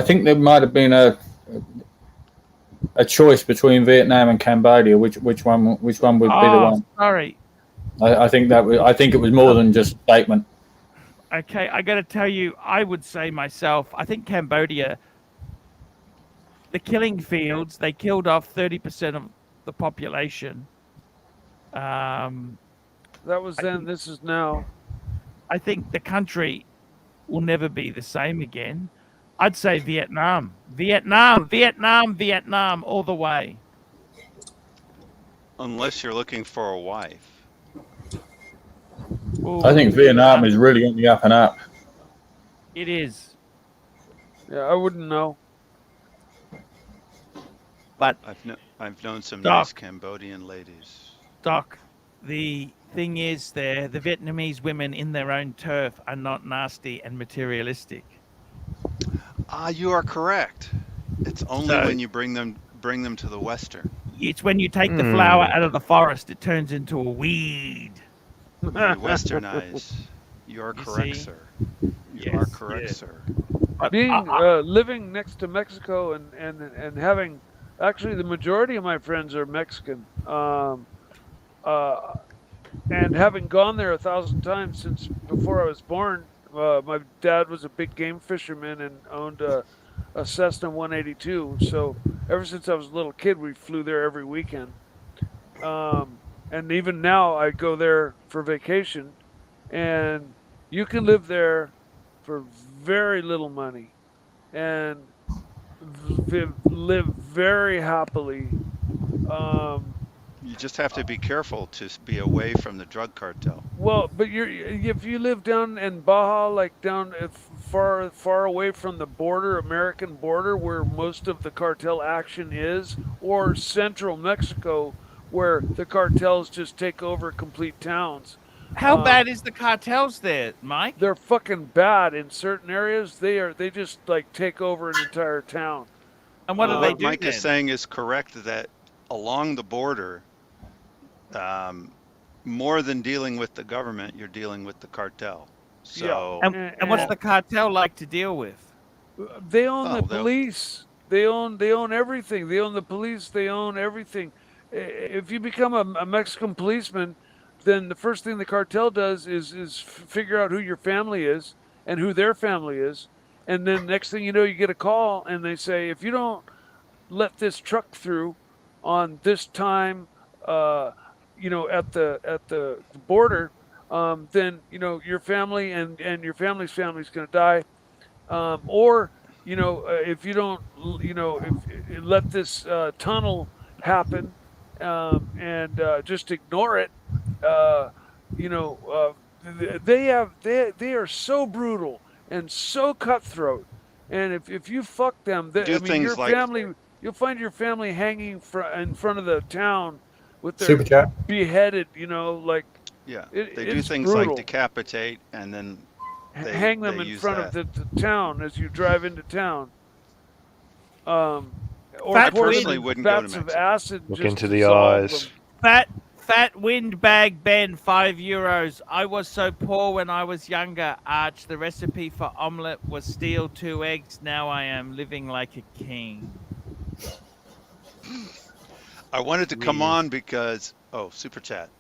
think there might have been a choice between Vietnam and Cambodia. Which one would be the one? Sorry. I think it was more than just a statement. Okay, I got to tell you, I would say myself, I think Cambodia, the killing fields, they killed off 30% of the population. That was then, this is now. I think the country will never be the same again. I'd say Vietnam, all the way. Unless you're looking for a wife. Ooh, I think Vietnam is really on the up and up. It is. Yeah, I wouldn't know. But I've known some Doc, nice Cambodian ladies. Doc, the thing is the Vietnamese women in their own turf are not nasty and materialistic. You are correct. It's only when you bring them to the Western. It's when you take the flower out of the forest, it turns into a weed. You Westernize. You are correct, sir. You are correct, sir. Being living next to Mexico and having, actually the majority of my friends are Mexican, and having gone there 1,000 times since before I was born. My dad was a big game fisherman and owned a Cessna 182. So ever since I was a little kid, we flew there every weekend. And even now I go there for vacation, and you can live there for very little money and live very happily. You just have to be careful to be away from the drug cartel. Well, but if you live down in Baja, like down far away from the border, American border, where most of the cartel action is, or central Mexico, where the cartels just take over complete towns. How bad is the cartels there, Mike? They're fucking bad in certain areas. They just like take over an entire town. And what do they do? Mike is saying is correct, that along the border, more than dealing with the government, you're dealing with the cartel. So and what's the cartel like to deal with? They own the police. They own everything. They own the police. They own everything. If you become a Mexican policeman, then the first thing the cartel does is figure out who your family is and who their family is. And then next thing you know, you get a call and they say, if you don't let this truck through on this time, at the border, then, your family and your family's family is going to die. Or, if you don't, if let this tunnel happen, and just ignore it, they are so brutal and so cutthroat. And if you fuck them, your family, you'll find your family hanging in front of the town with their Super chat. beheaded. Like they do it's things brutal. like decapitate and then hang them in front of the town as you drive into town. Or I personally wouldn't go to vats Mexico. of acid. Look just into to the solve eyes. them. Fat windbag Ben, €5. I was so poor when I was younger, Arch. The recipe for omelette was steal 2 eggs. Now I am living like a king. I wanted to come on because super chat.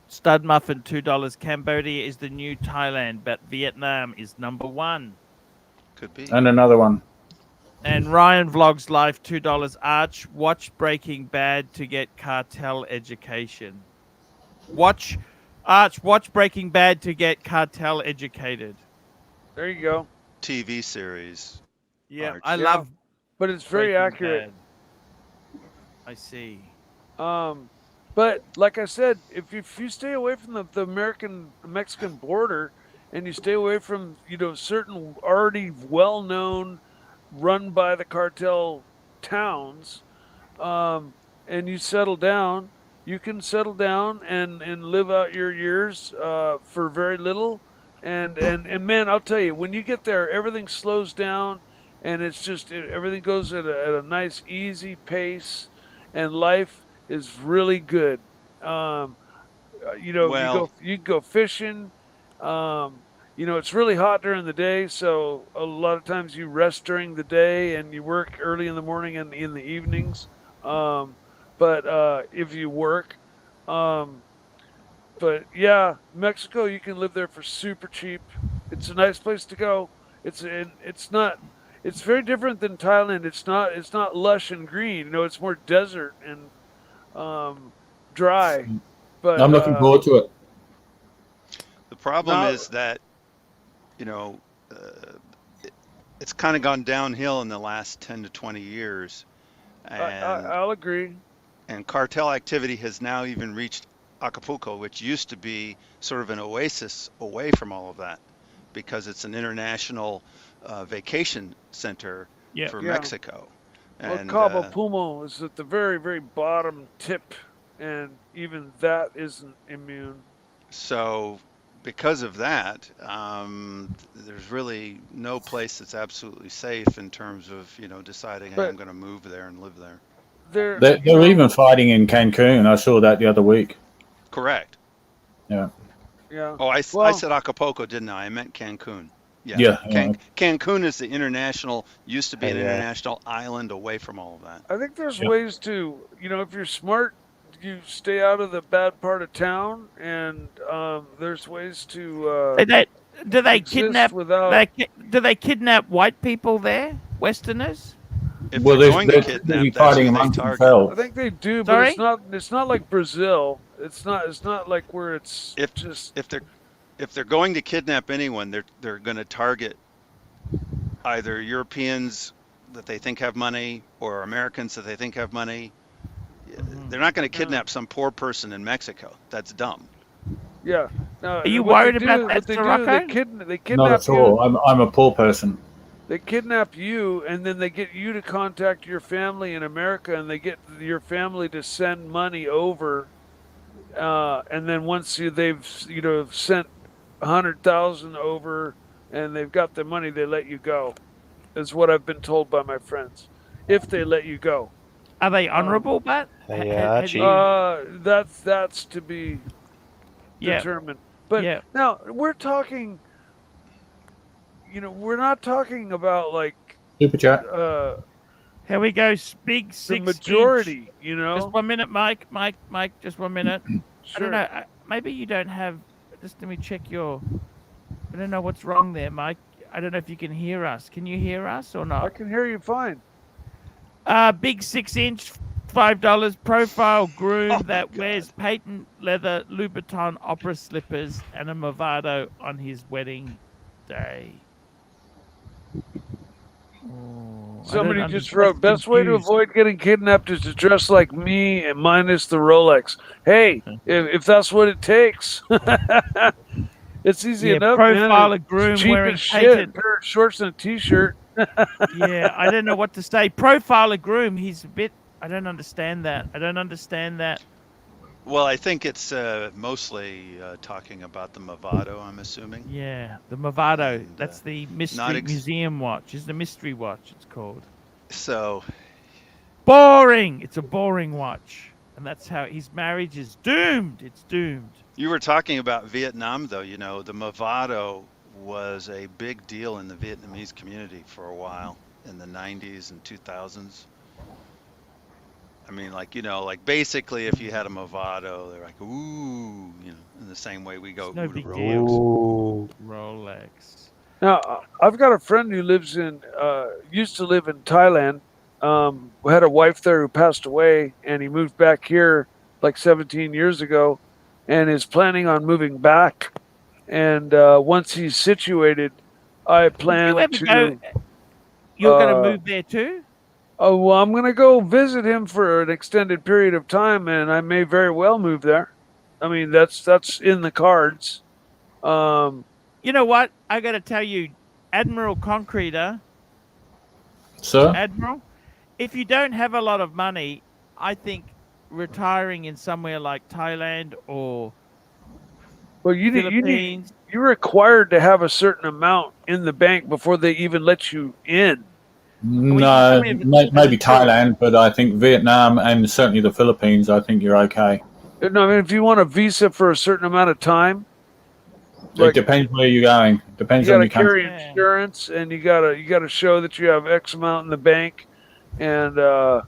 Stud Muffin, $2. Cambodia is the new Thailand, but Vietnam is number 1. Could be. And another one. And Ryan Vlogs Life, $2. Arch, watch Breaking Bad to get cartel education. Watch Breaking Bad to get cartel educated. There you go. TV series. Yeah, Arch. I love. But it's very Breaking accurate. Bad. I see. But like I said, if you stay away from the American-Mexican border, and you stay away from certain already well-known, run by the cartel towns, and you settle down, you can settle down and live out your years for very little. And man, I'll tell you, when you get there, everything slows down, and it's just everything goes at a nice, easy pace, and life is really good. You can go fishing. It's really hot during the day, so a lot of times you rest during the day and you work early in the morning and in the evenings. But if you work, but yeah, Mexico, you can live there for super cheap. It's a nice place to go. It's very different than Thailand. It's not lush and green. It's more desert and dry. But I'm looking forward to it. The problem is that it's kind of gone downhill in the last 10 to 20 years. And, I'll agree. And cartel activity has now even reached Acapulco, which used to be sort of an oasis away from all of that, because it's an international vacation center for Mexico. And Cabo Pumo is at the very, very bottom tip, and even that isn't immune. So because of that, there's really no place that's absolutely safe in terms of deciding, hey, I'm going to move there and live there. They're even fighting in Cancun. I saw that the other week. Correct. Yeah. Yeah. Oh, I said Acapulco, didn't I? I meant Cancun. Yeah. Cancun is the international, used to be an international island away from all of that. I think there's ways to, if you're smart, you stay out of the bad part of town, and there's ways to. Do they kidnap? Without... Do they kidnap white people there, Westerners? If they're going to kidnap, that's who they target. I think they do, but it's not like Brazil. It's not like where it's if they're going to kidnap anyone, they're going to target either Europeans that they think have money or Americans that they think have money. They're not going to kidnap some poor person in Mexico. That's dumb. Yeah. Are you worried about that, Sirocco? They kidnap Not at all. I'm a poor person. They kidnap you, and then they get you to contact your family in America, and they get your family to send money over. And then once they've sent 100,000 over, and they've got the money, they let you go. Is what I've been told by my friends. If they let you go. Are they honorable, Bat? Archie. That's to be determined. But now we're talking. We're not talking about like super chat. Here we go. Big 6 the majority. Inch. Just 1 minute, Mike. Just 1 minute. Sure. I don't know. Maybe you don't have. Just let me check your. I don't know what's wrong there, Mike. I don't know if you can hear us. Can you hear us or not? I can hear you fine. Big 6 inch, $5 profile groom that wears patent leather Louboutin opera slippers and a Movado on his wedding day. Somebody just wrote, best way to avoid getting kidnapped is to dress like me and minus the Rolex. Hey, if that's what it takes. It's easy Yeah, enough, profile man. a groom It's cheap wearing as shit. patent. Pair of shorts and a t-shirt. Yeah, I don't know what to say. Profile a groom. He's a bit. I don't understand that. Well, I think it's mostly talking about the Movado, I'm assuming. Yeah, the Movado. And, That's the not mystery museum watch. Is the mystery watch? It's called. So Boring. It's a boring watch, and that's how his marriage is doomed. It's doomed. you were talking about Vietnam, though. You know, the Movado was a big deal in the Vietnamese community for a while in the 90s and 2000s. I mean, like, you know, like basically if you had a Movado, they're like, ooh, you know, in the same way we go, No ooh, to big Rolex. deal. Rolex. Now, I've got a friend who lives in, used to live in Thailand. We had a wife there who passed away, and he moved back here like 17 years ago, and is planning on moving back. And once he's situated, I plan to. You're going to move there too? Oh, well, I'm going to go visit him for an extended period of time, and I may very well move there. I mean, that's in the cards. You know what? I got to tell you, Admiral Concreter. Sir? Admiral, if you don't have a lot of money, I think retiring in somewhere like Thailand or Philippines. You're required to have a certain amount in the bank before they even let you in. No, maybe Thailand, but I think Vietnam and certainly the Philippines, I think you're okay. No, I mean, if you want a visa for a certain amount of time, It depends where you're going. Depends you on got your to carry country. insurance, and you gotta show that you have X amount in the bank, and or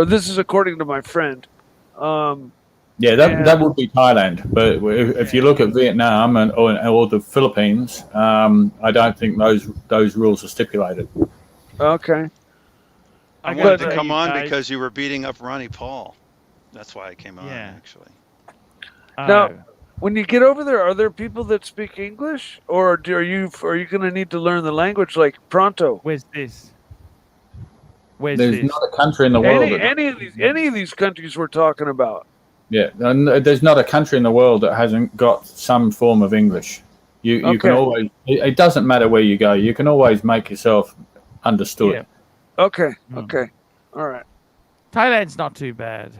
this is according to my friend. Yeah, that would be Thailand. But if you look at Vietnam or the Philippines, I don't think those rules are stipulated. Okay. I wanted to come on because you were beating up Ronnie Paul. That's why I came on, actually. Now, when you get over there, are there people that speak English, or are you going to need to learn the language like pronto? Where's this? There's not a country in the world. Any of these countries we're talking about. Yeah, and there's not a country in the world that hasn't got some form of English. You can always. It doesn't matter where you go. You can always make yourself understood. Yeah. Okay. Okay. All right. Thailand's not too bad.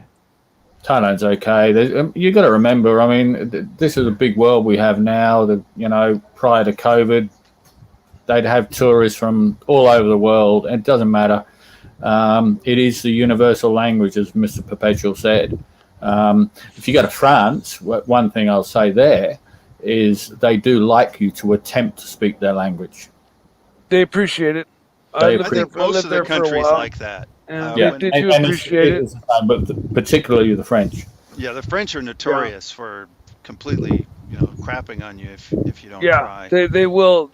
Thailand's okay. You got to remember. I mean, this is a big world we have now. Prior to COVID, they'd have tourists from all over the world. It doesn't matter. It is the universal language, as Mr. Perpetual said. If you go to France, one thing I'll say there is they do like you to attempt to speak their language. They appreciate it. I think most of the countries like that. They do appreciate it. But particularly the French. Yeah, the French are notorious for completely, crapping on you if you don't try. They will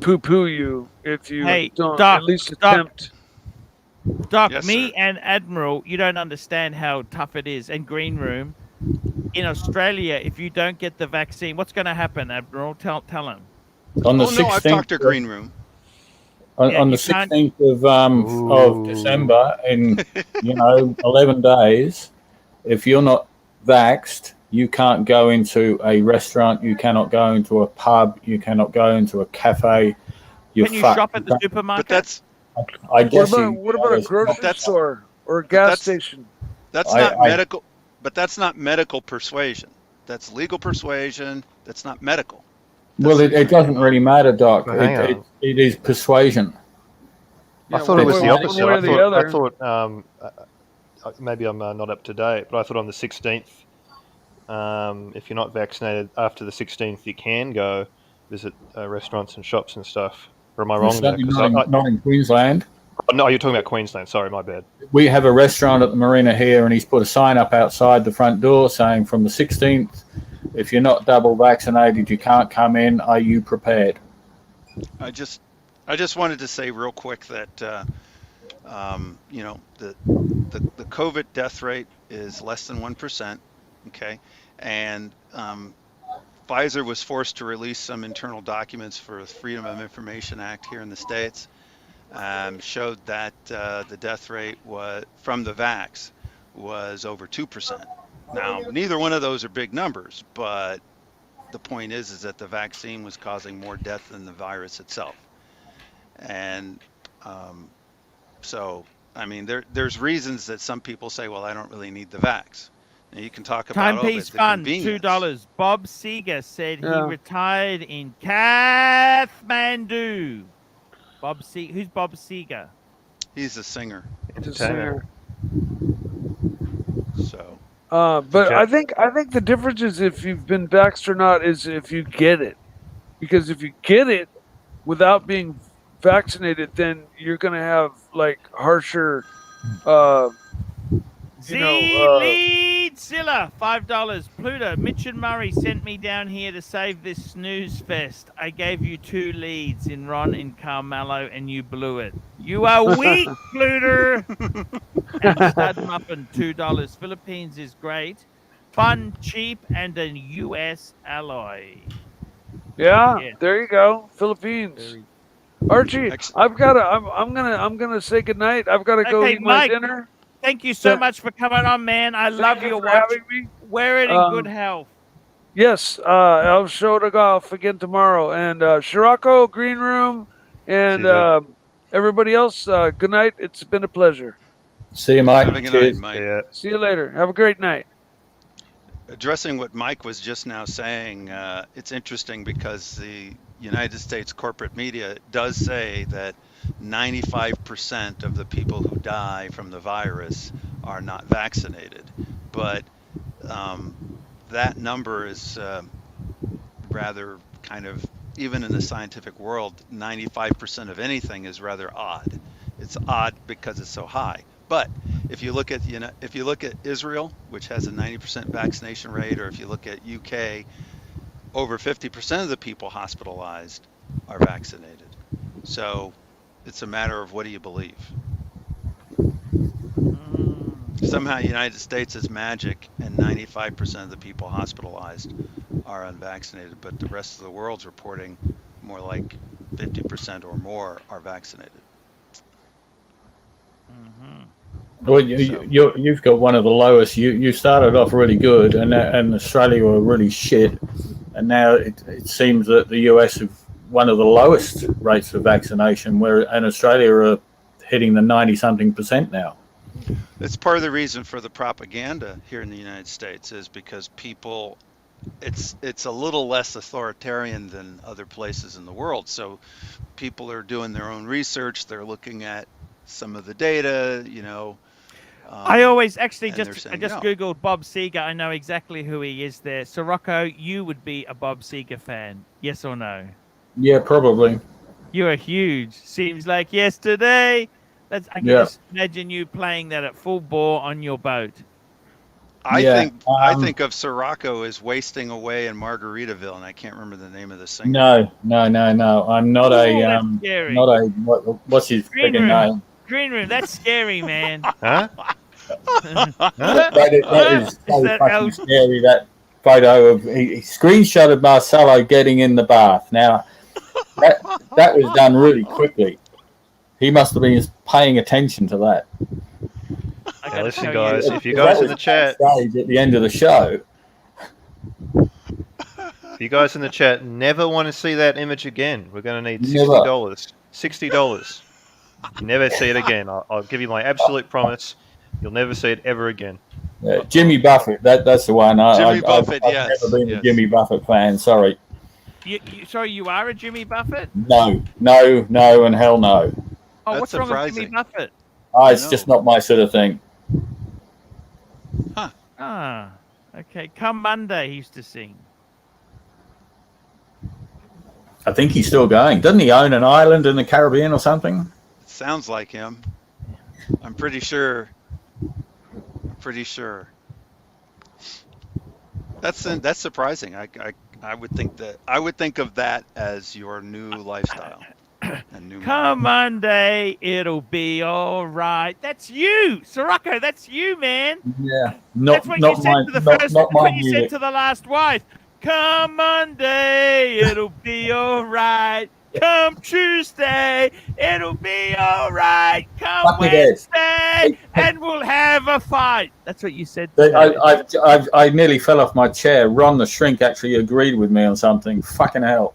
poo-poo you if you don't at least attempt. Doc, Yes, me sir. and Admiral, you don't understand how tough it is. And Green Room, in Australia, if you don't get the vaccine, what's going to happen, Admiral? Tell him. On the 16th, I've talked to Green Room. On the 16th of December, in 11 days, if you're not vaxxed, you can't go into a restaurant, you cannot go into a pub, you cannot go into a cafe. Can you shop at the supermarket? But that's. I guess. What about a grocery store or a gas station? That's not medical. But that's not medical persuasion. That's legal persuasion. That's not medical. Well, it doesn't really matter, Doc. Well, hang on. It is persuasion. I thought it was the opposite. I thought maybe I'm not up to date, but I thought on the 16th, if you're not vaccinated after the 16th, you can go visit restaurants and shops and stuff. Or am I wrong there? Not in Queensland. No, you're talking about Queensland. Sorry, my bad. We have a restaurant at the marina here, and he's put a sign up outside the front door saying from the 16th, if you're not double vaccinated, you can't come in. Are you prepared? I just wanted to say real quick that the COVID death rate is less than 1%. Okay, and Pfizer was forced to release some internal documents for the Freedom of Information Act here in the States. Showed that the death rate from the vax was over 2%. Now, neither one of those are big numbers, but the point is that the vaccine was causing more death than the virus itself. And so, I mean, there's reasons that some people say, well, I don't really need the vax. Now you can talk about Timepiece the Fund, convenience. $2. Bob Seger said he Yeah. retired in Kathmandu. Who's Bob Seger? He's a singer. Entertainer. So. But I think the difference is if you've been vaxxed or not is if you get it, because if you get it without being vaccinated, then you're gonna have like harsher, Lead Zilla, $5. Pluto, Mitch and Murray sent me down here to save this snooze fest. I gave you 2 leads in Ron and Carmelo, and you blew it. You are weak, Pluto. And Stud Muffin, $2. Philippines is great, fun, cheap, and a U.S. alloy. Yeah, Yeah. there you go, Philippines. Archie, I'm gonna say goodnight. I've got to go Okay, eat my Mike, dinner. thank you so much for coming on, man. I love you your for watch. having me. Wear it in good health. Yes, I'll show the golf again tomorrow. And Scirocco, Green Room, and everybody else, good night. It's been a pleasure. See you, Mike. Have a good Cheers. night, Mike. See you later. Have a great night. Addressing what Mike was just now saying, it's interesting because the United States corporate media does say that 95% of the people who die from the virus are not vaccinated. But that number is rather kind of, even in the scientific world, 95% of anything is rather odd. It's odd because it's so high. But if you look at Israel, which has a 90% vaccination rate, or if you look at UK, over 50% of the people hospitalized are vaccinated. So it's a matter of what do you believe. Somehow the United States is magic and 95% of the people hospitalized are unvaccinated, but the rest of the world's reporting more like 50% or more are vaccinated. Well, you've got one of the lowest. You started off really good, and Australia were really shit, and now it seems that the US have one of the lowest rates of vaccination, and Australia are hitting the 90-something% now. It's part of the reason for the propaganda here in the United States is because people, it's a little less authoritarian than other places in the world. So people are doing their own research. They're looking at some of the data, I always I just saying, no. Googled Bob Seger. I know exactly who he is there. So Rocco, you would be a Bob Seger fan, yes or no? Yeah, probably. You are huge. Seems like yesterday. I can just imagine you playing that at full bore on your boat. I think of Scirocco as wasting away in Margaritaville, and I can't remember the name of the singer. No. I'm not what's his freaking name? Green Room. That's scary, man. Huh? That is so fucking scary. That photo of he screenshotted Marcelo getting in the bath. Now that was done really quickly. He must have been paying attention to that. Now listen, guys. If you guys in the chat, at the end of the show, if you guys in the chat never want to see that image again, we're going to need $60. $60. Never see it again. I'll give you my absolute promise. You'll never see it ever again. Jimmy Buffett. That's the one. Jimmy Buffett. I've never been a Jimmy Buffett fan. Sorry. Sorry, you are a Jimmy Buffett? No, and hell no. Oh, what's wrong with Jimmy Buffett? It's just not my sort of thing. Huh. Ah, okay. Come Monday, he used to sing. I think he's still going. Doesn't he own an island in the Caribbean or something? Sounds like him. I'm pretty sure. That's surprising. I would think of that as your new lifestyle. Come Monday, it'll be all right. That's you, Scirocco. That's you, man. Yeah, that's what you said to the first. That's what you said to the last wife. Come Monday, it'll be all right. Come Tuesday, it'll be all right. Come Fuck me dead. Wednesday, and we'll have a fight. That's what you said today. I nearly fell off my chair. Ron the Shrink actually agreed with me on something. Fucking hell.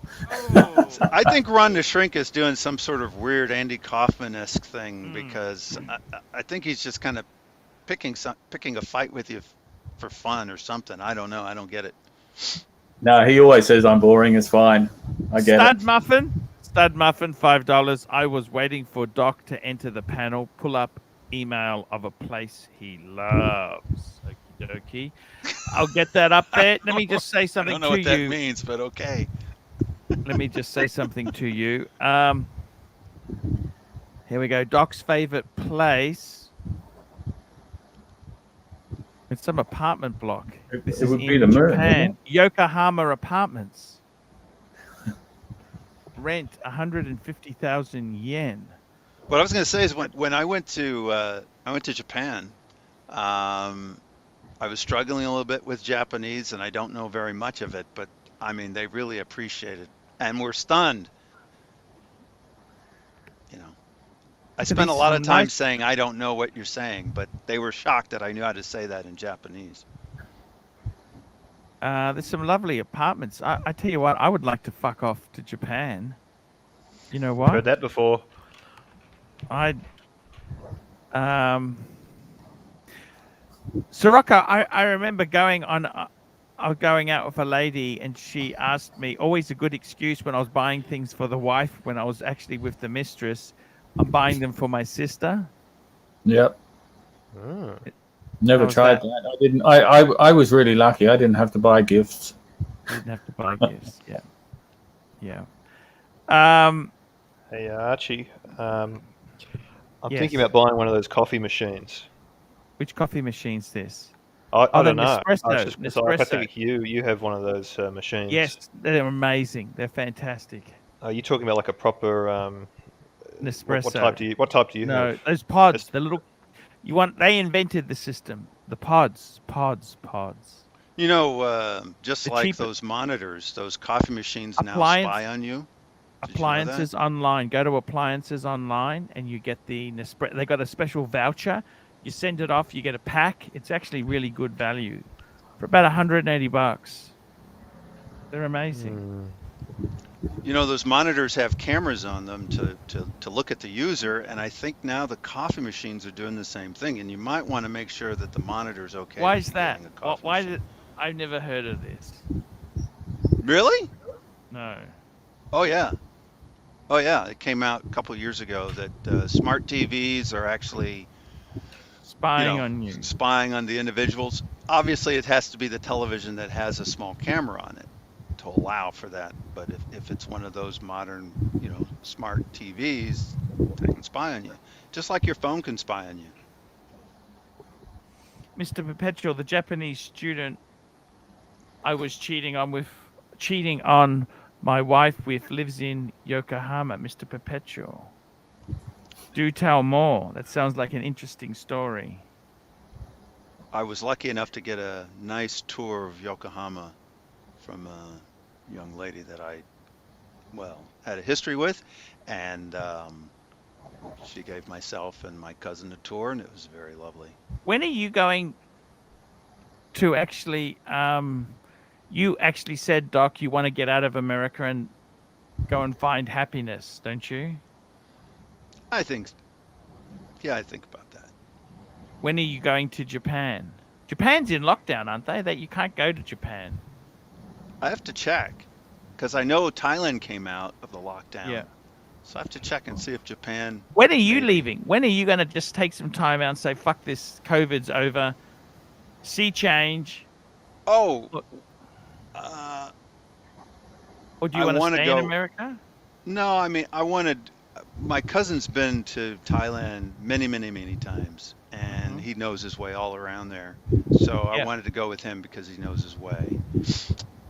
I think Ron the Shrink is doing some sort of weird Andy Kaufman-esque thing because I think he's just kind of picking a fight with you for fun or something. I don't know. I don't get it. No, he always says I'm boring. It's fine. I get Stud it. Muffin, $5. I was waiting for Doc to enter the panel. Pull up email of a place he loves. Okie dokie. I'll get that up there. Let me just say I something don't know to what that you. means, but okay. Let me just say something to you. Here we go. Doc's favorite place. It's some apartment block. This is would in be the moon, Japan. wouldn't Yokohama Apartments. Rent 150,000 yen. What I was going to say is when I went to Japan, I was struggling a little bit with Japanese, and I don't know very much of it, but I mean they really appreciate it and were stunned. You know, I spent a lot of time saying I don't know what you're saying, but they were shocked that I knew how to say that in Japanese. There's some lovely apartments. I tell you what, I would like to fuck off to Japan. You know what? Heard that before. Sirocco, I remember going out with a lady, and she asked me, always a good excuse when I was buying things for the wife, when I was actually with the mistress, I'm buying them for my sister. Yep. Oh. Never tried that. I didn't. I was really lucky. I didn't have to buy gifts. You didn't have to buy gifts. Yeah. Yeah. Hey, Archie. I'm Yes. thinking about buying one of those coffee machines. Which coffee machine's this? I the don't know. Nespresso. I think you have one of those machines. Yes, they're amazing. They're fantastic. Are you talking about like a proper Nespresso? What type do you have? No, those pods. The little. They invented the system. The pods. You know, just The like cheaper- those monitors, those coffee machines now spy on you. Did you know that? Appliances online. Go to appliances online, and you get the Nespresso. They got a special voucher. You send it off. You get a pack. It's actually really good value, for about $180. They're amazing. You know, those monitors have cameras on them to look at the user, and I think now the coffee machines are doing the same thing. And you might want to make sure that the monitor's okay. Why with is you that? getting a coffee Why machine. did? I've never heard of this. Really? No. Oh yeah. It came out a couple of years ago that smart TVs are actually Spying on you. spying on the individuals. Obviously, it has to be the television that has a small camera on it to allow for that. But if it's one of those modern, smart TVs, they can spy on you, just like your phone can spy on you. Mr. Perpetual, the Japanese student I was cheating on my wife with lives in Yokohama. Mr. Perpetual, do tell more. That sounds like an interesting story. I was lucky enough to get a nice tour of Yokohama from a young lady that I, had a history with, and she gave myself and my cousin a tour, and it was very lovely. When are you going to actually? You actually said, Doc, you want to get out of America and go and find happiness, don't you? I think about that. When are you going to Japan? Japan's in lockdown, aren't they? That you can't go to Japan. I have to check, because I know Thailand came out of the lockdown. Yeah. So I have to check and see if Japan. When are you leaving? When are you going to just take some time out and say, fuck this, COVID's over, sea change? Oh. Or do you want to stay in America? No, I mean, my cousin's been to Thailand many, many, many times, and he knows his way all around there. So I wanted to go with him because he knows his way.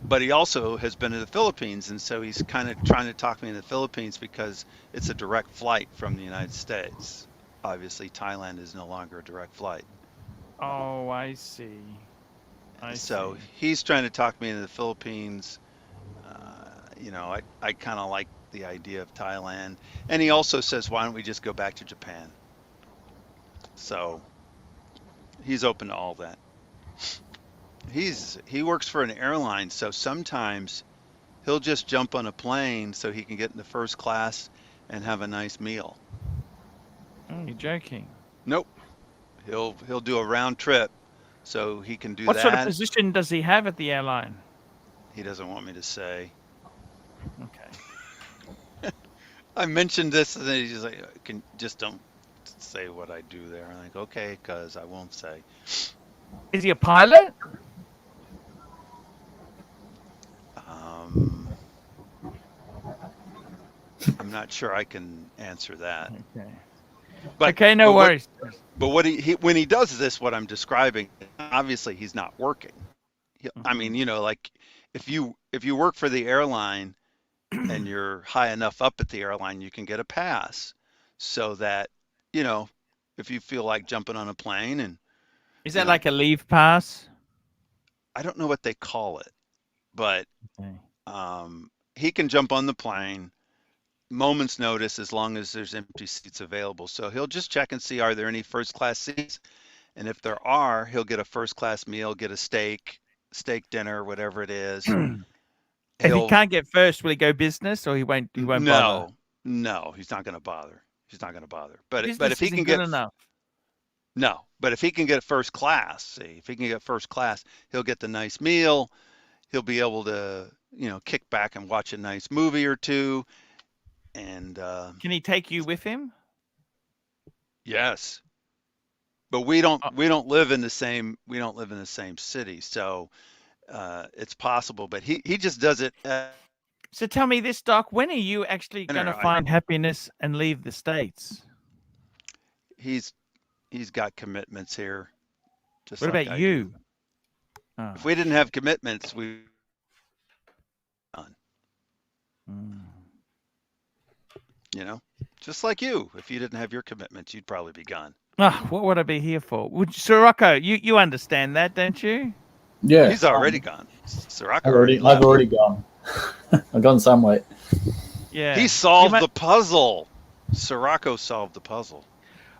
But he also has been to the Philippines, and so he's kind of trying to talk me into the Philippines because it's a direct flight from the United States. Obviously, Thailand is no longer a direct flight. Oh, I see. He's trying to talk me into the Philippines. I kind of like the idea of Thailand. And he also says, why don't we just go back to Japan? So he's open to all that. He works for an airline, so sometimes he'll just jump on a plane so he can get into first class and have a nice meal. Oh, you're joking. Nope. He'll do a round trip so he can do What that. sort of position does he have at the airline? He doesn't want me to say. Okay. I mentioned this and then he's like, just don't say what I do there. I'm like, okay, because I won't say. Is he a pilot? I'm not sure I can answer that. Okay. But, okay, no worries. But what he when he does this, what I'm describing, obviously he's not working. I mean, you know, like if you work for the airline and you're high enough up at the airline, you can get a pass, so that, you know, if you feel like jumping on a plane and is that like a leave pass? I don't know what they call it, but he can jump on the plane moment's notice as long as there's empty seats available. So he'll just check and see, are there any first class seats? And if there are, he'll get a first class meal, get a steak dinner, whatever it is. If he can't get first, will he go business or he won't bother? No, he's not going to bother. He's not going to bother. But business if he can good get enough. No, but if he can get first class, if he can get first class, he'll get the nice meal. He'll be able to, you know, kick back and watch a nice movie or two. And can he take you with him? Yes, but we don't live in the same city, so it's possible. But he just does it. So tell me this, Doc. When are you actually going to find happiness and leave the States? He's got commitments here. Just what like about you? Oh. If we didn't have commitments, we done. You know, just like you. If you didn't have your commitments, you'd probably be gone. What would I be here for? Sirocco, you understand that, don't you? Yeah. He's already gone. Sirocco I've already gone. I've gone somewhere. Yeah. He solved the puzzle. Sirocco solved the puzzle.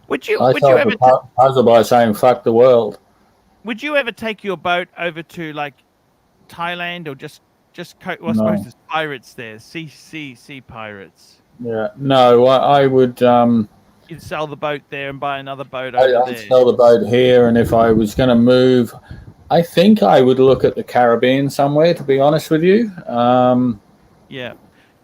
Would you solved ever the puzzle by saying "fuck the world"? Would you ever take your boat over to like Thailand or just I No. suppose there's pirates there, sea pirates. Yeah, no, I would. You'd sell the boat there and buy another boat over there. I'd sell the boat here, and if I was going to move, I think I would look at the Caribbean somewhere. To be honest with you, yeah.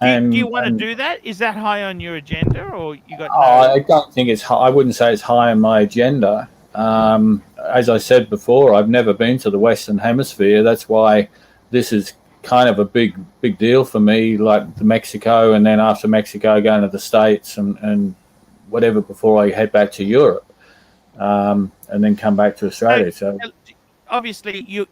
Do you want to do that? Is that high on your agenda, or you got? I don't think it's high. I wouldn't say it's high on my agenda. As I said before, I've never been to the Western Hemisphere. That's why this is kind of a big deal for me, like the Mexico, and then after Mexico going to the States and whatever before I head back to Europe, and then come back to Australia. So obviously you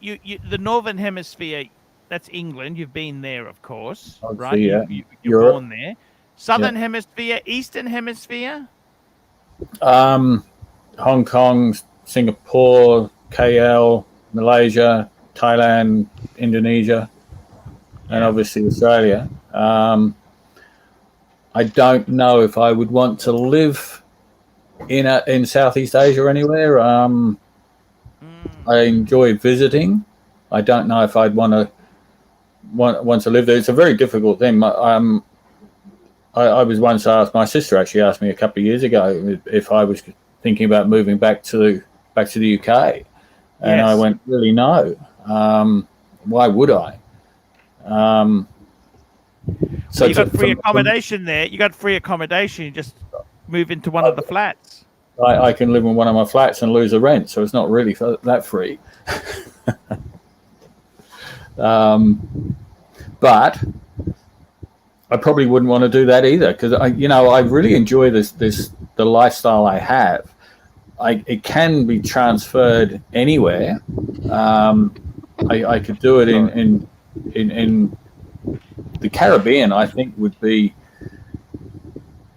the Northern Hemisphere, that's England. You've been there, of course, right? Yeah. You're born there. Southern Hemisphere, Eastern Hemisphere? Hong Kong, Singapore, KL, Malaysia, Thailand, Indonesia, and obviously Australia. I don't know if I would want to live in Southeast Asia or anywhere. I enjoy visiting. I don't know if I'd want to live there. It's a very difficult thing. I was once asked. My sister actually asked me a couple of years ago if I was thinking about moving back to the UK, and I went, really no. Why would I? So you got free accommodation there. You got free accommodation. You just move into one of the flats. I can live in one of my flats and lose the rent, so it's not really that free. But I probably wouldn't want to do that either, because I really enjoy the lifestyle I have. It can be transferred anywhere. I could do it in the Caribbean. I think would be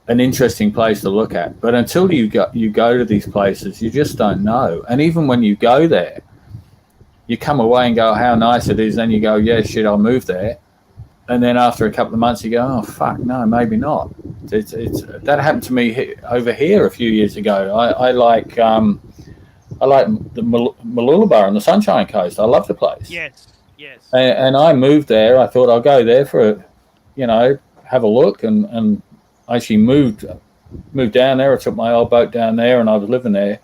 an interesting place to look at. But until you go to these places, you just don't know. And even when you go there, you come away and go, how nice it is. Then you go, yeah, shit, I'll move there. and then after a couple of months, you go, oh fuck, no, maybe not. It's that happened to me over here a few years ago. I like the Mooloolaba on the Sunshine Coast. I love the place. Yes, yes. And I moved there. I thought I'll go there for, have a look, and I actually moved down there. I took my old boat down there, and I was living there.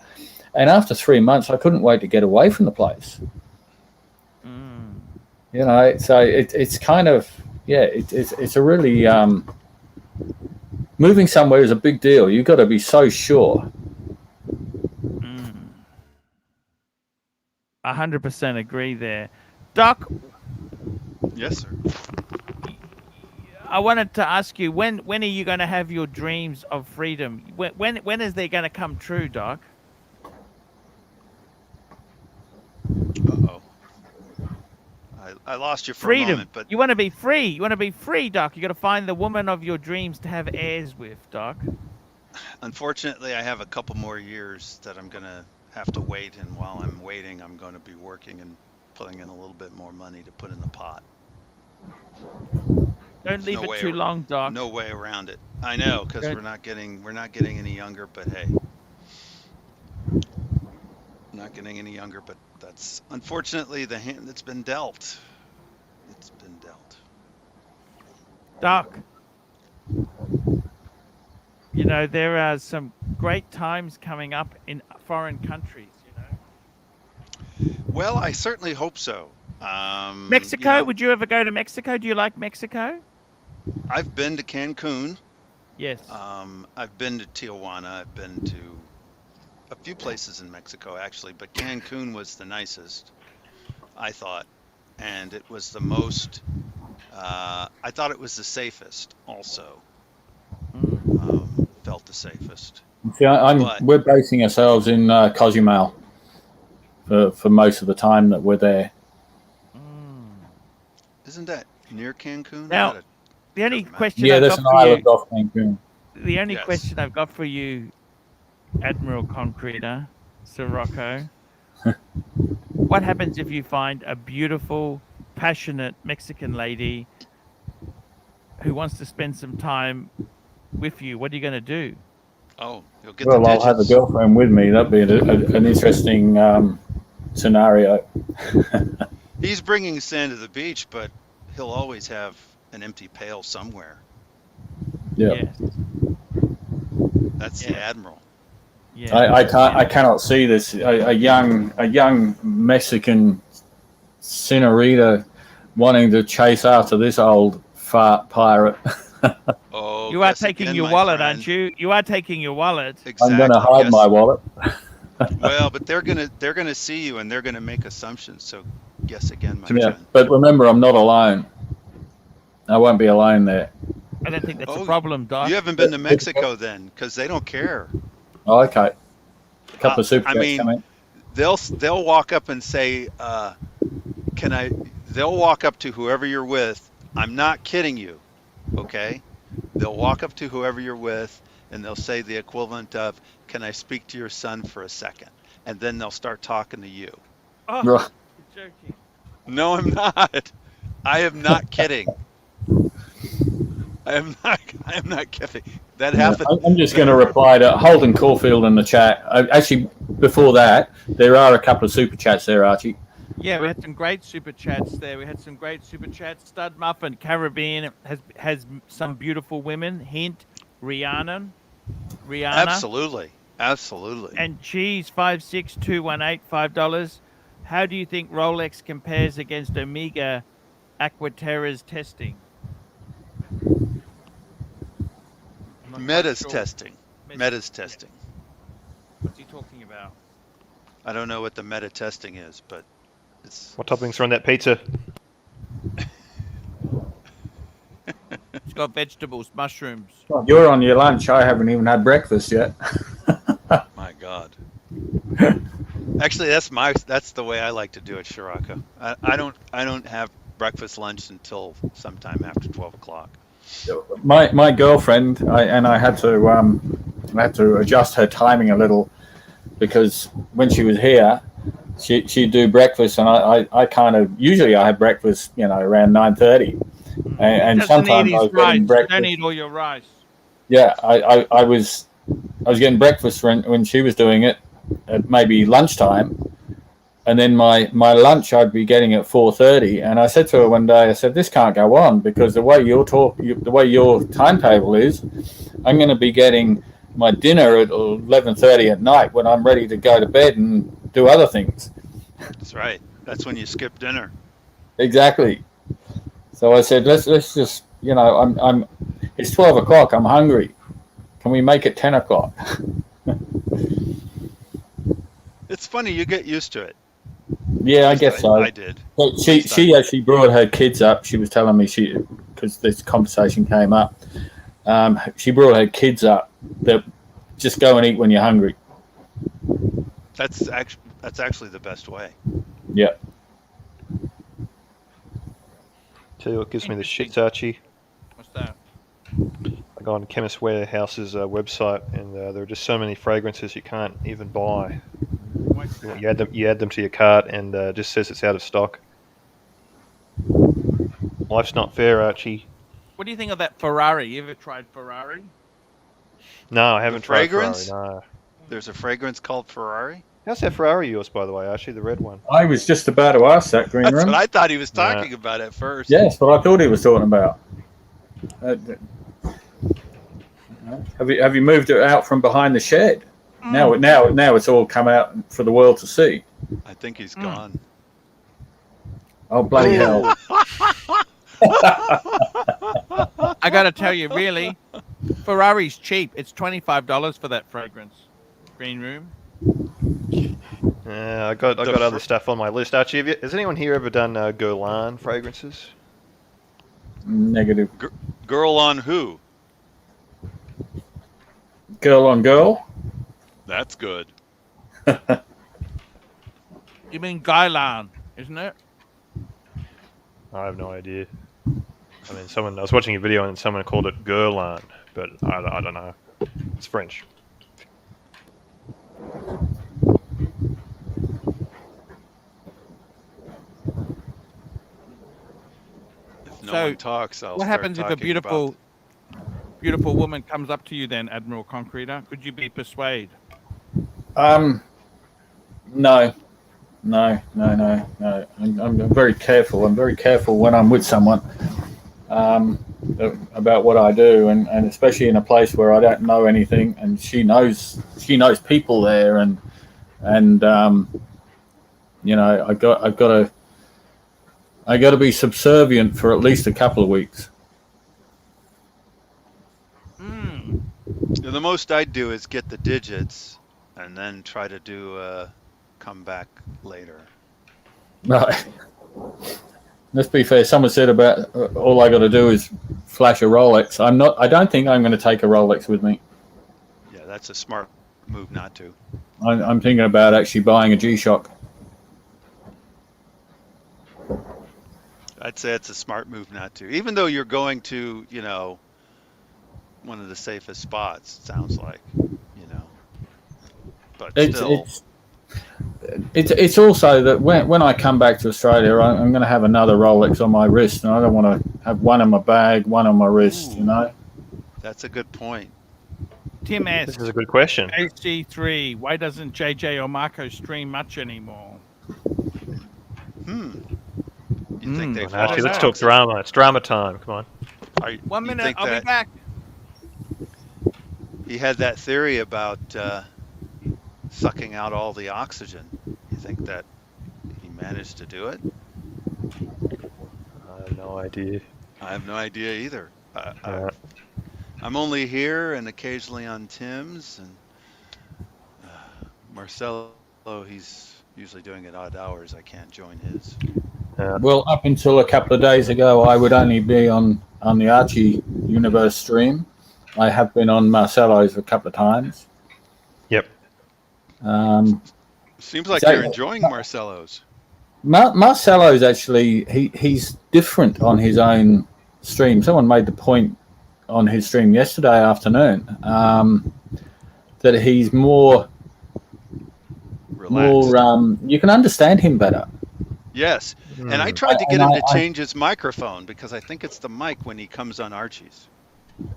And after 3 months, I couldn't wait to get away from the place. So it's kind of, it's a really moving somewhere is a big deal. You've got to be so sure. 100% agree there. Doc? Yes, sir. I wanted to ask you, when are you going to have your dreams of freedom? When is they going to come true, Doc? Uh-oh. I lost you for freedom. a moment, but You want to be free. You want to be free, Doc. You got to find the woman of your dreams to have heirs with, Doc. unfortunately, I have a couple more years that I'm going to have to wait, and while I'm waiting, I'm going to be working and putting in a little bit more money to put in the pot. Don't leave it too long, Doc. No way around it. I know, because we're not getting any younger, but hey. Not getting any younger, but that's unfortunately the hand that's been dealt. It's been dealt. Doc, there are some great times coming up in foreign countries, Well, I certainly hope so. Mexico, would you ever go to Mexico? Do you like Mexico? I've been to Cancun. Yes. I've been to Tijuana. I've been to a few places in Mexico, actually, but Cancun was the nicest, I thought. And it was the most, I thought it was the safest also. Felt the safest. See, we're basing ourselves in Cozumel for most of the time that we're there. Isn't that near Cancun? Now, the only question Yeah, I've there's got an for island you, off Cancun. the only question I've got for you, Admiral Concreter, Sirocco, what happens if you find a beautiful, passionate Mexican lady who wants to spend some time with you? What are you going to do? Oh, you'll get Well, I'll have a girlfriend with me. That'd be an interesting scenario. He's bringing sand to the beach, but he'll always have an empty pail somewhere. Yeah. That's the Admiral. Yeah. I cannot see this a young Mexican senorita wanting to chase after this old fart pirate. Oh, you are taking your wallet, aren't you? You are taking your wallet. Exactly. I'm going to hide my wallet. Well, but they're gonna see you and they're gonna make assumptions. So guess again, my friend. But remember, I'm not alone. I won't be alone there. I don't think that's a problem, Doc. You haven't been to Mexico then, because they don't care. Oh, okay. A couple of super I chats mean, coming. they'll walk up and say, they'll walk up to whoever you're with. I'm not kidding you. Okay? They'll walk up to whoever you're with and they'll say the equivalent of, "Can I speak to your son for a second?" And then they'll start talking to you. Oh, you're joking. No, I'm not. I am not kidding. I am not kidding. That happened. I'm just going to reply to Holden Caulfield in the chat. Actually, before that, there are a couple of super chats there, Archie. Yeah, we had some great super chats there. Stud Muffin Caribbean has some beautiful women. Hint, Rihanna. Absolutely. And Cheese 56218 $5. How do you think Rolex compares against Omega Aquaterra's testing? Meta's testing. What's he talking about? I don't know what the meta testing is, but it's... What toppings are on that pizza? It's got vegetables, mushrooms. You're on your lunch. I haven't even had breakfast yet. My God. Actually, that's the way I like to do it, Shiraka. I don't have breakfast, lunch until sometime after 12 o'clock. My girlfriend, I had to adjust her timing a little, because when she was here, she'd do breakfast, and I kind of usually I have breakfast around 9:30, and Doesn't sometimes eat I his was getting rice. You breakfast. don't eat all your rice. Yeah, I was getting breakfast when she was doing it at maybe lunchtime, and then my lunch I'd be getting at 4:30. And I said to her one day, I said, "This can't go on because the way the way your timetable is, I'm going to be getting my dinner at 11:30 at night when I'm ready to go to bed and do other things." That's right. That's when you skip dinner. Exactly. So I said, let's just, I'm it's 12 o'clock. I'm hungry. Can we make it 10 o'clock? It's funny, you get used to it. Yeah, I guess so. I did. But she actually brought her kids up. She was telling me because this conversation came up. She brought her kids up that just go and eat when you're hungry. That's actually the best way. Yeah. Tell you what gives me the shits, Archie. What's that? I go on Chemist Warehouse's website, and there are just so many fragrances you can't even buy. You add them to your cart, and it just says it's out of stock. Life's not fair, Archie. What do you think of that Ferrari? You ever tried Ferrari? No, I haven't tried fragrance? Ferrari. No. There's a fragrance called Ferrari? How's that Ferrari yours, by the way, Archie? The red one. I was just about to ask that, Green That's Room. what I thought he was talking about at first. Yes, what I thought he was talking about. Have you moved it out from behind the shed? Now it's all come out for the world to see. I think he's gone. Oh, bloody hell. I got to tell you, really, Ferrari's cheap. It's $25 for that fragrance. Green Room. Yeah, I got other stuff on my list. Archie, has anyone here ever done Guerlain fragrances? Negative. Girl on who? Girl on girl? That's good. You mean Guerlain, isn't it? I have no idea. I mean, I was watching a video and someone called it Guerlain, but I don't know. It's French. If no one talks, I'll what start happens if a talking beautiful woman comes up to you then, Admiral Concreter? Could you be persuaded? No. I'm very careful. I'm very careful when I'm with someone about what I do, and especially in a place where I don't know anything, and she knows people there, and I got to be subservient for at least a couple of weeks. The most I'd do is get the digits and then try to do come back later. Right. Let's be fair. Someone said about all I got to do is flash a Rolex. I don't think I'm going to take a Rolex with me. Yeah, that's a smart move not to. I'm thinking about actually buying a G-Shock. I'd say it's a smart move not to. Even though you're going to, one of the safest spots, it sounds like, But still. It's also that when I come back to Australia, I'm going to have another Rolex on my wrist, and I don't want to have one in my bag, one on my wrist, That's a good point. Tim asks, This is a good question. AC3, why doesn't JJ or Marco stream much anymore? You think they've Archie, let's talk drama. It's drama time. Come on. 1 minute, I'll be back. He had that theory about sucking out all the oxygen. You think that he managed to do it? I have no idea. I have no idea either. I'm only here and occasionally on Tim's, and Marcelo, he's usually doing it odd hours. I can't join his. Well, up until a couple of days ago, I would only be on the Archie Universe stream. I have been on Marcelo's a couple of times. Yep. Seems like you're enjoying Marcelo's. Marcelo's actually, he's different on his own stream. Someone made the point on his stream yesterday afternoon that he's more, you can understand him better. Yes, and I Hmm. tried to get And him to change his microphone because I think it's the mic when he comes on Archie's.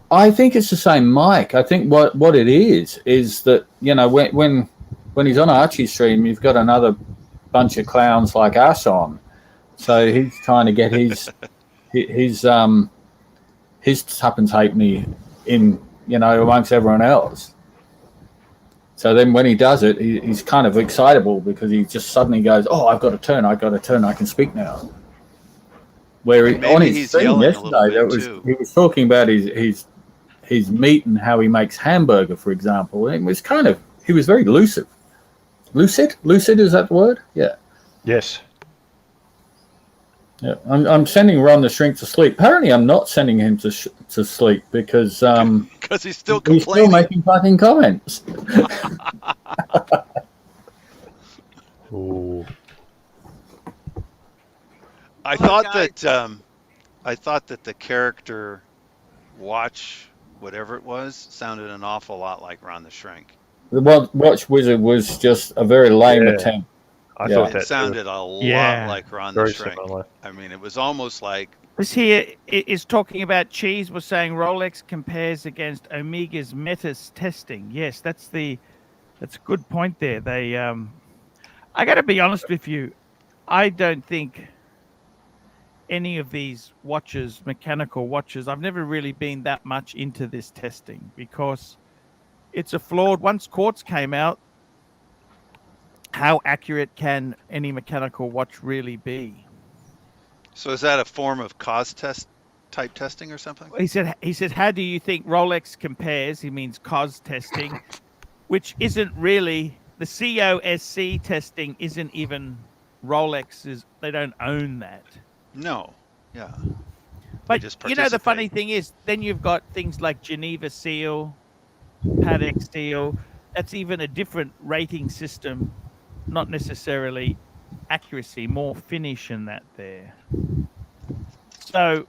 I think it's the same mic. I think what it is that, you know, when he's on Archie's stream, you've got another bunch of clowns like us on, so he's trying to get his tuppence halfpenny in, you know, amongst everyone else. So then when he does it, he's kind of excitable because he just suddenly goes, "Oh, I've got a turn! I can speak now." Where And on maybe his he's stream yelling a little yesterday, bit he too. was talking about his meat and how he makes hamburger, for example. It was kind of, he was very lucid. Lucid, is that the word? Yeah. Yes. Yeah. I'm sending Ron the Shrink to sleep. Apparently, I'm not sending him to sleep because he's still complaining. He's still making fucking comments. Ooh. I thought that the character Watch whatever it was sounded an awful lot like Ron the Shrink. The Watch Wizard was just a very lame attempt. I thought that it sounded a lot like Ron Very the Shrink. similar. I mean, it was almost like This here is talking about Cheese was saying Rolex compares against Omega's Metis testing. Yes, that's a good point there. They I got to be honest with you. I don't think any of these watches, mechanical watches, I've never really been that much into this testing because it's a flawed. Once quartz came out, how accurate can any mechanical watch really be? So is that a form of cause test type testing or something? He said, how do you think Rolex compares? He means cause testing, which isn't really the COSC testing. Isn't even Rolex's. They don't own that. No. Yeah. But you know, the funny thing is, then you've got things like Geneva Seal, Patek Seal. That's even a different rating system, not necessarily accuracy, more finish in that there. So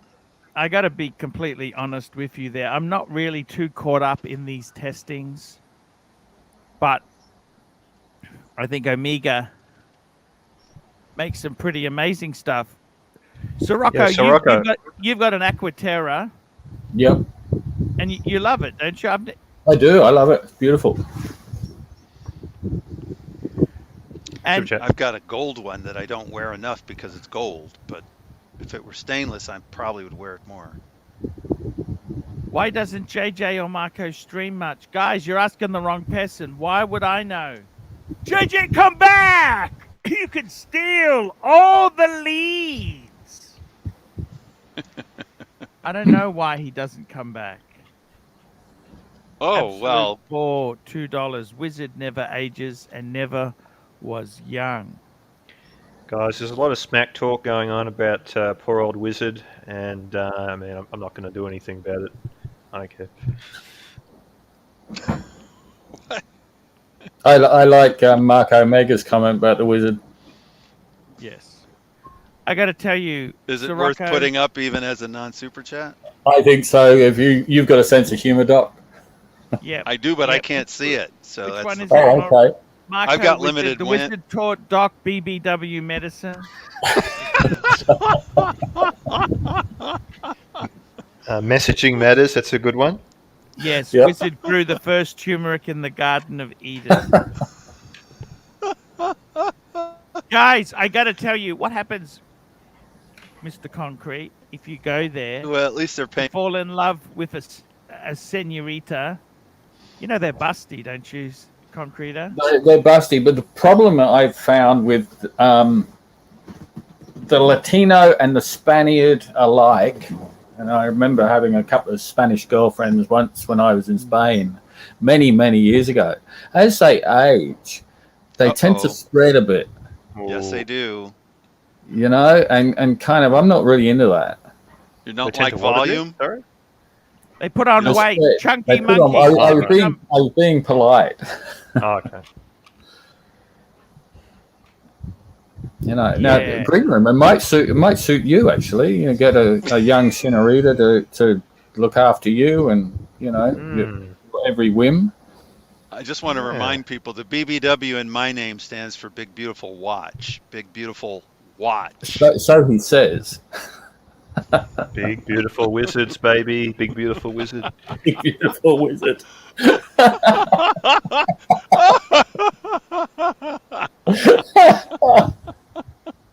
I got to be completely honest with you there. I'm not really too caught up in these testings, but I think Omega makes some pretty amazing stuff. Sirocco, you've got an Aquaterra. Yep. And you love it, don't you? I do. I love it. It's beautiful. And I've got a gold one that I don't wear enough because it's gold, but if it were stainless, I probably would wear it more. Why doesn't JJ or Marco stream much? Guys, you're asking the wrong person. Why would I know? JJ, come back! You can steal all the leads. I don't know why he doesn't come back. Oh, well. For $2. Wizard never ages and never was young. Guys, there's a lot of smack talk going on about poor old Wizard, and I mean, I'm not going to do anything about it. I don't care. I like Mark Omega's comment about the Wizard. Yes. I got to tell you, is it worth putting up even as a non-super chat? I think so. If you've got a sense of humor, Doc. Yeah, I do, but I can't see it. So that's one is okay. Marco, I've got limited. The Wizard taught Doc BBW medicine. Messaging matters. That's a good one. Yes, yep. Wizard grew the first turmeric in the Garden of Eden. Guys, I got to tell you, what happens, Mr. Concrete, if you go there? Well, at least they're paying. Fall in love with a senorita. You know they're busty, don't you, Concreta? They're busty, but the problem that I've found with the Latino and the Spaniard alike, and I remember having a couple of Spanish girlfriends once when I was in Spain many, many years ago. As they age, they tend to spread a bit. Yes, they do. You know, and kind of, I'm not really into that. You don't like volume? Sorry? They put on weight, chunky monkey. I was being polite. Oh, okay. You know, now green room, it might suit you actually. You know, get a young senorita to look after you, and you know every whim. I just want to remind people the BBW in my name stands for Big Beautiful Watch. Big Beautiful Watch. So he says. Big beautiful wizards, baby. Big beautiful wizard. Big beautiful wizard.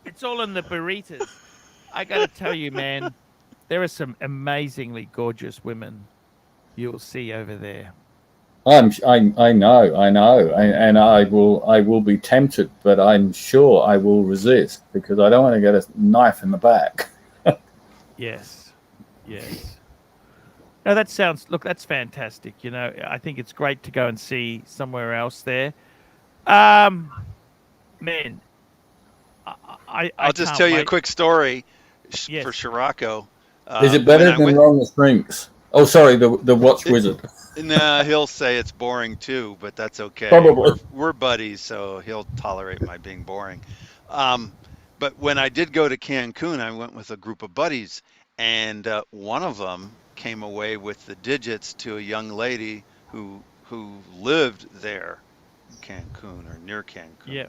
It's all in the burritos. I got to tell you, man, there are some amazingly gorgeous women you'll see over there. I know, and I will be tempted, but I'm sure I will resist because I don't want to get a knife in the back. Yes. No, that sounds. Look, that's fantastic. You know, I think it's great to go and see somewhere else there. Man, I'll just tell you a wait. quick story Yes. for Scirocco. Is it better than Longest Drinks? Oh, sorry, the Watch Wizard. Nah, he'll say it's boring too, but that's okay. Probably. We're buddies, so he'll tolerate my being boring. But when I did go to Cancun, I went with a group of buddies, and one of them came away with the digits to a young lady who lived there in Cancun or near Cancun. Yeah.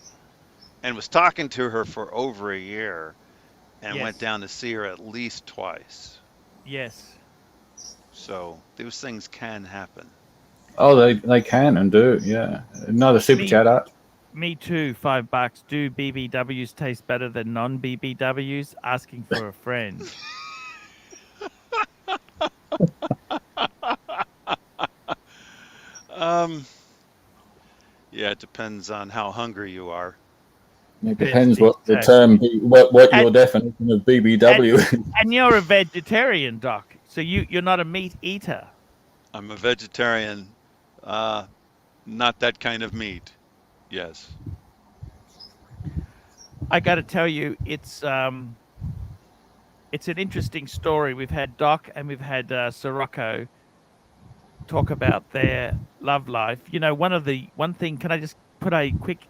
And was talking to her for over a year, and Yes. went down to see her at least twice. Yes. So those things can happen. Oh, they can and do, yeah. Another super chat out. Me too. $5. Do BBWs taste better than non-BBWs? Asking for a friend. Yeah, it depends on how hungry you are. It depends what the term, what your definition of BBW is. And you're a vegetarian, Doc. So you're not a meat eater. I'm a vegetarian, not that kind of meat. Yes. I got to tell you, it's an interesting story. We've had Doc and we've had Scirocco talk about their love life. You know, one thing. Can I just put a quick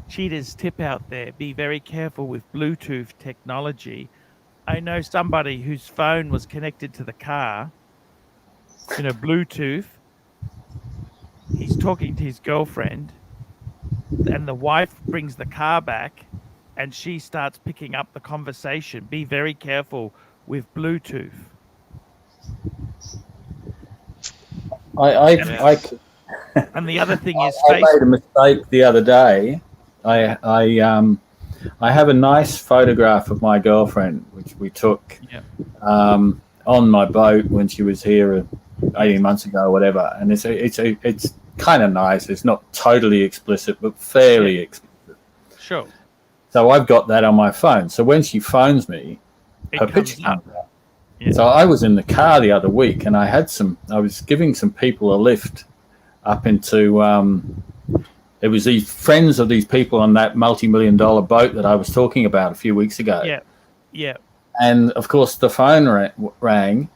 cheaters tip out there? Be very careful with Bluetooth technology. I know somebody whose phone was connected to the car. You know, Bluetooth. He's talking to his girlfriend, and the wife brings the car back, and she starts picking up the conversation. Be very careful with Bluetooth. And the other thing is, I made a mistake the other day. I have a nice photograph of my girlfriend, which we took on my boat when she was here 18 months ago, or whatever. And it's kind of nice. It's not totally explicit, but fairly explicit. Sure. So I've got that on my phone. So when she phones me, her picture comes up. So I was in the car the other week, and I was giving some people a lift up into. It was these friends of these people on that multi-million-dollar boat that I was talking about a few weeks ago. Yeah. And of course, the phone rang,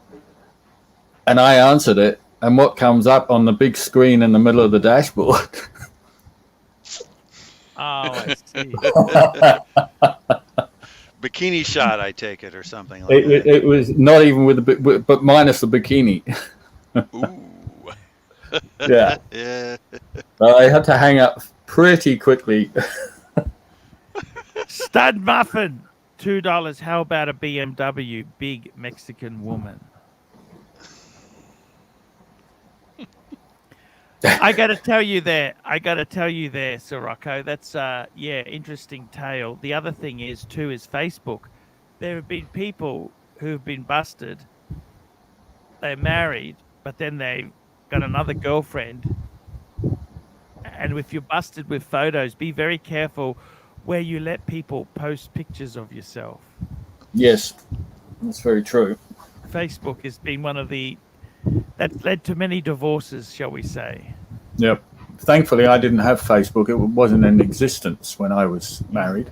and I answered it. And what comes up on the big screen in the middle of the dashboard? Oh, I see. Bikini shot, I take it, or something like that. It was not even with the but minus the bikini. Ooh. Yeah. Yeah. I had to hang up pretty quickly. Stud Muffin, $2. How about a BMW? Big Mexican woman. I got to tell you there, Scirocco. That's interesting tale. The other thing is Facebook. There have been people who've been busted. They're married, but then they've got another girlfriend. And if you're busted with photos, be very careful where you let people post pictures of yourself. Yes, that's very true. Facebook has been one of that's led to many divorces, shall we say. Yep. Thankfully, I didn't have Facebook. It wasn't in existence when I was married.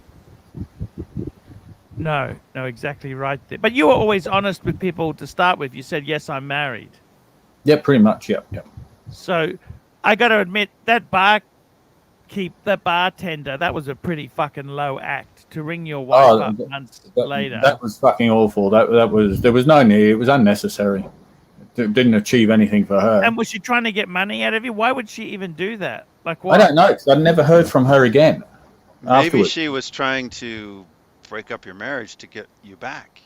No, exactly right there. But you were always honest with people to start with. You said, yes, I'm married. Yeah, pretty much, yep. So I got to admit, that bartender, that was a pretty fucking low act to ring your wife up months later. That was fucking awful. There was no need. It was unnecessary. It didn't achieve anything for her. And was she trying to get money out of you? Why would she even do that? Like, I don't know. 'Cause I'd never heard from her again. Maybe afterwards. she was trying to break up your marriage to get you back.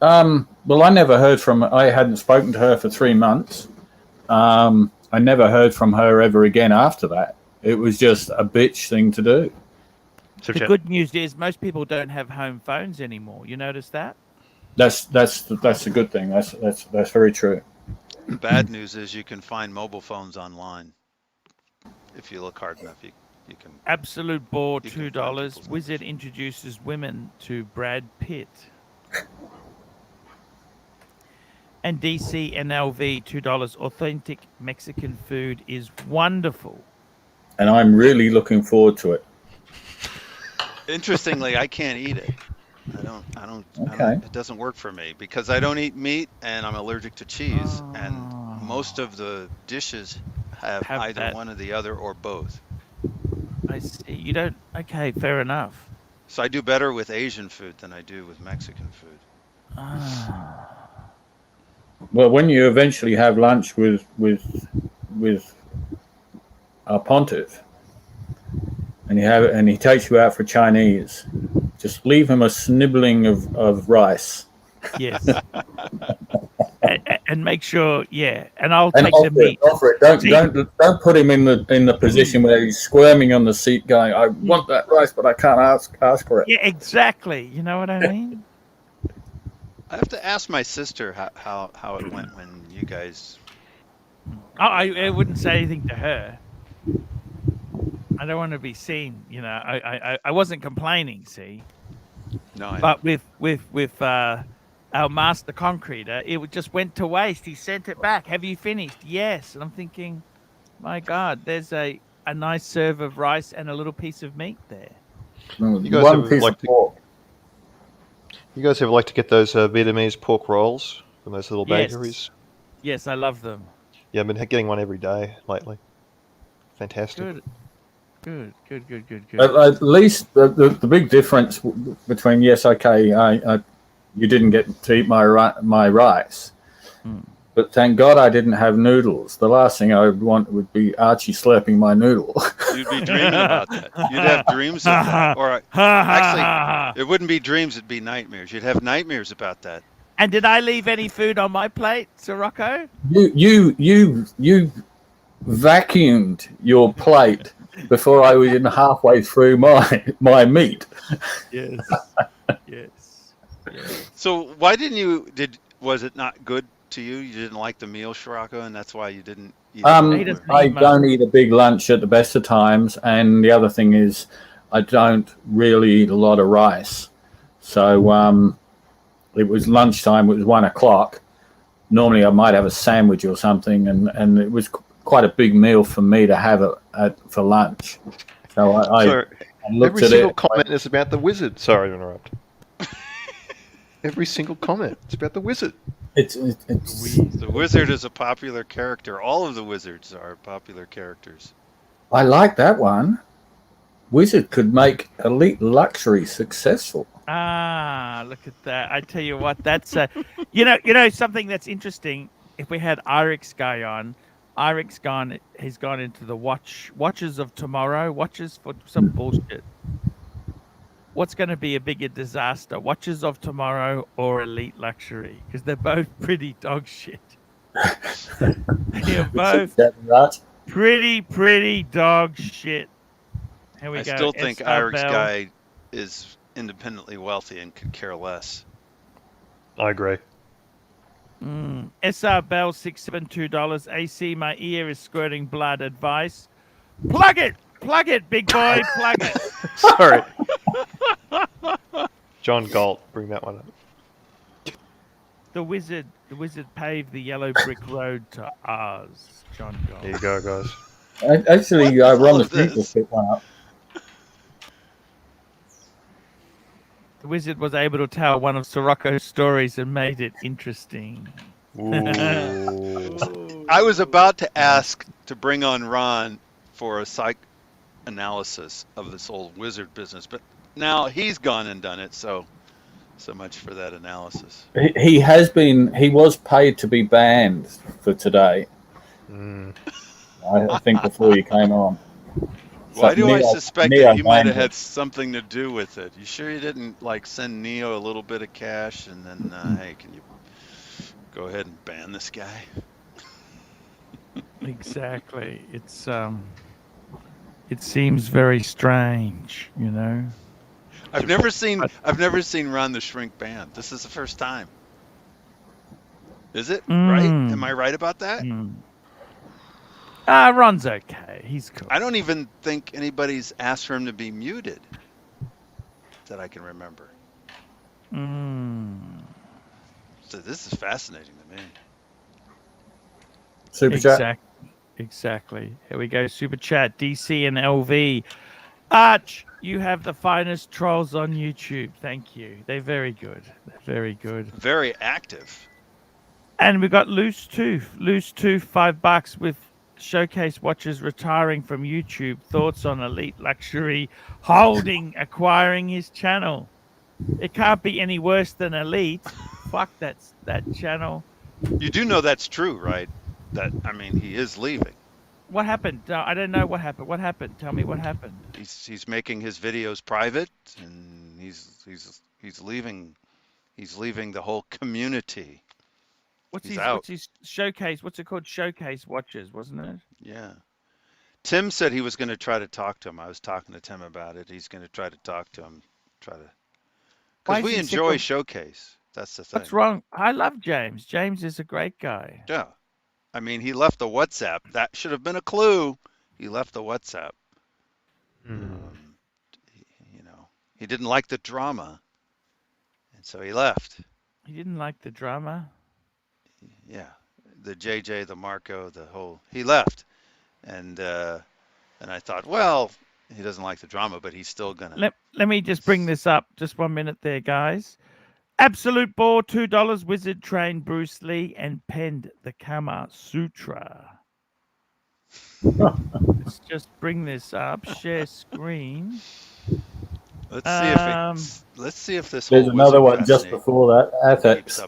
Well, I never heard from her. I hadn't spoken to her for 3 months. I never heard from her ever again after that. It was just a bitch thing to do. The good news is most people don't have home phones anymore. You notice that? That's a good thing. That's very true. The bad news is you can find mobile phones online. If you look hard enough, you can. Absolute bore, $2. Wizard introduces women to Brad Pitt. And DC NLV, $2. Authentic Mexican food is wonderful. And I'm really looking forward to it. Interestingly, I can't eat it. I don't. It doesn't work for me because I don't eat meat and I'm allergic to cheese. And most of the dishes have either that. one or the other or both. I see. You don't. Okay, fair enough. So I do better with Asian food than I do with Mexican food. Well, when you eventually have lunch with our pontiff, and he takes you out for Chinese, just leave him a snibbling of rice. Yes. and make sure, and I'll take the meat. Offer it. Don't put him in the position where he's squirming on the seat, going, "I want that rice, but I can't ask for it." Yeah, exactly. You know what I mean? I have to ask my sister how it went when you guys. I wouldn't say anything to her. I don't want to be seen. You know, I wasn't complaining. See. No. But with our master concreter, it just went to waste. He sent it back. Have you finished? Yes. And I'm thinking, my God, there's a nice serve of rice and a little piece of meat there. You guys ever like to get those Vietnamese pork rolls from those little bakeries? Yes, I love them. Yeah, I've been getting one every day lately. Fantastic. Good. At least the big difference between you didn't get to eat my rice, but thank God I didn't have noodles. The last thing I would want would be Archie slurping my noodle. You'd be dreaming about that. You'd have dreams of that. Or actually, it wouldn't be dreams; it'd be nightmares. You'd have nightmares about that. And did I leave any food on my plate, Sirocco? You vacuumed your plate before I was even halfway through my meat. Yes. Yes. So why didn't you? Was it not good to you? You didn't like the meal, Sirocco, and that's why you didn't eat it? I don't eat a big lunch at the best of times, and the other thing is I don't really eat a lot of rice. So it was lunchtime, it was 1 o'clock. Normally I might have a sandwich or something, and it was quite a big meal for me to have for lunch. So I looked every at single it. comment is about the wizard. Sorry to interrupt. Every single comment is about the wizard. The wizard is a popular character. All of the wizards are popular characters. I like that one. Wizard could make Elite Luxury successful. Look at that. I tell you what, that's you know something that's interesting. If we had Irix guy on, he's gone into the watches of tomorrow, watches for some bullshit. What's going to be a bigger disaster, Watches of Tomorrow or Elite Luxury? Because they're both pretty dog shit. They're both pretty dog shit. Here we go. I still think SR Irix Bell. guy is independently wealthy and could care less. I agree. SR Bell, $672. AC, my ear is squirting blood. Advice: plug it, big boy, plug it. Sorry. John Galt, bring that one up. The wizard paved the yellow brick road to ours. John Galt. There you go, guys. Actually, Ron the Freak will pick one up. The wizard was able to tell one of Sirocco's stories and made it interesting. I was about to ask to bring on Ron for a psych analysis of this old wizard business, but now he's gone and done it, so much for that analysis. He was paid to be banned for today. I think before you came on. Why do I Neo- suspect Neo that you might have named it. had something to do with it? You sure you didn't like send Neo a little bit of cash and then, hey, can you go ahead and ban this guy? Exactly. It seems very strange, you know. I've never seen Ron the Shrink banned. This is the first time. Is it right? Am I right about that? Ron's okay. He's cool. I don't even think anybody's asked for him to be muted that I can remember. So this is fascinating to me. Super chat. Exactly. Here we go. Super chat. DC and LV. Arch, you have the finest trolls on YouTube. Thank you. They're very good. They're very good. Very active. And we got Loose Tooth. Loose Tooth, $5 with showcase watches retiring from YouTube. Thoughts on Elite Luxury holding, acquiring his channel. It can't be any worse than Elite. Fuck that channel. You do know that's true, right? That, I mean, he is leaving. What happened? I don't know what happened. What happened? Tell me what happened. He's making his videos private, and he's leaving. He's leaving the whole community. What's He's out. What's his showcase? What's it called? Showcase watches, wasn't it? Yeah. Tim said he was going to try to talk to him. I was talking to Tim about it. He's going to try to talk to him. Because we enjoy Showcase. That's the thing. What's wrong? I love James. James is a great guy. Yeah. I mean, he left the WhatsApp. That should have been a clue. He left the WhatsApp. You know, he didn't like the drama, and so he left. He didn't like the drama? Yeah. The JJ, the Marco, the whole... He left. And I thought, well, he doesn't like the drama, but he's still going to... Let me just bring this up. Just 1 minute there, guys. Absolute Ball, $2. Wizard trained Bruce Lee and penned the Kama Sutra. Let's just bring this up. Share screen. Let's see if this. There's another one just before that. Ethics.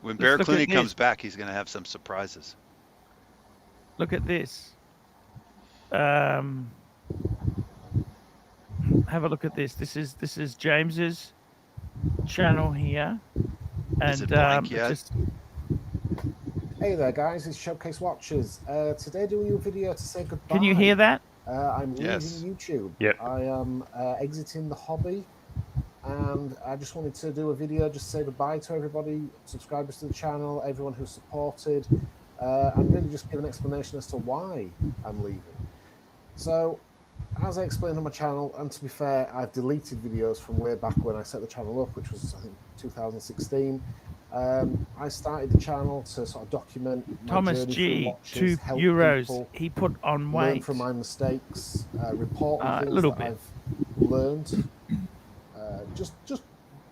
When Bear Clooney comes back, he's going to have some surprises. Look at this. Have a look at this. This is James's channel here, and Is it blank yet? Hey there, guys. It's Showcase Watches. Today, doing a video to say goodbye. Can you hear that? I'm leaving YouTube. Yep. I am exiting the hobby, and I just wanted to do a video just to say goodbye to everybody, subscribers to the channel, everyone who's supported, and really just give an explanation as to why I'm leaving. So, as I explained on my channel, and to be fair, I've deleted videos from way back when I set the channel up, which was, I think, 2016. I started the channel to sort of document my Thomas journey G, through watches, help €2. people, He put on learn weight. from my mistakes, report on A things little that bit. I've learned. Just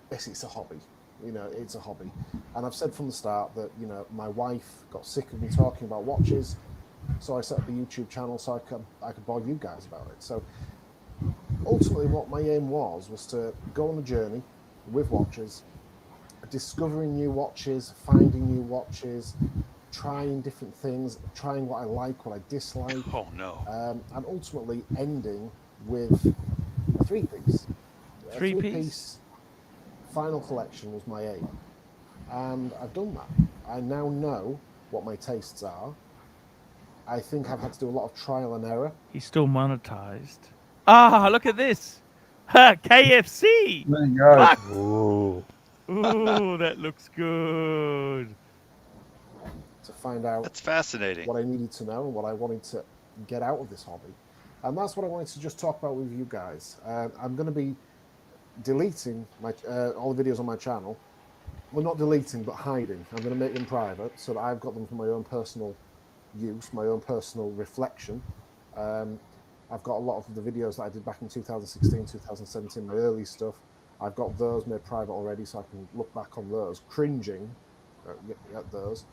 basically, it's a hobby. You know, it's a hobby. And I've said from the start that, you know, my wife got sick of me talking about watches, so I set up a YouTube channel so I could bore you guys about it. So ultimately, what my aim was to go on a journey with watches, discovering new watches, finding new watches, trying different things, trying what I like, what I dislike. Oh no! And ultimately ending with a three-piece. A three-piece final collection was my aim, and I've done that. I now know what my tastes are. I think I've had to do a lot of trial and error. He's still monetized. Ah, look at this. KFC. There you go. Fuck. Ooh, that looks good. To find out that's fascinating. What I needed to know and what I wanted to get out of this hobby. And that's what I wanted to just talk about with you guys. I'm going to be deleting my all the videos on my channel. Well, not deleting, but hiding. I'm going to make them private so that I've got them for my own personal use, my own personal reflection. I've got a lot of the videos that I did back in 2016, 2017, my early stuff. I've got those made private already, so I can look back on those, cringing at those.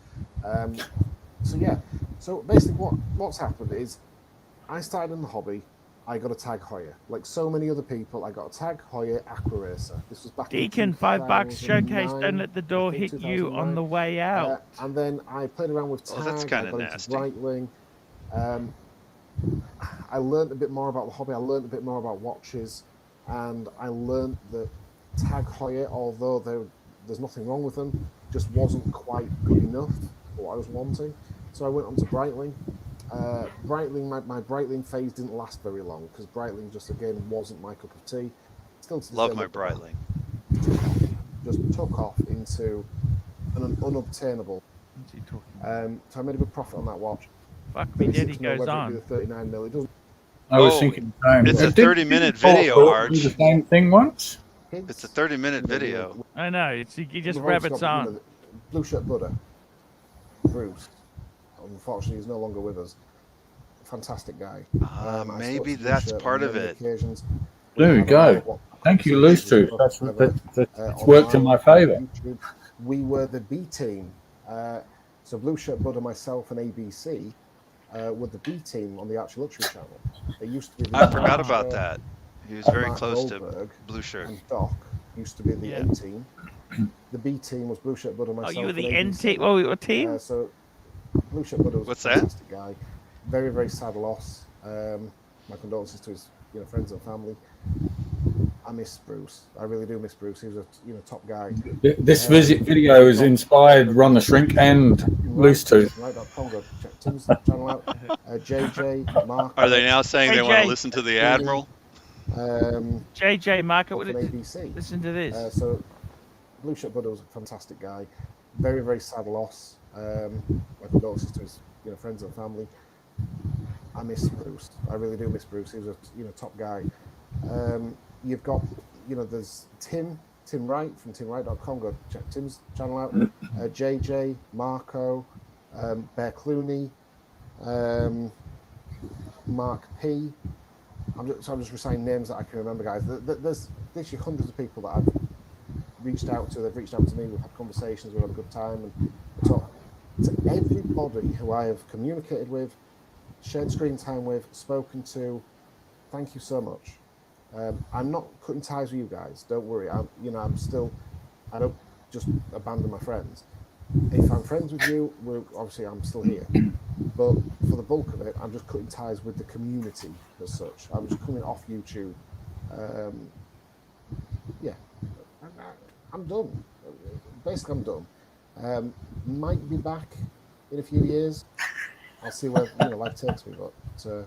So yeah, so basically what's happened is I started in the hobby. I got a Tag Heuer. Like so many other people, I got a Tag Heuer Aqua Racer. This was back Deacon, in $5. Showcase, don't let the door hit you on the way out. And then I played around with Tag. That's kind of I got nasty. into Breitling. I learned a bit more about the hobby. I learned a bit more about watches, and I learned that Tag Heuer, although there's nothing wrong with them, just wasn't quite good enough for what I was wanting. So I went on to Breitling. Breitling, my Breitling phase didn't last very long because Breitling just again wasn't my cup of tea. Still to Love my Breitling. Just took off into an unobtainable. So I made a good profit on that watch. Fuck me, Daddy goes on. The 39 mil. It doesn't. I was thinking the same. It's a Didn't 30-minute Paul video, Thorpe Arch. do the same thing once. It's a 30-minute video. I know. It's he just We've rabbits also got, on. Blue Shirt Buddha, Bruce. Unfortunately, he's no longer with us. Fantastic guy. Maybe that's part of it. There we go. Thank you, Loose Tooth. That's worked in my favour. We were the B team. So Blue Shirt Buddha, myself, and ABC were the B team on the ARCHIELUXURY channel. It used to be. I forgot about that. He was very close to Blue Shirt. And Doc used to be the A team. The B team was Blue Shirt Buddha, myself. Oh, you were the and N ABC. team. Oh, your team. So Blue Shirt Buddha was What's a fantastic guy. Very, very sad loss. My condolences to his friends and family. I miss Bruce. I really do miss Bruce. He was a top guy. This video is inspired Ron the Shrink and Loose Tooth. Right.com. Check Tim's channel out. JJ, Mark. Are they now saying they want to listen to the Admiral? JJ, Mark, what did ABC. Listen to this. So Blue Shirt Buddha was a fantastic guy. Very, very sad loss. My condolences to his friends and family. I miss Bruce. I really do miss Bruce. He was a top guy. You've got there's Tim Wright from timwright.com. Go check Tim's channel out. JJ, Marco, Bear Clooney, Mark P. I'm just reciting names that I can remember, guys. There's literally hundreds of people that I've reached out to. They've reached out to me. We've had conversations. We've had a good time. And talk to everybody who I have communicated with, shared screen time with, spoken to. Thank you so much. I'm not cutting ties with you guys. Don't worry. I don't just abandon my friends. If I'm friends with you, obviously I'm still here. But for the bulk of it, I'm just cutting ties with the community as such. I'm just coming off YouTube. I'm done. Basically, I'm done. Might be back in a few years. I'll see where life takes me. But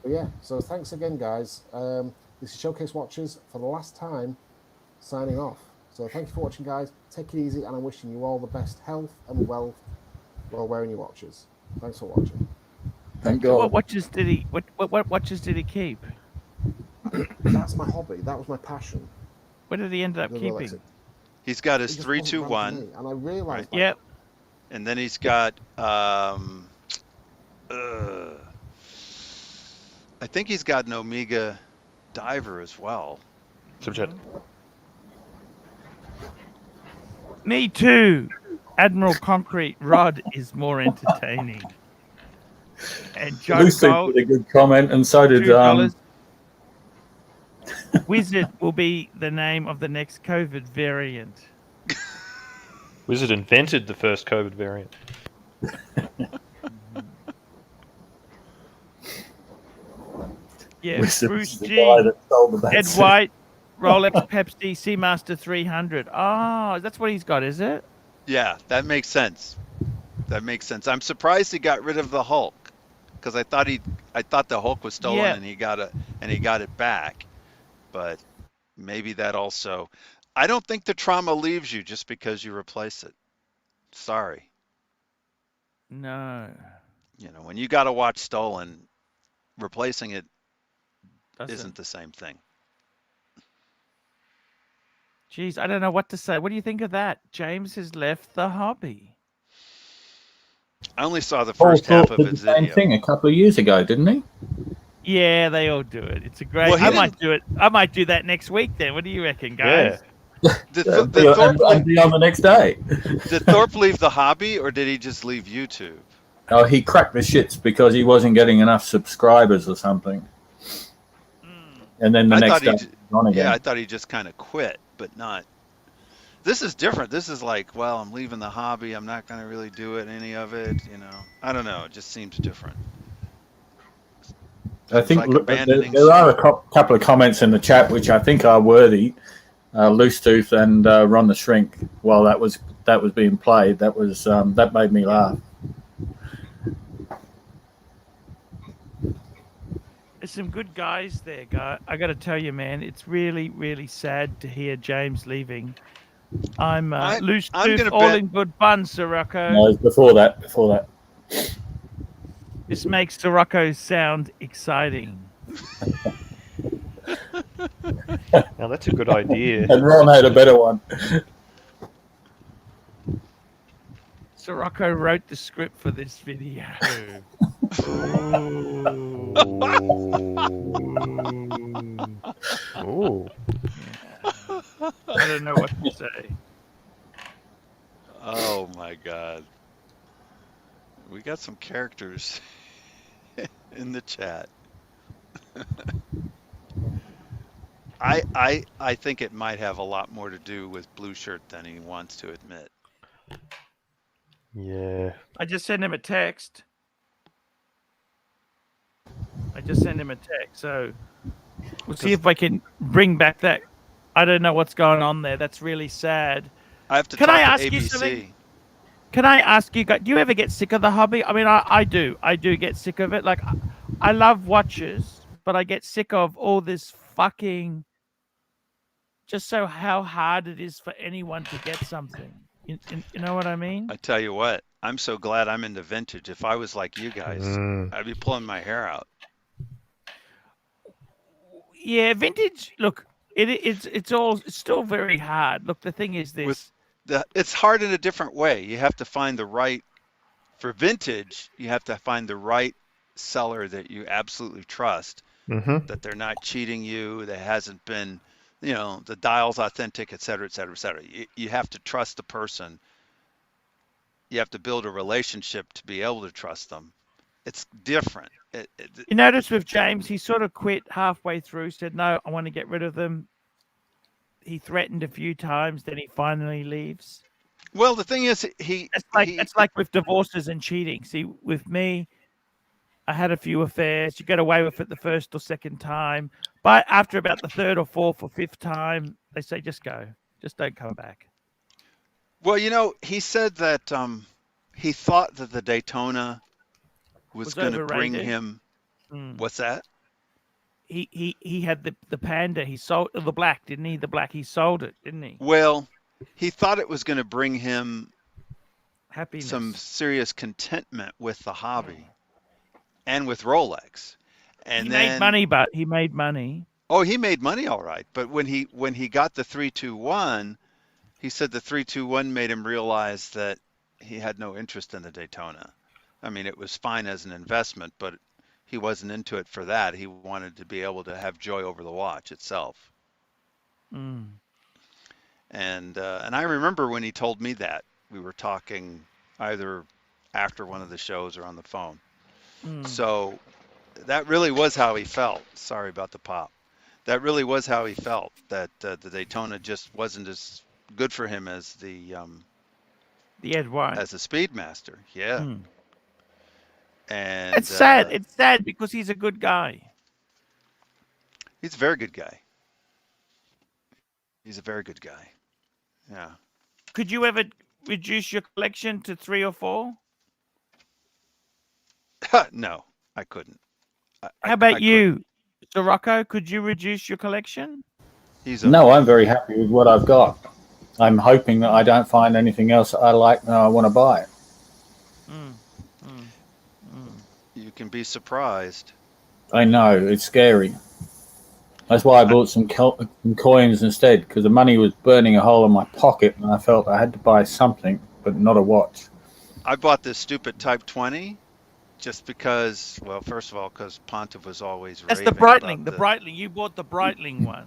yeah. So thanks again, guys. This is Showcase Watches for the last time, signing off. So thank you for watching, guys. Take it easy, and I'm wishing you all the best health and wealth while wearing your watches. Thanks for watching. Thank God. What watches did he? What watches did he keep? That's my hobby. That was my passion. What did he end up keeping? He's got his 321. And I realized. Right. Yep. And then he's got. I think he's got an Omega diver as well. Subject. Me too. Admiral Concrete Rod is more entertaining. And John Lucy Gold, did a good comment, and so did $2. Wizard will be the name of the next COVID variant. Wizard invented the first COVID variant. Yeah, Wizard's Bruce the G, guy that sold the Ed vaccine. White, Rolex Pepsi Seamaster 300. Oh, that's what he's got, is it? Yeah, that makes sense. That makes sense. I'm surprised he got rid of the Hulk, because I thought the Hulk was stolen and he got it back. But maybe that also. I don't think the trauma leaves you just because you replace it. Sorry. No. When you got a watch stolen, replacing it isn't the same thing. Jeez, I don't know what to say. What do you think of that? James has left the hobby. I only saw the first half of his the same video. thing a couple of years ago, didn't he? Yeah, they all do it. It's a great. Well, I might do it. I might do that next week. Then, what do you reckon, guys? Did Be on the next day. Did Thorpe leave the hobby, or did he just leave YouTube? Oh, he cracked the shits because he wasn't getting enough subscribers or something. And then the next day, he's on again. Yeah, I thought he just kind of quit, but not. This is different. This is like, well, I'm leaving the hobby. I'm not going to really do any of it. I don't know. It just seems different. I think like abandoning there are a couple of comments in the chat which I think are worthy. Loose Tooth and Ron the Shrink. While that was being played, that made me laugh. There's some good guys there, guy. I got to tell you, man, it's really, really sad to hear James leaving. I'm Loose Tooth, all in good fun, Sirocco. No, before that. This makes Sirocco sound exciting. Now that's a good idea. And Ron had a better one. Sirocco wrote the script for this video. Ooh. I don't know what to say. Oh my God. We got some characters in the chat. I think it might have a lot more to do with Blue Shirt than he wants to admit. Yeah. I just sent him a text. So we'll see if I can bring back that. I don't know what's going on there. That's really sad. I have to Can talk I to ask ABC. you something? Can I ask you, do you ever get sick of the hobby? I mean, I do. I do get sick of it. Like, I love watches, but I get sick of all this fucking, just so how hard it is for anyone to get something. You know what I mean? I tell you what, I'm so glad I'm into vintage. If I was like you guys, I'd be pulling my hair out. Yeah, vintage. Look, it's still very hard. Look, the thing is this. It's hard in a different way. You have to find the right, for vintage, you have to find the right seller that you absolutely trust, that they're not cheating you, that hasn't been, the dial's authentic, et cetera, et cetera, et cetera. You have to trust the person. You have to build a relationship to be able to trust them. It's different. You notice with James, he sort of quit halfway through, said, no, I want to get rid of them. He threatened a few times, then he finally leaves. Well, the thing is, it's like with divorces and cheating. See, with me, I had a few affairs. You get away with it the first or second time, but after about the third or fourth or fifth time, they say just go, just don't come back. Well, he said that he thought that the Daytona was going to bring him. What's that? He had the Panda. He sold the black, didn't he? The black. He sold it, didn't he? Well, he thought it was going to bring him happiness, some serious contentment with the hobby, and with Rolex. And he made money, but he made money. Oh, he made money, all right. But when he got the 321, he said the 321 made him realize that he had no interest in the Daytona. I mean, it was fine as an investment, but he wasn't into it for that. He wanted to be able to have joy over the watch itself. And I remember when he told me that. We were talking either after one of the shows or on the phone. So that really was how he felt. Sorry about the pop. That really was how he felt, that the Daytona just wasn't as good for him as the Ed White, as the Speedmaster. Yeah. And it's sad. It's sad because he's a good guy. He's a very good guy. He's a very good guy. Yeah. Could you ever reduce your collection to 3 or 4? No, I couldn't. How about you, Sirocco? Could you reduce your collection? No, I'm very happy with what I've got. I'm hoping that I don't find anything else I like and I want to buy. You can be surprised. I know, it's scary. That's why I bought some coins instead, because the money was burning a hole in my pocket and I felt I had to buy something, but not a watch. I bought this stupid Type 20 just because, well, first of all, because Pontiff was always That's the Breitling. The Breitling. You bought the Breitling one.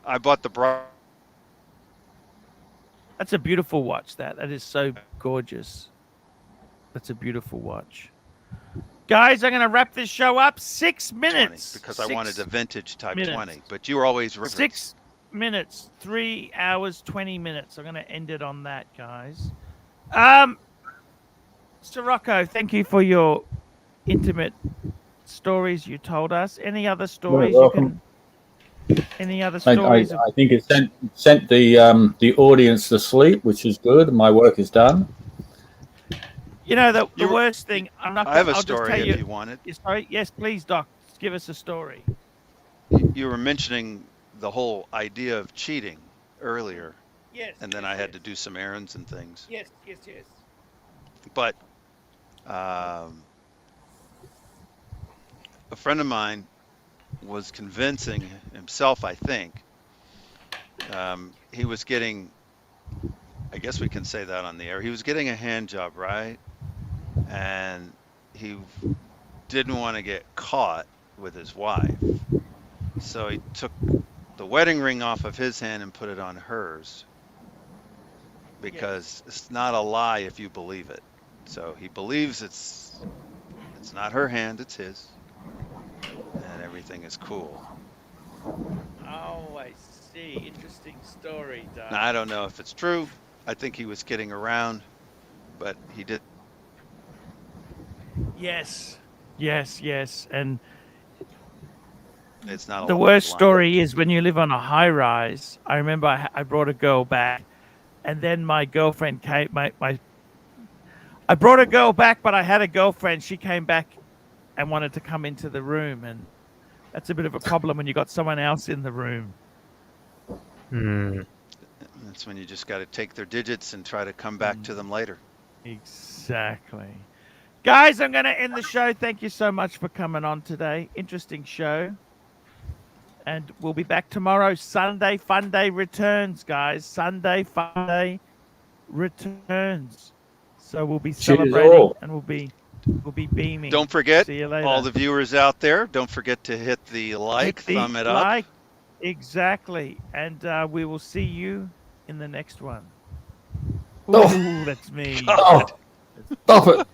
I bought the That's a beautiful watch. That is so gorgeous. That's a beautiful watch. Guys, I'm going to wrap this show up. 6 minutes. Because I wanted a vintage Type 20, but you were always 6 minutes, 3 hours, 20 minutes. I'm going to end it on that, guys. Sirocco, thank you for your intimate stories you told us. Any other You're stories you welcome. can? Any other stories? I think it sent the audience to sleep, which is good. My work is done. You know, the worst thing. I'm not. I have a I'll just story tell if you. you want it. Sorry. Yes, please, Doc. Give us a story. You were mentioning the whole idea of cheating earlier. Yes. And then I had to do some errands and things. Yes. But a friend of mine was convincing himself, I think. He was getting, I guess we can say that on the air. He was getting a hand job, right? And he didn't want to get caught with his wife. So he took the wedding ring off of his hand and put it on hers. Because it's not a lie if you believe it. So he believes it's not her hand, it's his. And everything is cool. Oh, I see. Interesting story, Doc. Now, I don't know if it's true. I think he was kidding around, but he did. Yes. And it's not the worst story is when you live on a high rise. I remember I brought a girl back, and then my girlfriend came. I brought a girl back, but I had a girlfriend. She came back and wanted to come into the room, and that's a bit of a problem when you got someone else in the room. That's when you just got to take their digits and try to come back to them later. Exactly. Guys, I'm going to end the show. Thank you so much for coming on today. Interesting show. And we'll be back tomorrow. Sunday Fun Day returns, guys. Sunday Fun Day returns. So we'll be celebrating and we'll be beaming. Don't forget, See you later. all the viewers out there, don't forget to hit the like, thumb it up. Like, exactly. And we will see you in the next one. Ooh, that's me. Stop it.